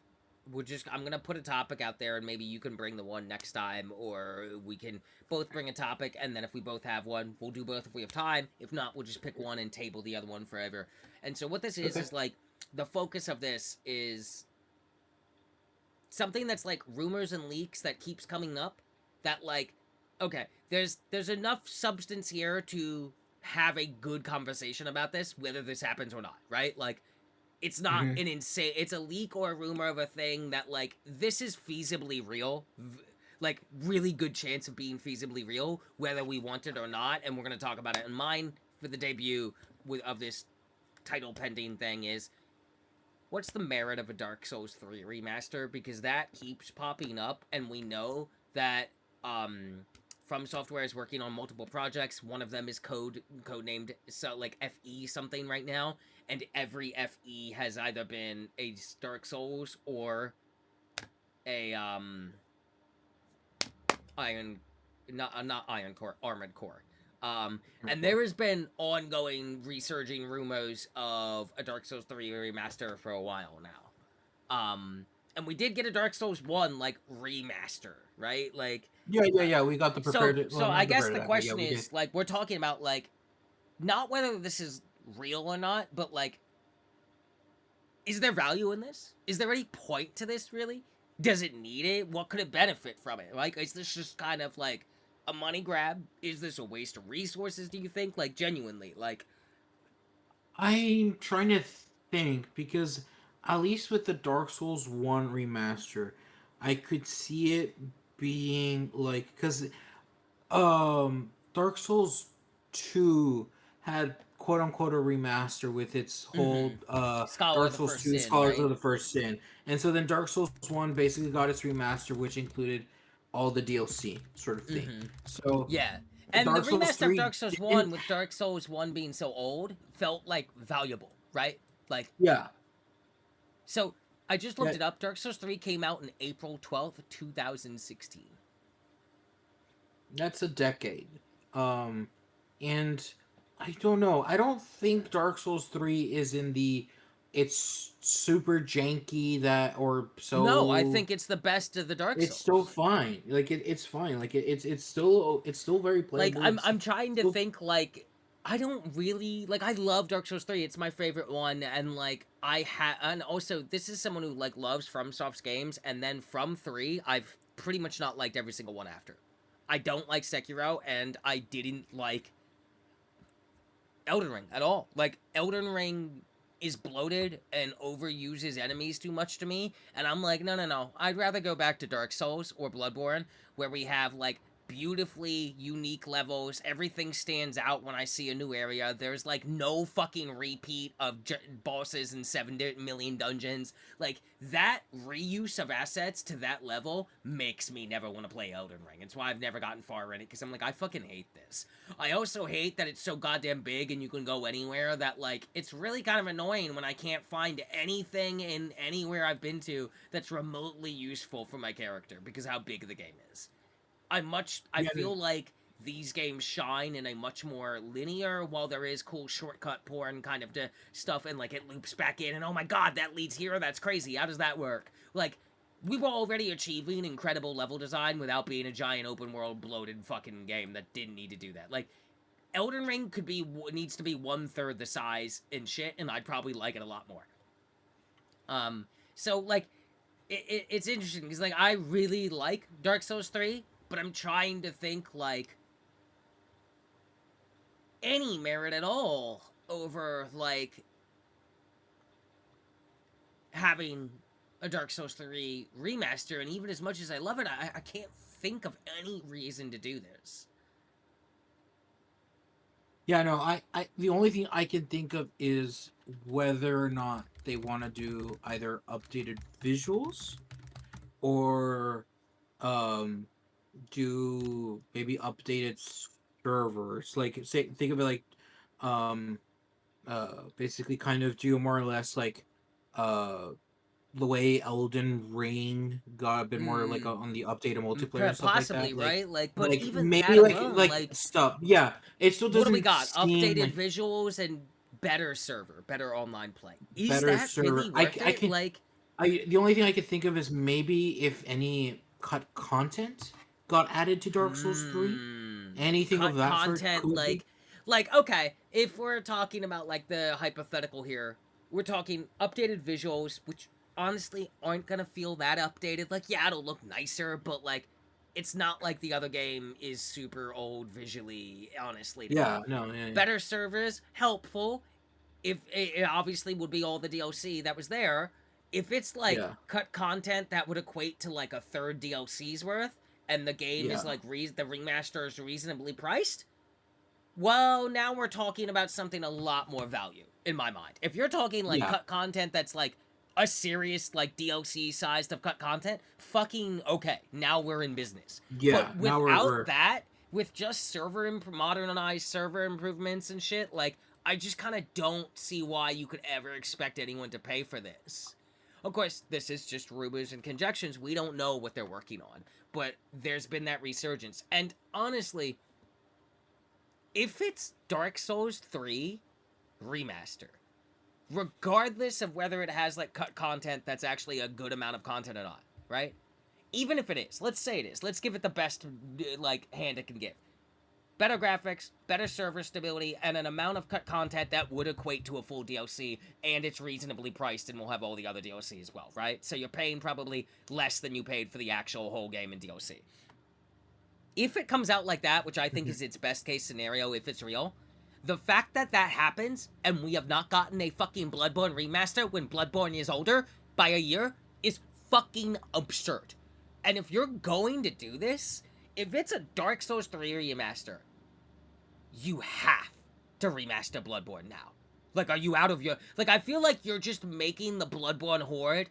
I'm gonna put a topic out there, and maybe you can bring the one next time, or we can both bring a topic, and then if we both have one, we'll do both if we have time. If not, we'll just pick one and table the other one forever. And so what this okay, is like the focus of this is something that's like rumors and leaks that keeps coming up that like okay, there's enough substance here to have a good conversation about this whether this happens or not, right? Like it's not hmm, an insane it's a leak or a rumor of a thing that like this is feasibly real, like really good chance of being feasibly real whether we want it or not, and we're going to talk about it. And mine for the debut of this title pending thing is, what's the merit of a Dark Souls 3 remaster? Because that keeps popping up, and we know that From Software is working on multiple projects. One of them is codenamed so like FE something right now, and every FE has either been a Dark Souls or a Iron, not Iron Core, Armored Core. And there has been ongoing resurging rumors of a Dark Souls 3 remaster for a while now. And we did get a Dark Souls 1 like remaster, right? Like yeah, yeah, yeah. We got the prepared, so well, I not guess prepared the but yeah, question we did. is like we're talking about like not whether this is real or not, but like is there value in this? Is there any point to this really? Does it need it? What could it benefit from it? Like, is this just kind of like a money grab? Is this a waste of resources, do you think? Like, genuinely, like, I'm trying to think because at least with the Dark Souls 1 remaster, I could see it being like, because Dark Souls 2 had quote unquote a remaster with its mm-hmm. whole Scholar of Dark the Souls First 2 Sin, Scholars right? of the First Sin. And so then Dark Souls 1 basically got its remaster, which included all the DLC sort of thing. Mm-hmm. So Yeah. And the Dark Souls remaster of 3 Dark Souls 1, didn't, with Dark Souls 1 being so old, felt like valuable, right? Like, yeah, so I just looked that it up. Dark Souls 3 came out in April 12th, 2016. that's a decade. Um and I don't know. I don't think Dark Souls 3 is in the, it's super janky that, or No, I so, think it's the best of the Dark it's still Souls. fine. Like it's fine. Like it's still very Like playable. I'm It's I'm trying to still, think like I don't really like I love Dark Souls 3. It's my favorite one, and like and also this is someone who like loves FromSoft's games, and then from 3 I've pretty much not liked every single one after. I don't like Sekiro, and I didn't like Elden Ring at all. Like Elden Ring is bloated and overuses enemies too much to me, and I'm like, no, no, no. I'd rather go back to Dark Souls or Bloodborne, where we have like beautifully unique levels. Everything stands out when I see a new area. There's like no fucking repeat of bosses in 7 million dungeons. Like that reuse of assets to that level makes me never want to play Elden Ring. It's why I've never gotten far in it, because I'm like, I fucking hate this. I also hate that it's so goddamn big and you can go anywhere, that like it's really kind of annoying when I can't find anything in anywhere I've been to that's remotely useful for my character because how big the game is. I yeah, feel like these games shine in a much more linear, while there is cool shortcut porn kind of stuff, and like it loops back in and oh my god, that leads here, that's crazy. How does that work? Like we were already achieving incredible level design without being a giant open world bloated fucking game that didn't need to do that. Like, Elden Ring needs to be 1/3 the size and shit, and I'd probably like it a lot more. So like, it's interesting because like I really like Dark Souls 3, but I'm trying to think like any merit at all over like having a Dark Souls 3 remaster, and even as much as I love it, I can't think of any reason to do this. Yeah, no, the only thing I can think of is whether or not they want to do either updated visuals or um do maybe updated servers. Like say think of it like um basically kind of do more or less like uh the way Elden Ring got a bit more like Mm, on the updated multiplayer and stuff like possibly, that. right? But Like even that maybe alone, like like, stuff. Yeah, it still what do we doesn't got? seem Updated like visuals and better server, better online play. Is better that really server. worth I it? can Like, I the only thing I could think of is maybe if any cut content got added to Dark Souls 3. hmm, Anything of cut that sort content, could be. like okay, if we're talking about like the hypothetical here, we're talking updated visuals, which honestly aren't gonna feel that updated. Like, yeah, it'll look nicer, but like, it's not like the other game is super old visually, honestly, to me. Yeah, no, yeah, yeah. Better servers, helpful. If it obviously would be all the DLC that was there. If it's like Yeah. cut content that would equate to like a third DLC's worth, and the game is Yeah. like the remaster is reasonably priced, well, now we're talking about something a lot more value in my mind. If you're talking like Yeah. cut content that's like a serious like DLC sized of cut content, fucking okay. Now we're in business. Yeah. But Now without we're that, with just modernized server improvements and shit, like I just kind of don't see why you could ever expect anyone to pay for this. Of course, this is just rumors and conjectures. We don't know what they're working on, but there's been that resurgence. And honestly, if it's Dark Souls 3 remaster, regardless of whether it has like cut content that's actually a good amount of content or not, right? Even if it is, let's say it is. Let's give it the best like hand it can give. Better graphics, better server stability, and an amount of cut content that would equate to a full DLC, and it's reasonably priced and will have all the other DLC as well, right? So you're paying probably less than you paid for the actual whole game in DLC. If it comes out like that, which I think is its best case scenario if it's real, the fact that that happens and we have not gotten a fucking Bloodborne remaster when Bloodborne is older by a year is fucking absurd. And if you're going to do this, if it's a Dark Souls 3 remaster, you have to remaster Bloodborne now. Like, are you out of your. Like, I feel like you're just making the Bloodborne horde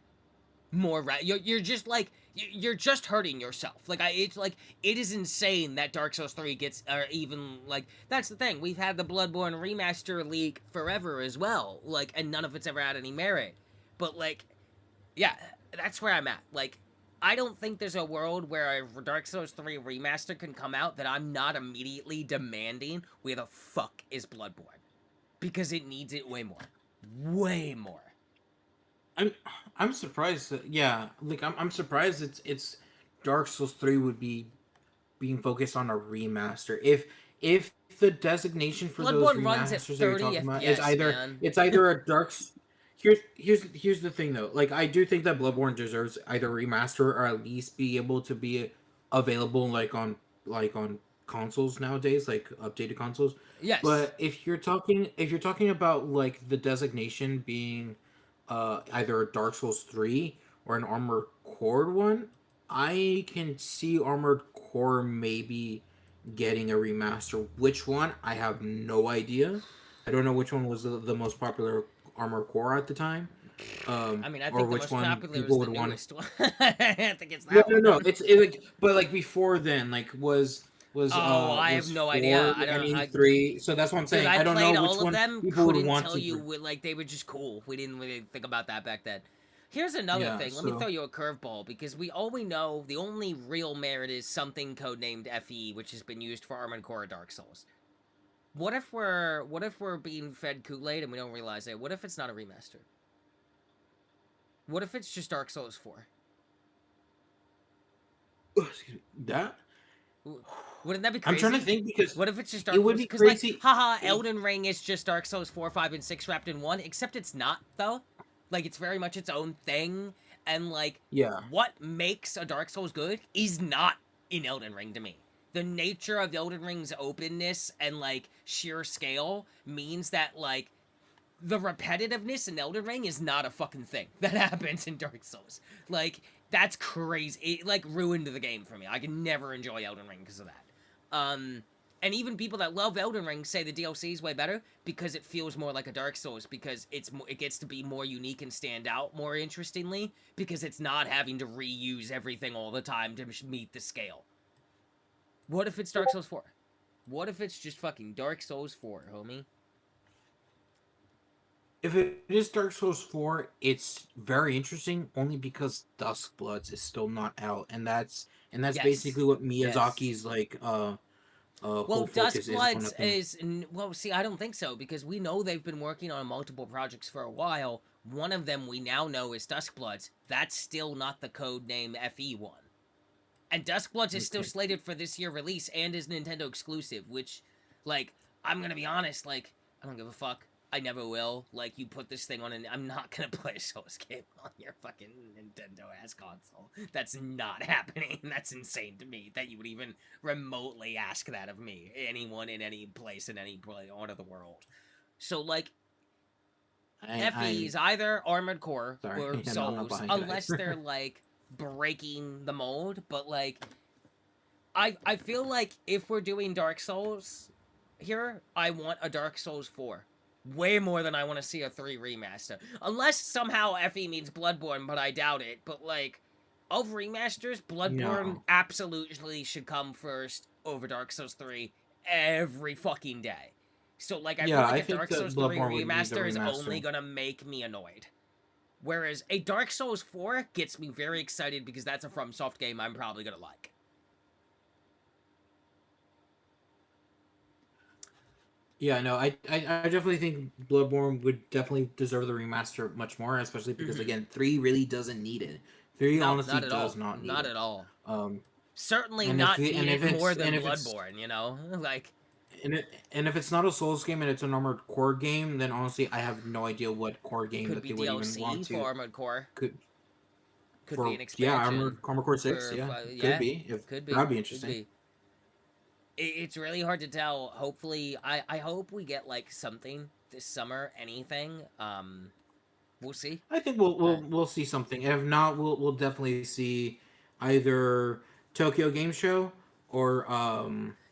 more right. You're just like you're just hurting yourself. Like it's like it is insane that Dark Souls 3 gets or even like that's the thing. We've had the Bloodborne remaster leak forever as well. Like and none of it's ever had any merit. But like yeah, that's where I'm at. Like I don't think there's a world where a Dark Souls 3 remaster can come out that I'm not immediately demanding where the fuck is Bloodborne because it needs it way more. Way more. I'm I'm surprised that yeah, like I'm surprised it's Dark Souls 3 would be being focused on a remaster. If the designation for those Bloodborne runs at remasters that you're 30 talking about is FPS, either man. here's the thing though. Like I do think that Bloodborne deserves either remaster or at least be able to be available like on consoles nowadays, like updated consoles. Yes. But if you're talking about like the designation being either a Dark Souls 3 or an Armored Core one, I can see Armored Core maybe getting a remaster. Which one? I have no idea. I don't know which one was the most popular Armored Core at the time, I mean, I or think the which most one popular is people the would want. newest one. I think it's No, that no, no. one. It's like, but like before then, like Oh, I have was no four. idea. I I don't. mean 3. So that's what I'm Dude, saying. I I don't know played which all of one them. people would Couldn't want tell to. you like they were just cool. We didn't really think about that back then. Here's another Yeah. thing. Let me throw So you a curveball because we know the only real merit is something codenamed FE, which has been used for Armored Core Dark Souls. What if we're being fed Kool-Aid and we don't realize it? What if it's not a remaster? What if it's just Dark Souls 4? Excuse me, that W- Wouldn't that be I'm trying to crazy? think because What if it's just it Dark would Souls? be Because, like, crazy. haha, It, Elden Ring is just Dark Souls 4, 5, and 6 wrapped in one, except it's not, though. Like, it's very much its own thing, and, like, yeah, what makes a Dark Souls good is not in Elden Ring to me. The nature of Elden Ring's openness and, like, sheer scale means that, like, the repetitiveness in Elden Ring is not a fucking thing that happens in Dark Souls. Like, that's crazy. It, like, ruined the game for me. I can never enjoy Elden Ring because of that. Um, and even people that love Elden Ring say the DLC is way better because it feels more like a Dark Souls because it gets to be more unique and stand out more interestingly because it's not having to reuse everything all the time to meet the scale. What if it's Dark Souls 4? What if it's just fucking Dark Souls 4, homie? if it is Dark Souls 4, it's very interesting only because Duskbloods is still not out, and that's Yes. basically what Yes. Miyazaki's like whole Well, focus is on Duskbloods a thing. is well. See, I don't think so because we know they've been working on multiple projects for a while. One of them we now know is Duskbloods. That's still not the code name FE1. And Duskbloods is still Okay. slated for this year release and is Nintendo exclusive, which, like, I'm gonna be honest, like, I don't give a fuck. I never will. Like, you put this thing on, and I'm not gonna play a Souls game on your fucking Nintendo ass console. That's not happening. That's insane to me that you would even remotely ask that of me, anyone in any place in any part of the world. So, like, FE I'm is either Armored Core sorry. or Yeah, no, I'm not Souls, buying it unless they're either. like breaking the mold. But like, I feel like if we're doing Dark Souls here, I want a Dark Souls 4. Way more than I want to see a 3 remaster. Unless somehow FE means Bloodborne, but I doubt it. But like, of remasters, Bloodborne No. absolutely should come first over Dark Souls 3 every fucking day. So like, I feel Yeah, like I a think Dark that Souls 3 Bloodborne would need the remaster is only remaster. gonna make me annoyed. Whereas a Dark Souls 4 gets me very excited because that's a FromSoft game I'm probably gonna like. Yeah, no, I definitely think Bloodborne would definitely deserve the remaster much more, especially because Mm-hmm. again, three really doesn't need it. Three No, honestly not at does all. not need Not it. at all. Um, Certainly and if not it, need it more than and if it's Bloodborne, you know? Like, and if it's not a Souls game and it's an Armored Core game, then honestly, I have no idea what core game could that be they would even want DLC for to Armored Core. could Could be for an yeah expansion Armored Core 6, for, yeah, could yeah, be if could that'd be. be Could interesting. be. It's really hard to tell. Hopefully, I hope we get, like, something this summer, anything. We'll see. I think Uh, we'll see something. If not, we'll definitely see either Tokyo Game Show or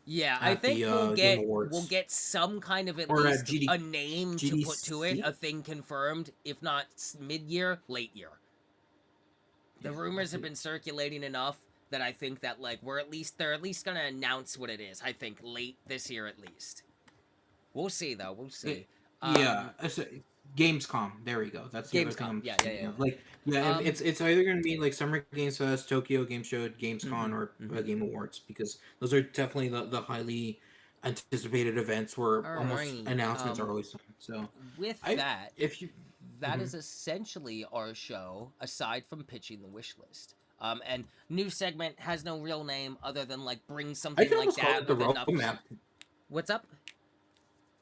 Yeah, I at think the Game we'll Awards get some kind of at or at least a name to put to it, a GDC. thing confirmed, if not mid-year, late year. The Yeah, we'll rumors have see. been circulating enough that I think that like they're at least gonna announce what it is. I think late this year at least. We'll see though. We'll see. Yeah, Um, Gamescom. There we go. That's the other thing Gamescom. I'm Yeah, yeah, thinking yeah, of. Like, yeah, yeah. it's either gonna be like Summer Games Fest, Tokyo Game Show, Mm-hmm, Gamescom, or mm-hmm. Game Awards because those are definitely the highly anticipated events where almost Alrighty. announcements are always done. So, With I that, if you. that Mhm. is essentially our show, aside from pitching the wish list. And new segment has no real name other than like bring I something could like almost call that it the with enough. roadmap. What's up?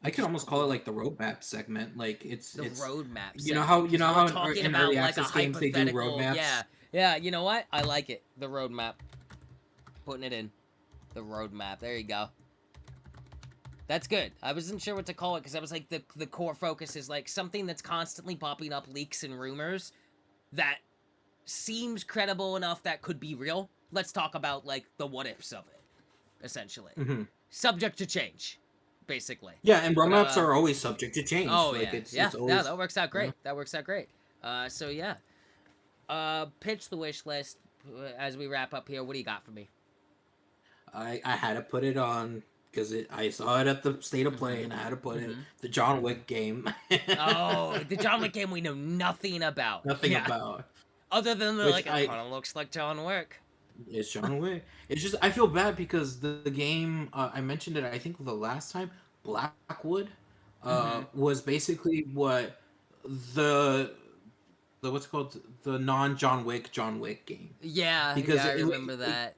I What could did almost call it like the roadmap segment. Like the it's roadmap you know how segment you because know we're how talking in early about like a access games they do hypothetical. roadmaps. Yeah, yeah. You know what? I like it. The roadmap. Putting it in the roadmap. There you go. That's good. I wasn't sure what to call it because I was like the core focus is like something that's constantly popping up leaks and rumors that seems credible enough that could be real. Let's talk about like the what ifs of it, essentially. Hmm. Subject to change, basically. Yeah, and But roadmaps are always subject to change. oh Like yeah, it's yeah, it's yeah. always That works out you know. great. That works out great. So yeah. Pitch the wish list as we wrap up here. What do you got for me? I had to put it on because I saw it at the state of play Mm-hmm. and I had to put it Mm-hmm. the John Mm-hmm. Wick game. Oh, the John Wick game we know nothing about. Nothing Yeah. about Other than they're which like, it I kind of looks like John Wick. it's John Wick. It's just I feel bad because the game I mentioned it I think the last time Blackwood Mm-hmm. was basically what the the what's called the non John Wick game Yeah, yeah, because I remember that.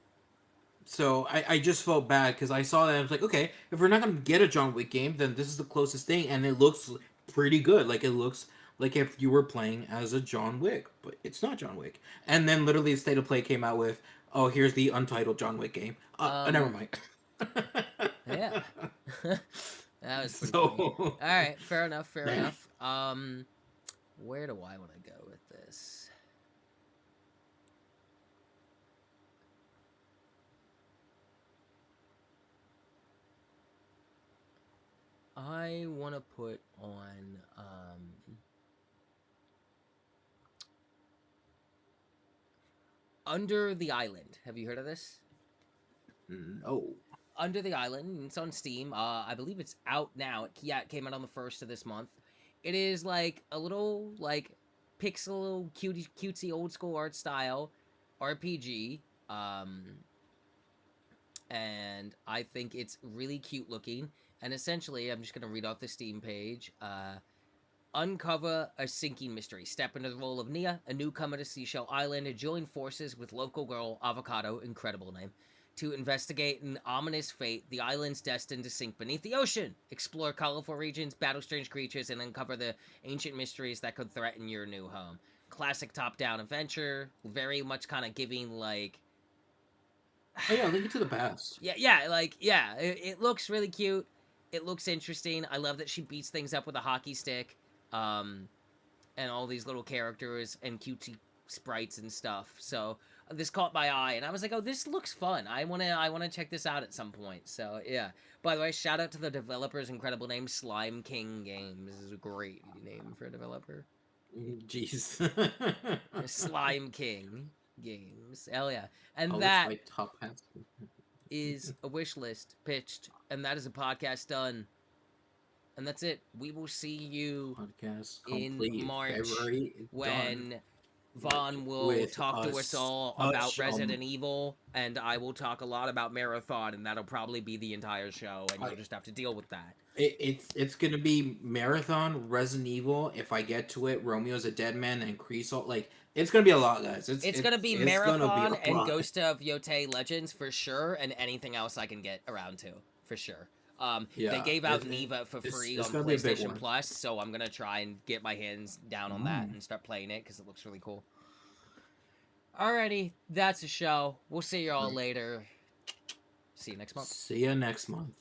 So I just felt bad because I saw that and I was like, okay, if we're not gonna get a John Wick game, then this is the closest thing, and it looks pretty good. Like it looks like if you were playing as a John Wick, but it's not John Wick. And then literally, State of Play came out with, oh, here's the untitled John Wick game. Never Um, mind. yeah. That was pretty funny. So, All right, fair enough, fair enough. Where do I want to go with this? I want to put on Under the Island. Have you heard of this? no. Under the Island. It's on Steam. I believe it's out now. Yeah, it came out on the 1st of this month. It is like a little like pixel cutesy old school art style RPG. And I think it's really cute looking. And essentially, I'm just gonna read off the Steam page. Uncover a sinking mystery. Step into the role of Nia, a newcomer to Seashell Island, and join forces with local girl Avocado, incredible name, to investigate an ominous fate. The island's destined to sink beneath the ocean. Explore colorful regions, battle strange creatures, and uncover the ancient mysteries that could threaten your new home. Classic top-down adventure, very much kind of giving like Oh yeah, Link to the Past. it looks really cute. It looks interesting. I love that she beats things up with a hockey stick, um, and all these little characters and cutesy sprites and stuff. So this caught my eye, and I was like, "Oh, this looks fun. I wanna check this out at some point." So yeah. By the way, shout out to the developer's incredible name, Slime King Games. This is a great name for a developer. Jeez. Slime King Games. Hell yeah. And Oh, that's that my top half. is a wish list pitched, and that is a podcast done. And that's it. We will see you Podcast in complete. March February done when Vaughn will with talk to us us. all about Resident Evil, and I will talk a lot about Marathon, and that'll probably be the entire show, and I, you'll just have to deal with that. it's gonna be Marathon, Resident Evil. If I get to it, Romeo's a Dead Man and Creasol. Like it's gonna be a lot, guys. It's It's gonna it's be it's gonna be Marathon a and lot. Ghost of Yotei Legends for sure, and anything else I can get around to for sure. They Yeah, gave out Neva for free it's on gonna be a big PlayStation one. Plus, so I'm gonna try and get my hands down on that Mm. and start playing it because it looks really cool. Alrighty, that's a show. We'll see you all Right. later. See you next month. See you next month.